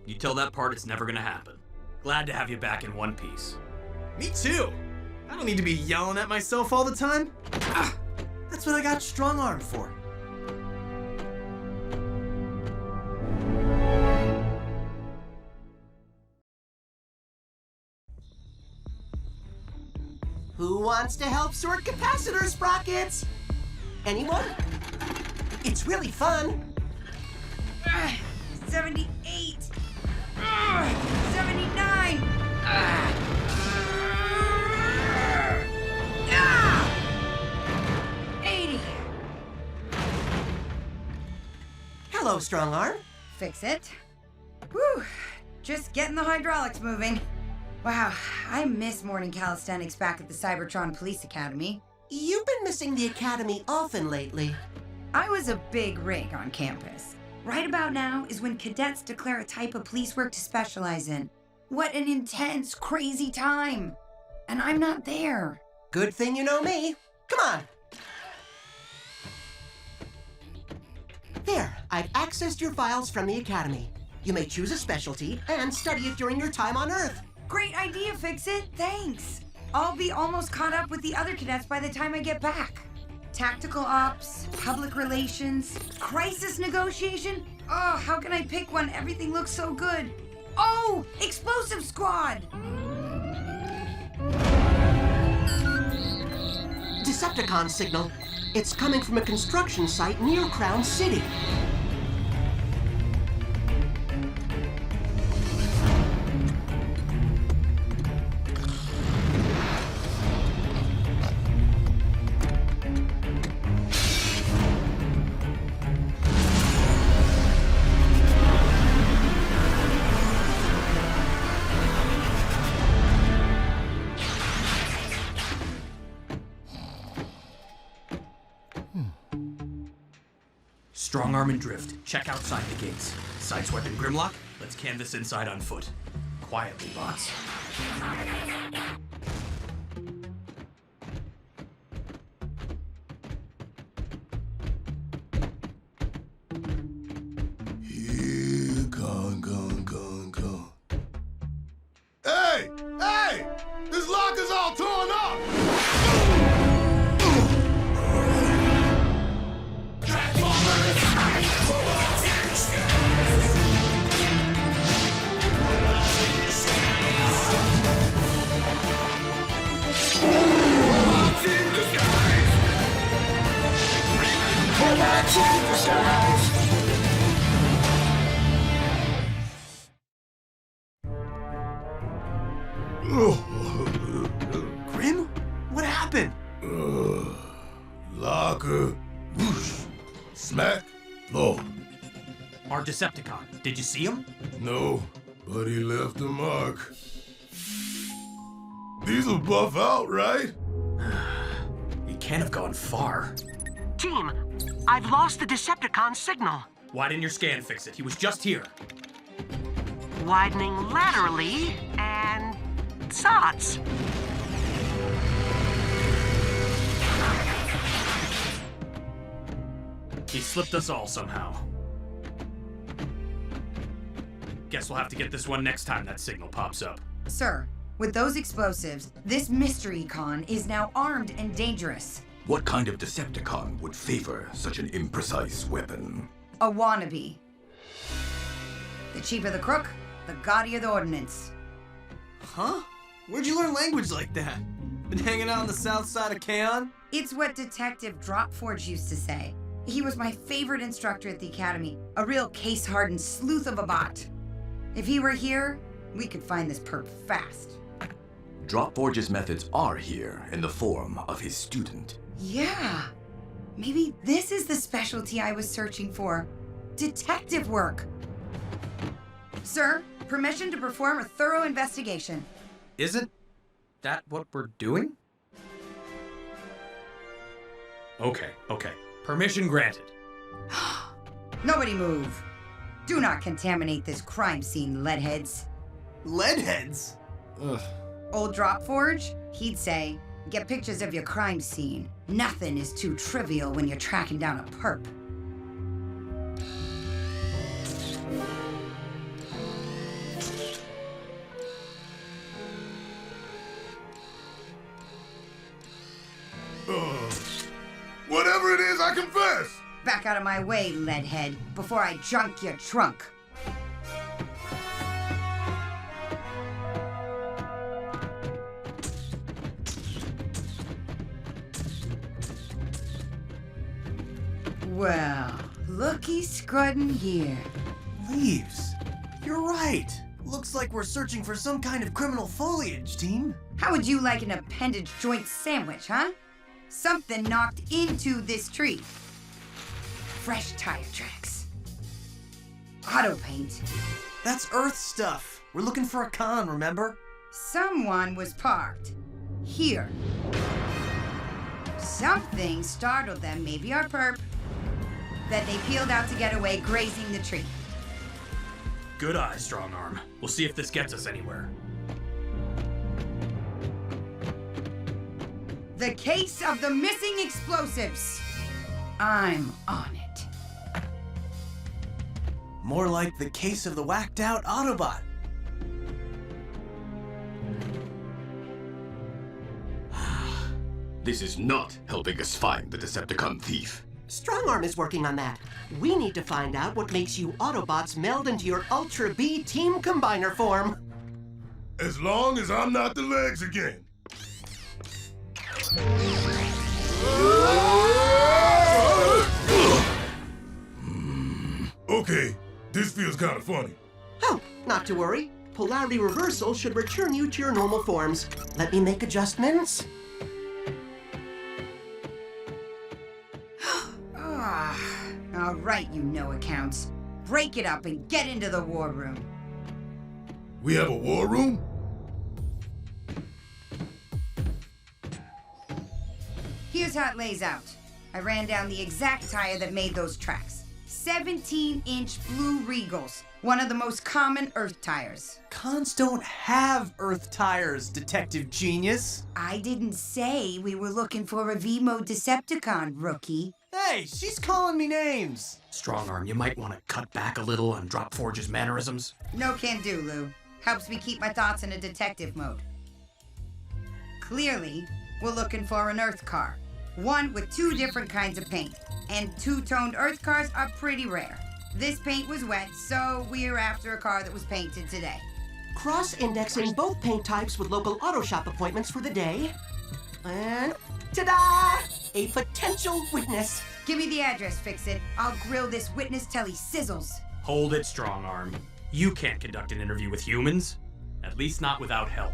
you tell that part it's never gonna happen. Glad to have you back in one piece. Me too! I don't need to be yelling at myself all the time. That's what I got strong arm for. Who wants to help sort capacitor sprockets? Anyone? It's really fun. 78. 79. 80. Hello, strong arm. Fix it. Whew. Just getting the hydraulics moving. Wow, I miss morning calisthenics back at the Cybertron Police Academy. You've been missing the academy often lately. I was a big rig on campus. Right about now is when cadets declare a type of police work to specialize in. What an intense, crazy time. And I'm not there. Good thing you know me. Come on. There, I've accessed your files from the academy. You may choose a specialty and study it during your time on Earth. Great idea, Fix-It. Thanks. I'll be almost caught up with the other cadets by the time I get back. Tactical ops, public relations, crisis negotiation. Oh, how can I pick one? Everything looks so good. Oh, explosive squad! Decepticon signal. It's coming from a construction site near Crown City. Strong arm and drift. Check outside the gates. Sideswipe and Grimlock. Let's canvas inside on foot. Quietly, bots. Here, gone. Hey! Hey! This locker's all torn up! Grim? What happened? Locker, whoosh, smack, floor. Our Decepticon. Did you see him? No, but he left a mark. These will buff out, right? He can't have gone far. Team, I've lost the Decepticon signal. Why didn't your scan fix it? He was just here. Widening laterally and sots. He slipped us all somehow. Guess we'll have to get this one next time that signal pops up. Sir, with those explosives, this mystery con is now armed and dangerous. What kind of Decepticon would favor such an imprecise weapon? A wannabe. The cheaper the crook, the gaudier the ordnance. Huh? Where'd you learn language like that? Been hanging out on the south side of Kaon? It's what Detective Dropforge used to say. He was my favorite instructor at the academy, a real case-hardened sleuth of a bot. If he were here, we could find this perp fast. Dropforge's methods are here in the form of his student. Yeah. Maybe this is the specialty I was searching for. Detective work. Sir, permission to perform a thorough investigation. Isn't that what we're doing? Okay. Permission granted. Nobody move. Do not contaminate this crime scene, leadheads. Leadheads? Ugh. Old Dropforge, he'd say, get pictures of your crime scene. Nothing is too trivial when you're tracking down a perp. Whatever it is, I confess! Back out of my way, leadhead, before I junk your trunk. Well, looky scruddin' here. Leaves. You're right. Looks like we're searching for some kind of criminal foliage, team. How would you like an appendage joint sandwich, huh? Something knocked into this tree. Fresh tire tracks. Auto paint. That's Earth stuff. We're looking for a con, remember? Someone was parked. Here. Something startled them, maybe our perp, that they peeled out to get away, grazing the tree. Good eye, Strong Arm. We'll see if this gets us anywhere. The case of the missing explosives. I'm on it. More like the case of the whacked out Autobot. This is not helping us find the Decepticon thief. Strongarm is working on that. We need to find out what makes you Autobots meld into your Ultra B Team Combiner form. As long as I'm not the legs again. Okay, this feels kind of funny. Oh, not to worry. Polarity reversal should return you to your normal forms. Let me make adjustments. All right, you know accounts. Break it up and get into the war room. We have a war room? Here's how it lays out. I ran down the exact tire that made those tracks. 17-inch blue Regals, one of the most common Earth tires. Cons don't have Earth tires, Detective Genius. I didn't say we were looking for a V-mode Decepticon, rookie. Hey, she's calling me names. Strong Arm, you might want to cut back a little on Dropforge's mannerisms. No can do, Lou. Helps me keep my thoughts in a detective mode. Clearly, we're looking for an Earth car. One with two different kinds of paint. And two-toned Earth cars are pretty rare. This paint was wet, so we're after a car that was painted today. Cross-indexing both paint types with local auto shop appointments for the day. And ta-da! A potential witness. Give me the address, Fix-It. I'll grill this witness till he sizzles. Hold it, Strong Arm. You can't conduct an interview with humans. At least not without help.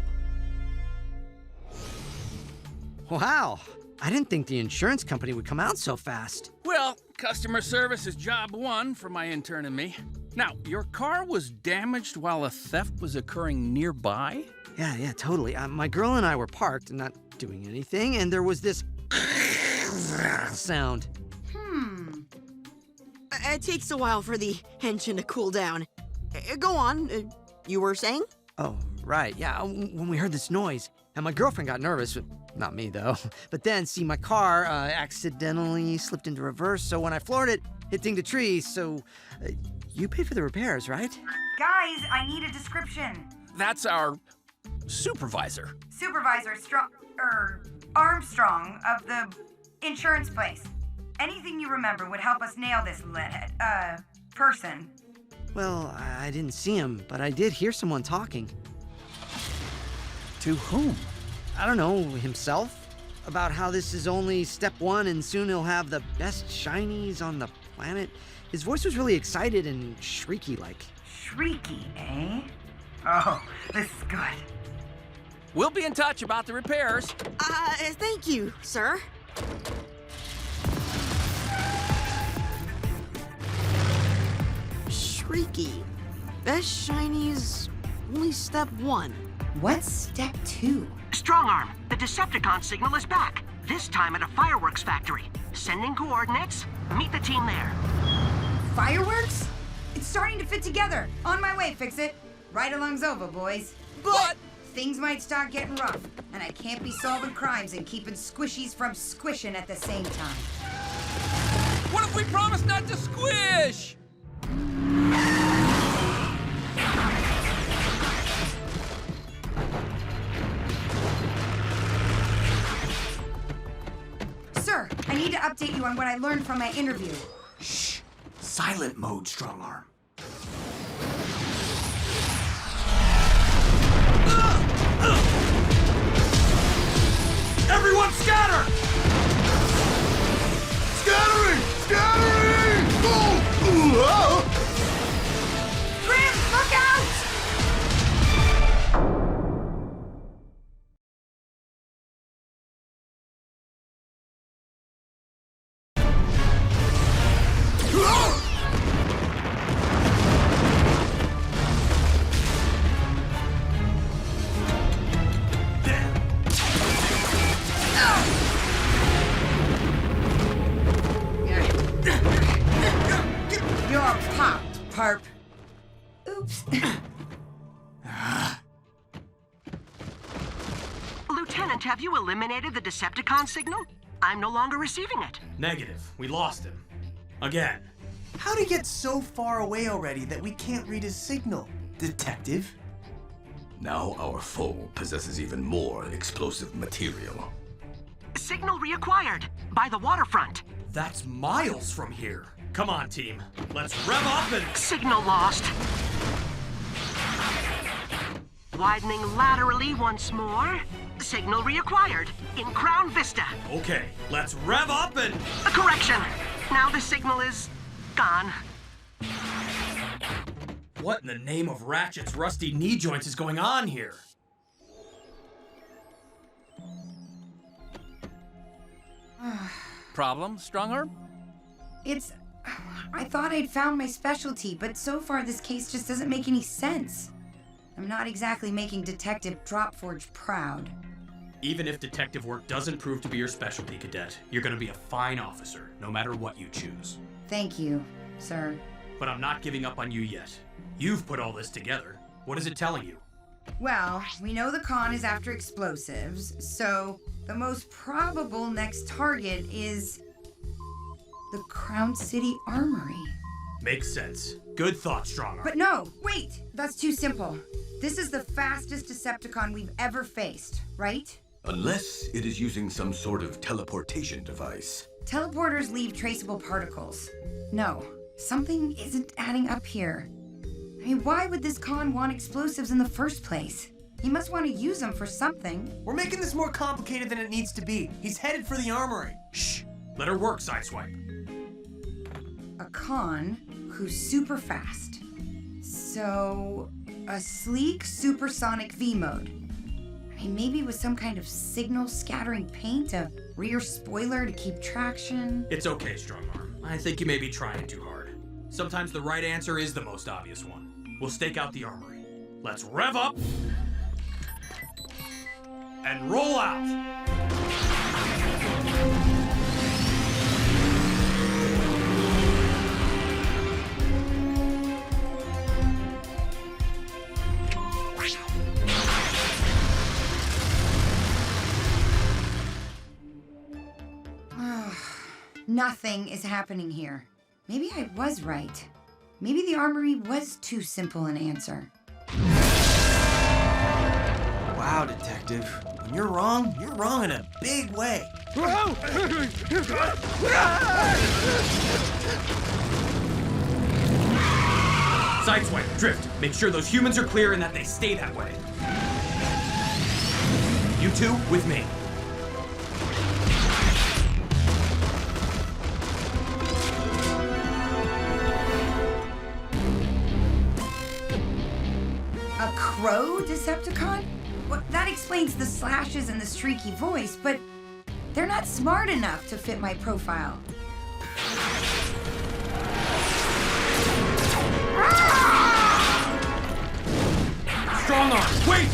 Wow. I didn't think the insurance company would come out so fast. Well, customer service is job one for my intern and me. Now, your car was damaged while a theft was occurring nearby? Yeah, totally. My girl and I were parked and not doing anything, and there was this sound. It takes a while for the engine to cool down. Go on. You were saying? Oh, right. Yeah, when we heard this noise, And my girlfriend got nervous, not me though. But then, see, my car accidentally slipped into reverse, so when I floored it, it dinged a tree, so you paid for the repairs, right? Guys, I need a description. That's our supervisor. Supervisor Armstrong of the insurance place. Anything you remember would help us nail this person. Well, I didn't see him, but I did hear someone talking. To whom? I don't know, himself? About how this is only step one and soon he'll have the best shinies on the planet. His voice was really excited and shrieky-like. Shrieky, eh? Oh, this is good. We'll be in touch about the repairs. Thank you, sir. Shrieky. Best shinies, only step one. What's step two? Strong arm. The Decepticon signal is back. This time at a fireworks factory. Sending coordinates. Meet the team there. Fireworks? It's starting to fit together. On my way, Fix-It. Right along Zova, boys. But things might start getting rough, and I can't be solving crimes and keeping squishies from squishing at the same time. what if we promise not to squish? Sir, I need to update you on what I learned from my interview. Shh. Silent mode, Strong Arm. Everyone scatter! Scattering! Scattering! Oh! Grim, look out! You're popped, perp. Oops. Lieutenant, have you eliminated the Decepticon signal? I'm no longer receiving it. Negative. We lost him. Again. How'd he get so far away already that we can't read his signal, Detective? Now our foe possesses even more explosive material. Signal reacquired by the waterfront. That's miles from here. Come on, team. Let's rev up and... Signal lost. Widening laterally once more. Signal reacquired in Crown Vista. Okay, let's rev up and... A correction. Now the signal is gone. What in the name of Ratchet's rusty knee joints is going on here? Problem, Strongarm? I thought I'd found my specialty, but so far this case just doesn't make any sense. I'm not exactly making Detective Dropforge proud. Even if detective work doesn't prove to be your specialty, Cadet, you're gonna be a fine officer, no matter what you choose. Thank you, sir. But I'm not giving up on you yet. You've put all this together. What is it telling you? Well, we know the con is after explosives, so the most probable next target is the Crown City Armory. Makes sense. Good thought, Strong Arm. But no, wait! That's too simple. This is the fastest Decepticon we've ever faced, right? Unless it is using some sort of teleportation device. Teleporters leave traceable particles. No, something isn't adding up here. I mean, why would this con want explosives in the first place? He must want to use them for something. We're making this more complicated than it needs to be. He's headed for the armory. Shh! Let her work, Sideswipe. A con who's super fast. So, a sleek supersonic V-mode. I mean, maybe with some kind of signal scattering paint, a rear spoiler to keep traction. It's okay, Strong Arm. I think you may be trying too hard. Sometimes the right answer is the most obvious one. We'll stake out the armory. Let's rev up and roll out. Nothing is happening here. Maybe I was right. Maybe the armory was too simple an answer. Wow, Detective. When you're wrong in a big way. Sideswipe, drift. Make sure those humans are clear and that they stay that way. You two, with me. A crow Decepticon? Well, that explains the slashes and the streaky voice, but they're not smart enough to fit my profile. Strong arm, wait!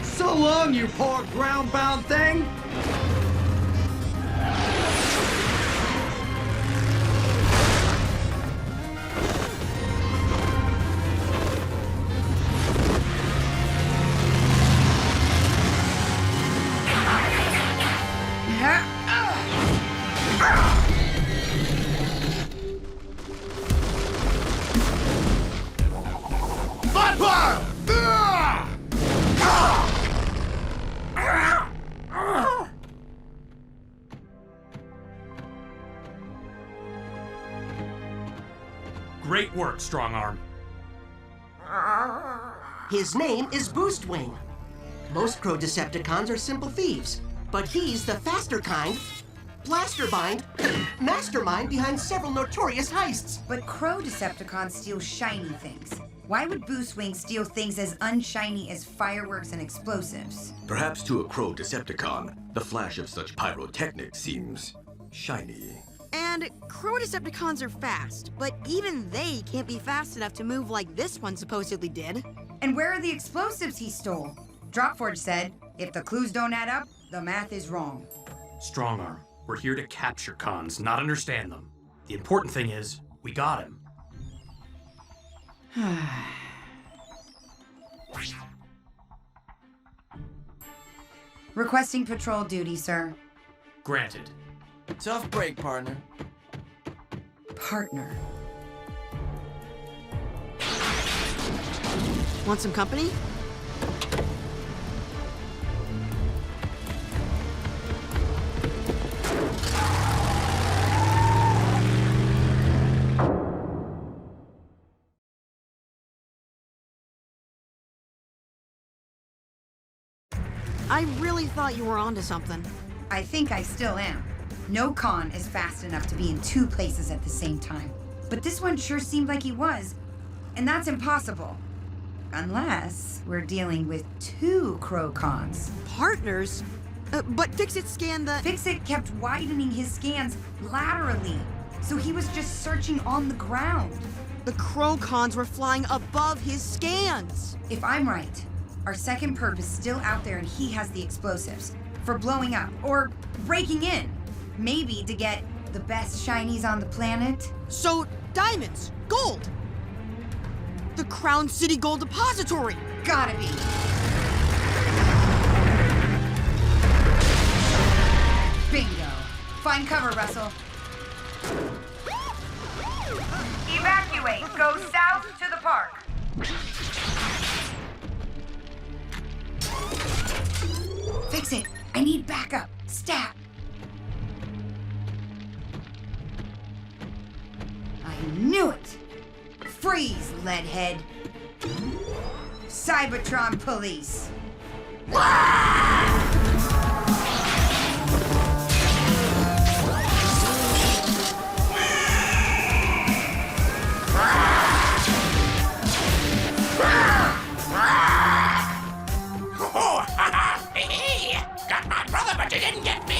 So long, you poor ground-bound thing! Great work, Strong Arm. His name is Boostwing. Most Crow Decepticons are simple thieves, but he's the faster kind, blastermind, mastermind behind several notorious heists. But Crow Decepticons steal shiny things. Why would Boostwing steal things as unshiny as fireworks and explosives? Perhaps to a Crow Decepticon, the flash of such pyrotechnics seems shiny. And Crow Decepticons are fast, but even they can't be fast enough to move like this one supposedly did. And where are the explosives he stole? Dropforge said, if the clues don't add up, the math is wrong. Strong Arm, we're here to capture cons, not understand them. The important thing is, we got him. Requesting patrol duty, sir. Granted. Tough break, partner. Partner. Want some company? I really thought you were onto something. I think I still am. No con is fast enough to be in two places at the same time. But this one sure seemed like he was, and that's impossible. Unless we're dealing with two Crow cons. Partners? But Fixit scanned the... Fixit kept widening his scans laterally, so he was just searching on the ground. The Crow cons were flying above his scans. If I'm right, our second perp is still out there and he has the explosives for blowing up or breaking in. Maybe to get the best shinies on the planet. So, diamonds, gold. The Crown City Gold Depository. Gotta be. Bingo. Find cover, Russell. Evacuate. Go south to the park. Fix it. I need backup. Stat. I knew it. Freeze, leadhead. Cybertron police. Oh, hey, got my brother, but you didn't get me.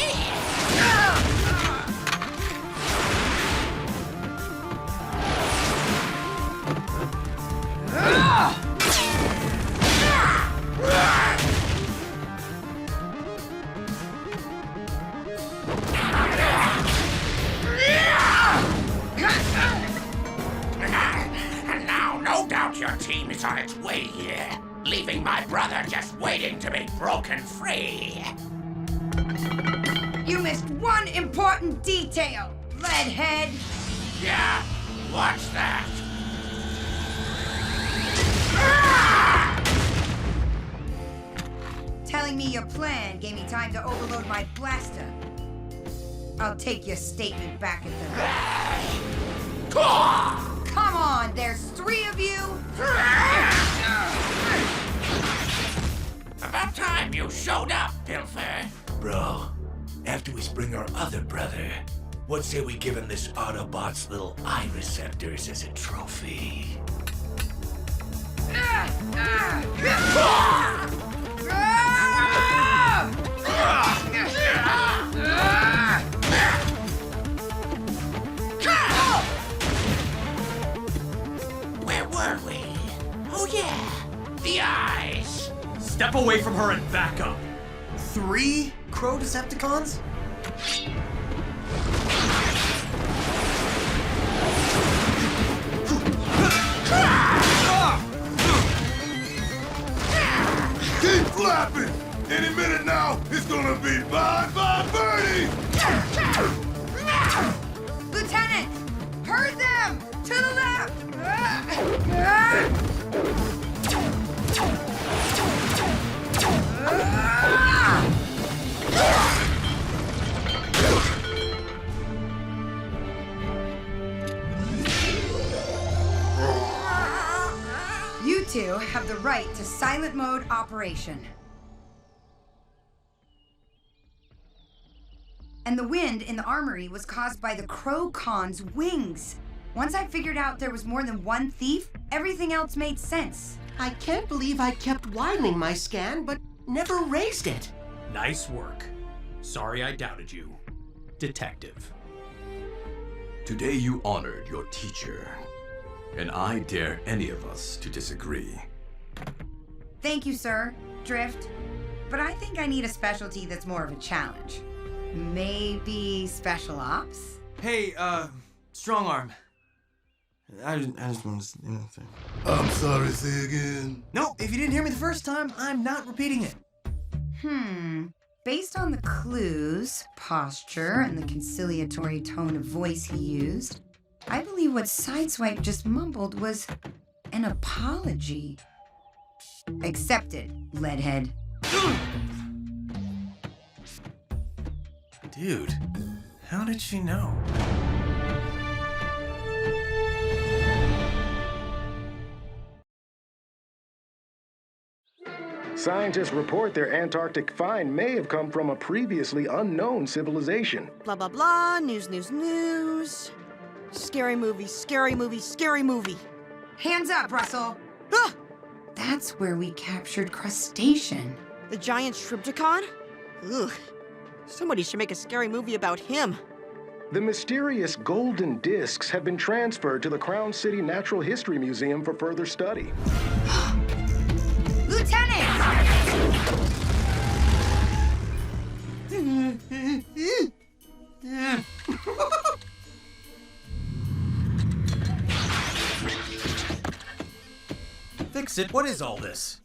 And now, no doubt your team is on its way here. leaving my brother just waiting to be broken free. You missed one important detail, Leadhead. Yeah, watch that. Telling me your plan gave me time to overload my blaster. I'll take your statement back at the... Come on, there's 3 of you! About time you showed up, Pilfer. Bro, after we spring our other brother, what say we give him this Autobot's little eye receptors as a trophy? Where were we? Oh yeah, the eyes. Step away from her and back up. 3 Crow Decepticons? Keep flapping! Any minute now, it's gonna be bye-bye Birdie! Lieutenant! Herd them! To the left! You two have the right to silent mode operation. And the wind in the armory was caused by the Crow Con's wings. Once I figured out there was more than one thief, everything else made sense. I can't believe I kept widening my scan, but never raised it. Nice work. Sorry I doubted you, Detective. Today you honored your teacher, and I dare any of us to disagree. Thank you, sir, Drift. But I think I need a specialty that's more of a challenge. Maybe special ops? Hey, strong arm. I just want to say. I'm sorry, say again. No, if you didn't hear me the first time, I'm not repeating it. Based on the clues, posture, and the conciliatory tone of voice he used, I believe what Sideswipe just mumbled was an apology. Accepted, Leadhead. Dude, how did she know? Scientists report their Antarctic find may have come from a previously unknown civilization. Blah, blah, blah. News, news, news. Scary movie, scary movie, scary movie. Hands up, Russell. Ah! That's where we captured Crustacean. The giant Shrimpticon? Ugh. Somebody should make a scary movie about him. The mysterious golden discs have been transferred to the Crown City Natural History Museum for further study. Lieutenant! Fix-It, what is all this?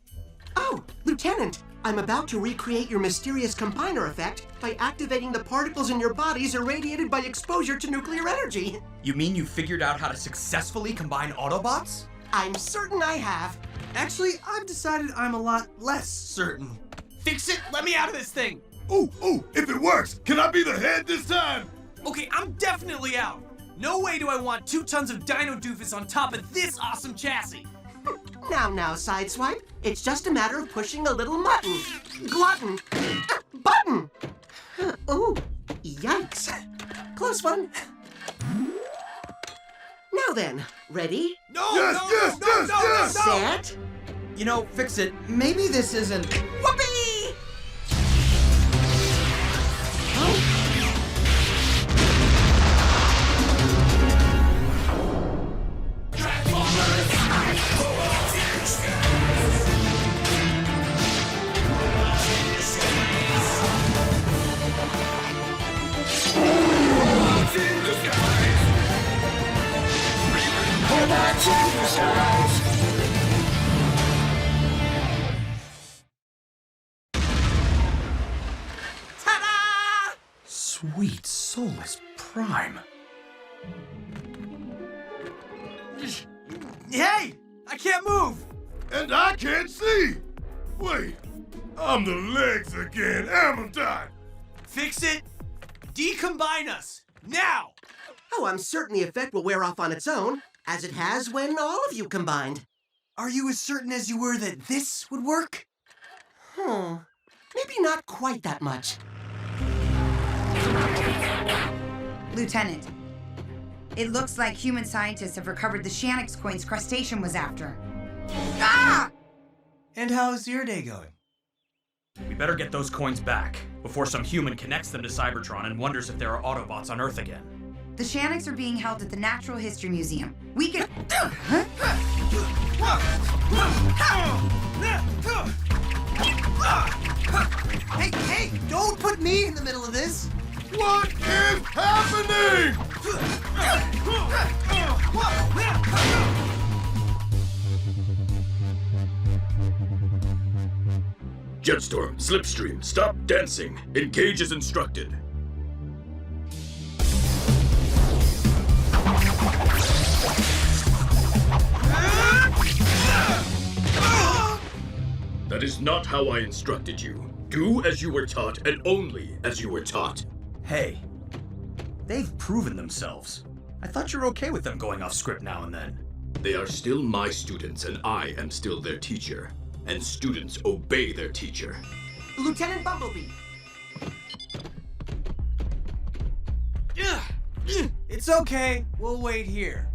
Oh, Lieutenant, I'm about to recreate your mysterious combiner effect by activating the particles in your bodies irradiated by exposure to nuclear energy. You mean you figured out how to successfully combine Autobots? I'm certain I have. Actually, I've decided I'm a lot less certain. Fix-It, let me out of this thing! Ooh, if it works, can I be the head this time? Okay, I'm definitely out. No way do I want 2 tons of dino doofus on top of this awesome chassis. Now, Sideswipe. It's just a matter of pushing a little mutton. Glutton. Button. Ooh, yikes. Close one. Now then, ready? No, Yes! Set. You know, Fix-It, maybe this isn't... Whoopee! Sweet soulless Prime. Hey! I can't move! And I can't see! Wait, I'm the legs again, haven't I? Fix it! Decombine us! Now! Oh, I'm certain the effect will wear off on its own, as it has when all of you combined. Are you as certain as you were that this would work? Maybe not quite that much. Lieutenant, it looks like human scientists have recovered the Shanix coins Crustacean was after. Ah! And how's your day going? We better get those coins back before some human connects them to Cybertron and wonders if there are Autobots on Earth again. The Shanix are being held at the Natural History Museum. We can... Hey, don't put me in the middle of this! What is happening? Jetstorm, Slipstream, stop dancing. Engage as instructed. That is not how I instructed you. Do as you were taught, and only as you were taught. Hey, they've proven themselves. I thought you were okay with them going off script now and then. They are still my students, and I am still their teacher. And students obey their teacher. Lieutenant Bumblebee. It's okay. We'll wait here.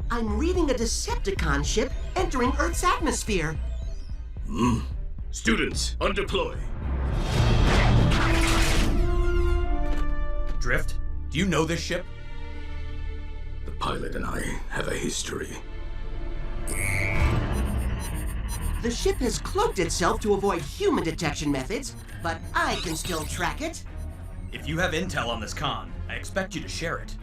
I'm reading a Decepticon ship entering Earth's atmosphere. Students, undeploy. Drift, do you know this ship? The pilot and I have a history. The ship has cloaked itself to avoid human detection methods, but I can still track it. If you have intel on this con, I expect you to share it.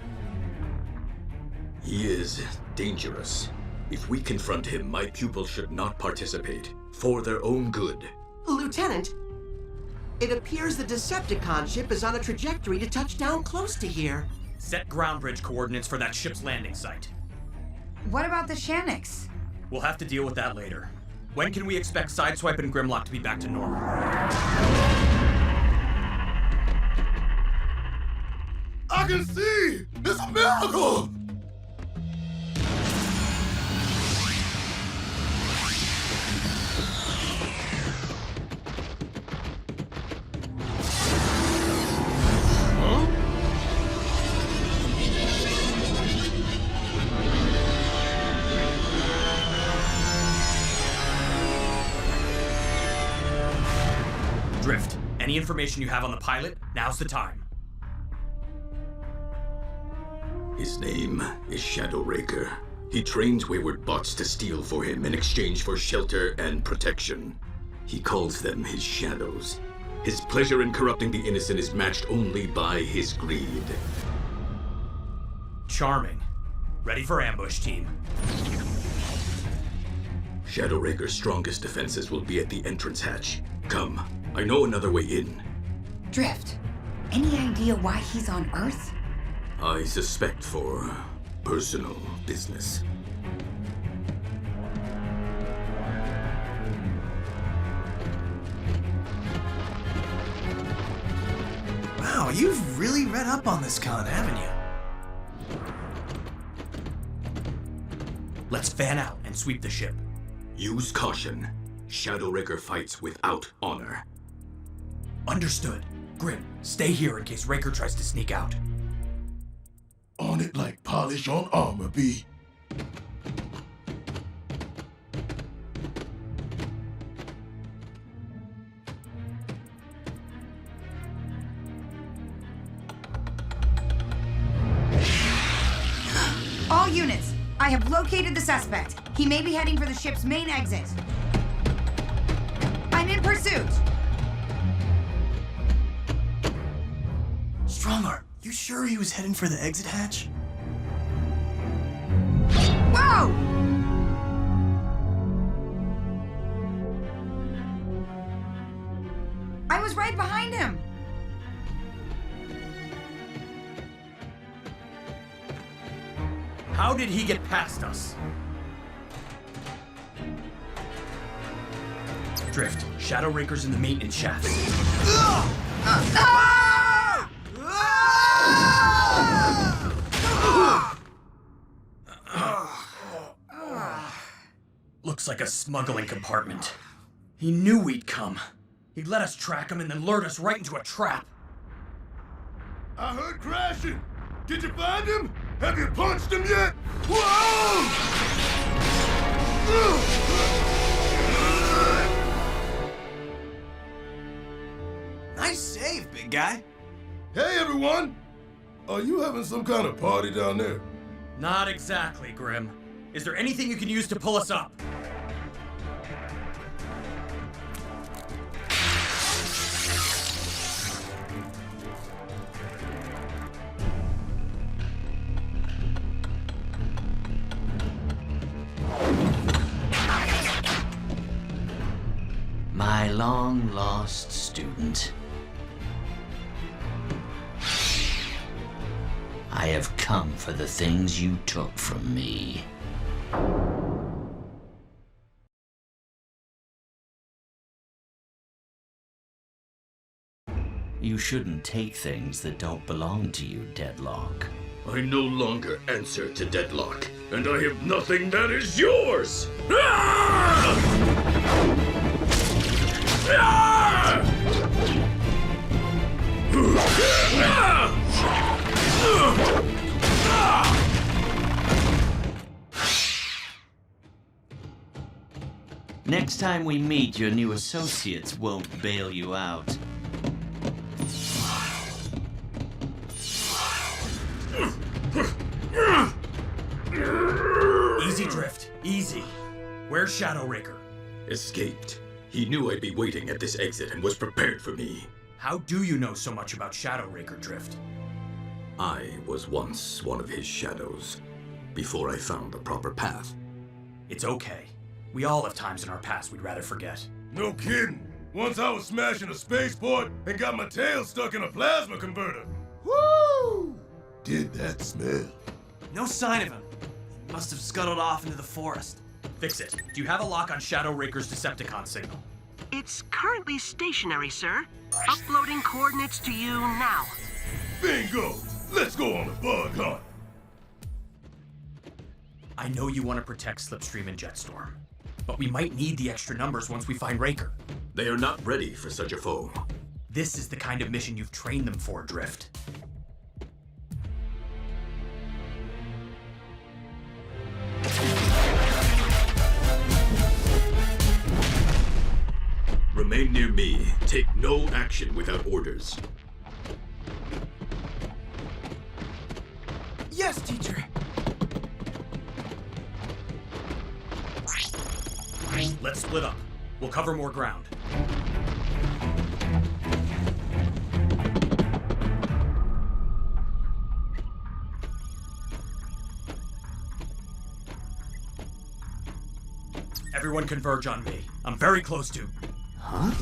He is dangerous. If we confront him, my pupils should not participate, for their own good. Lieutenant, it appears the Decepticon ship is on a trajectory to touch down close to here. Set ground bridge coordinates for that ship's landing site. What about the Shanix? We'll have to deal with that later. When can we expect Sideswipe and Grimlock to be back to normal? I can see! It's a miracle! Drift, any information you have on the pilot, now's the time. His name is Shadow Raker. He trains wayward bots to steal for him in exchange for shelter and protection. He calls them his shadows. His pleasure in corrupting the innocent is matched only by his greed. Charming. Ready for ambush, team. Shadow Raker's strongest defenses will be at the entrance hatch. Come, I know another way in. Drift, any idea why he's on Earth? I suspect for personal business. Wow, you've really read up on this con, haven't you? Let's fan out and sweep the ship. Use caution. Shadow Raker fights without honor. Understood. Grim, stay here in case Raker tries to sneak out. On it like polish on armor, B. All units, I have located the suspect. He may be heading for the ship's main exit. I'm in pursuit. Strongarm, you sure he was heading for the exit hatch? Whoa! I was right behind him. How did he get past us? Drift, Shadow Raker's in the maintenance shafts. Looks like a smuggling compartment. He knew we'd come. He let us track him and then lured us right into a trap. I heard crashing. Did you find him? Have you punched him yet? Whoa! Nice save, big guy. Hey, everyone! Are you having some kind of party down there? Not exactly, Grim. Is there anything you can use to pull us up? My long-lost student. I have come for the things you took from me. You shouldn't take things that don't belong to you, Deadlock. I no longer answer to Deadlock, and I have nothing that is yours! Next time we meet, your new associates won't bail you out. Easy, Drift. Easy. Where's Shadow Raker? Escaped. He knew I'd be waiting at this exit and was prepared for me. How do you know so much about Shadow Raker, Drift? I was once one of his shadows, before I found the proper path. It's okay. We all have times in our past we'd rather forget. No kidding. Once I was smashing a spaceport and got my tail stuck in a plasma converter. Woo! Did that smell? No sign of him. He must have scuttled off into the forest. Fix it. Do you have a lock on Shadow Raker's Decepticon signal? It's currently stationary, sir. Uploading coordinates to you now. Bingo! Let's go on a bug hunt. I know you want to protect Slipstream and Jetstorm, but we might need the extra numbers once we find Raker. They are not ready for such a foe. This is the kind of mission you've trained them for, Drift. Remain near me. Take no action without orders. Yes, teacher. Let's split up. We'll cover more ground. Everyone converge on me. I'm very close to... Huh?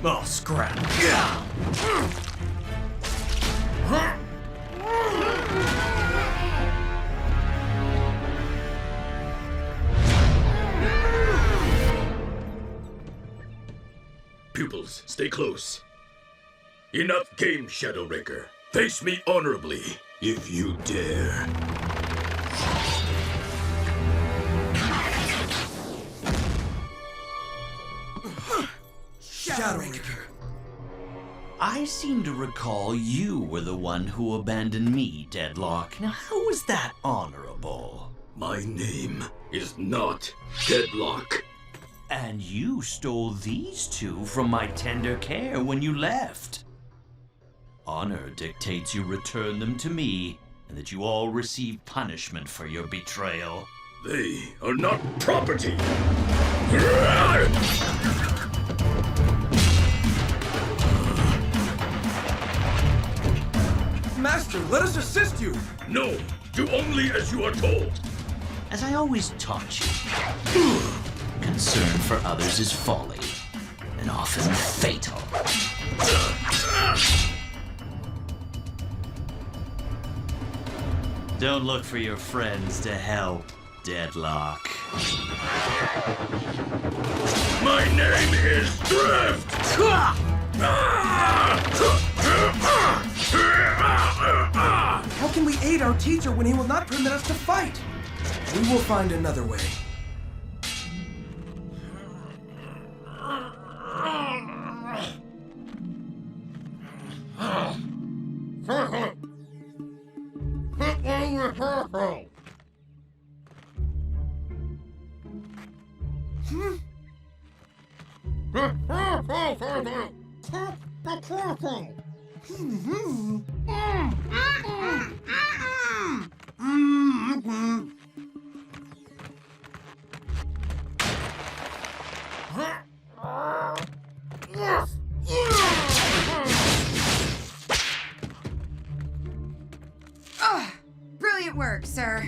Oh, scrap. Pupils, stay close. Enough game, Shadow Raker. Face me honorably, if you dare. Shadow Raker. I seem to recall you were the one who abandoned me, Deadlock. Now, how was that honorable? My name is not Deadlock. And you stole these two from my tender care when you left. Honor dictates you return them to me, and that you all receive punishment for your betrayal. They are not property. Master, let us assist you! No, do only as you are told. As I always taught you, concern for others is folly, and often fatal. Don't look for your friends to help, Deadlock. My name is Drift! How can we aid our teacher when he will not permit us to fight? We will find another way. Brilliant work, sir.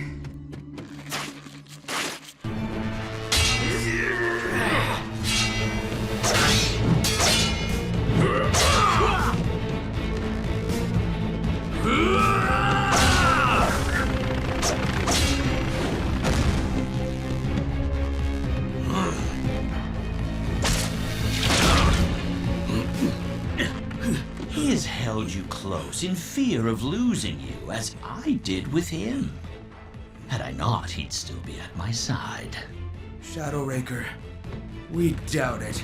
He has held you close in fear of losing you, as I did with him. Had I not, he'd still be at my side. Shadow Raker, we doubt it.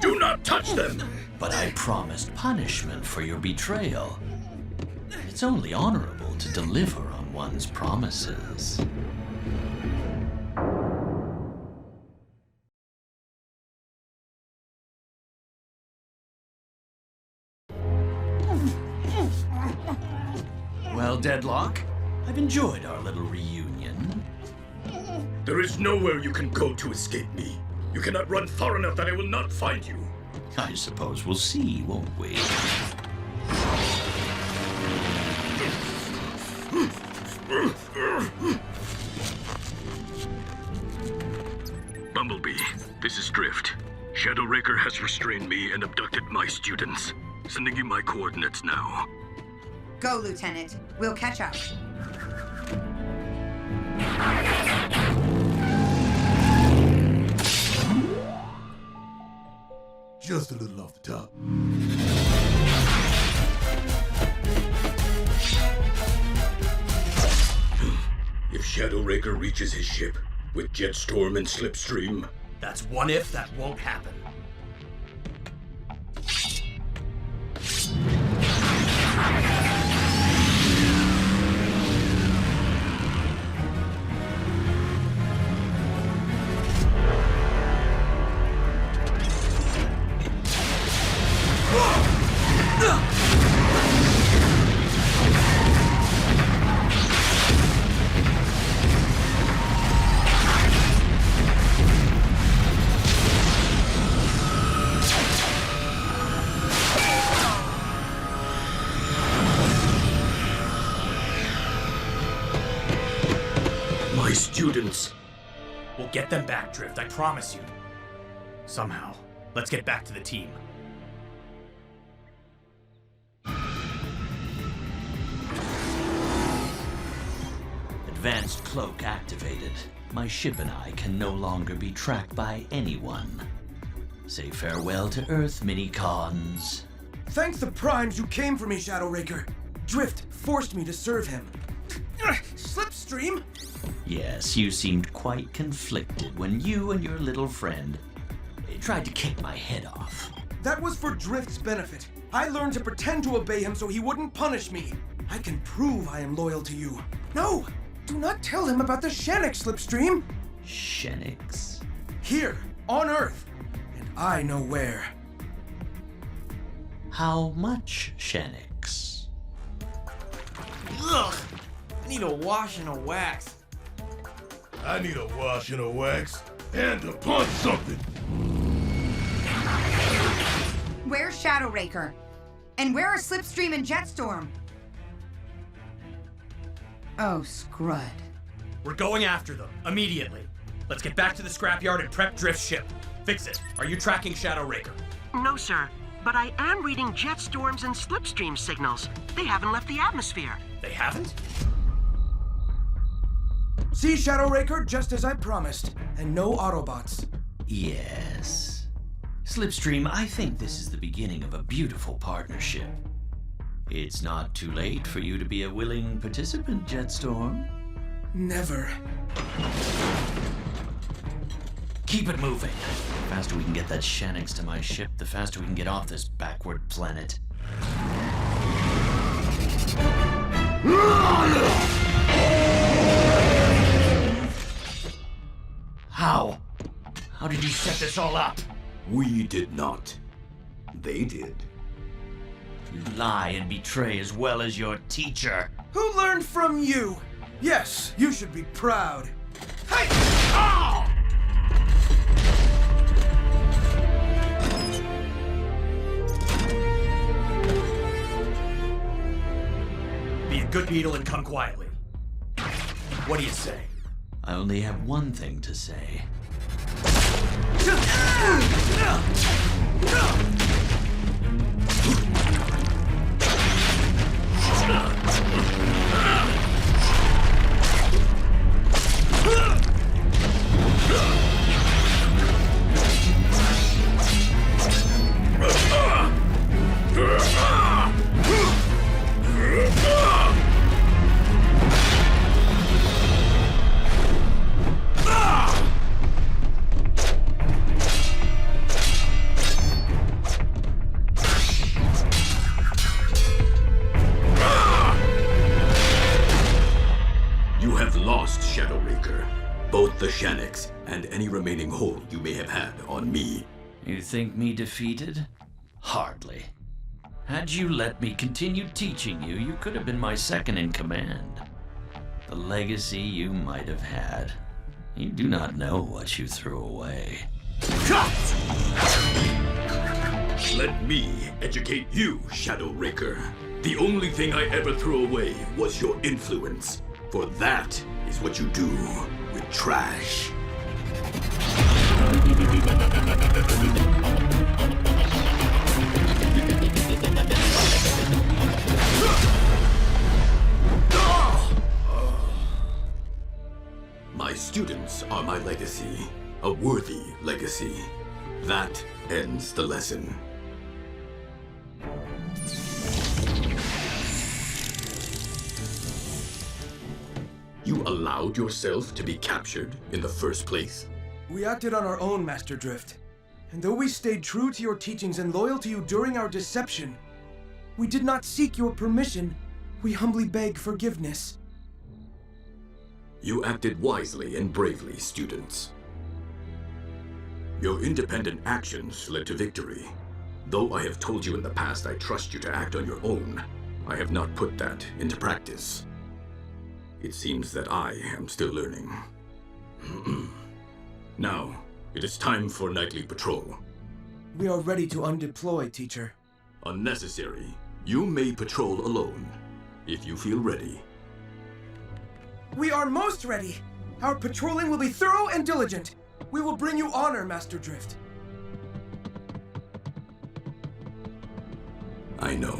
Do not touch them! But I promised punishment for your betrayal. It's only honorable to deliver on one's promises. Well, Deadlock, I've enjoyed our little reunion. There is nowhere you can go to escape me. You cannot run far enough that I will not find you. I suppose we'll see, won't we? Bumblebee, this is Drift. Shadow Raker has restrained me and abducted my students. Sending you my coordinates now. Go, Lieutenant. We'll catch up. Just a little off the top. If Shadow Raker reaches his ship with Jetstorm and Slipstream, That's one if that won't happen. my students. We'll get them back, Drift, I promise you. Somehow. Let's get back to the team. Advanced cloak activated. My ship and I can no longer be tracked by anyone. Say farewell to Earth, mini-cons. Thank the Primes who came for me, Shadow Raker. Drift forced me to serve him. Slipstream? Yes, you seemed quite conflicted when you and your little friend tried to kick my head off. That was for Drift's benefit. I learned to pretend to obey him so he wouldn't punish me. I can prove I am loyal to you. No! Do not tell him about the Shenix, Slipstream! Shenix? Here, on Earth. And I know where. How much Shenix? Ugh! I need a wash and a wax. I need a wash and a wax and to punch something. Where's Shadow Raker? And where are Slipstream and Jetstorm? Oh, Scrud. We're going after them, immediately. Let's get back to the scrapyard and prep Drift's ship. Fix it. Are you tracking Shadow Raker? No, sir. But I am reading Jetstorms and Slipstream signals. They haven't left the atmosphere. They haven't? See, Shadow Raker, just as I promised. And no Autobots. Yes. Slipstream, I think this is the beginning of a beautiful partnership. It's not too late for you to be a willing participant, Jetstorm. Never. Keep it moving. The faster we can get that Shanix to my ship, the faster we can get off this backward planet. How? How did you set this all up? We did not. They did. You lie and betray as well as your teacher. Who learned from you? Yes, you should be proud. Hey! Oh! Be a good beetle and come quietly. What do you say? I only have one thing to say. Both the Shanix and any remaining hold you may have had on me. You think me defeated? Hardly. Had you let me continue teaching you, you could have been my second in command. The legacy you might have had. You do not know what you threw away. Let me educate you, Shadow Raker. The only thing I ever threw away was your influence. For that is what you do with trash. My students are my legacy, a worthy legacy. That ends the lesson. You allowed yourself to be captured in the first place? We acted on our own, Master Drift. And though we stayed true to your teachings and loyal to you during our deception, we did not seek your permission. We humbly beg forgiveness. You acted wisely and bravely, students. Your independent actions led to victory. Though I have told you in the past I trust you to act on your own, I have not put that into practice. It seems that I am still learning. Now, it is time for nightly patrol. We are ready to undeploy, teacher. Unnecessary. You may patrol alone, if you feel ready. We are most ready. Our patrolling will be thorough and diligent. We will bring you honor, Master Drift. I know.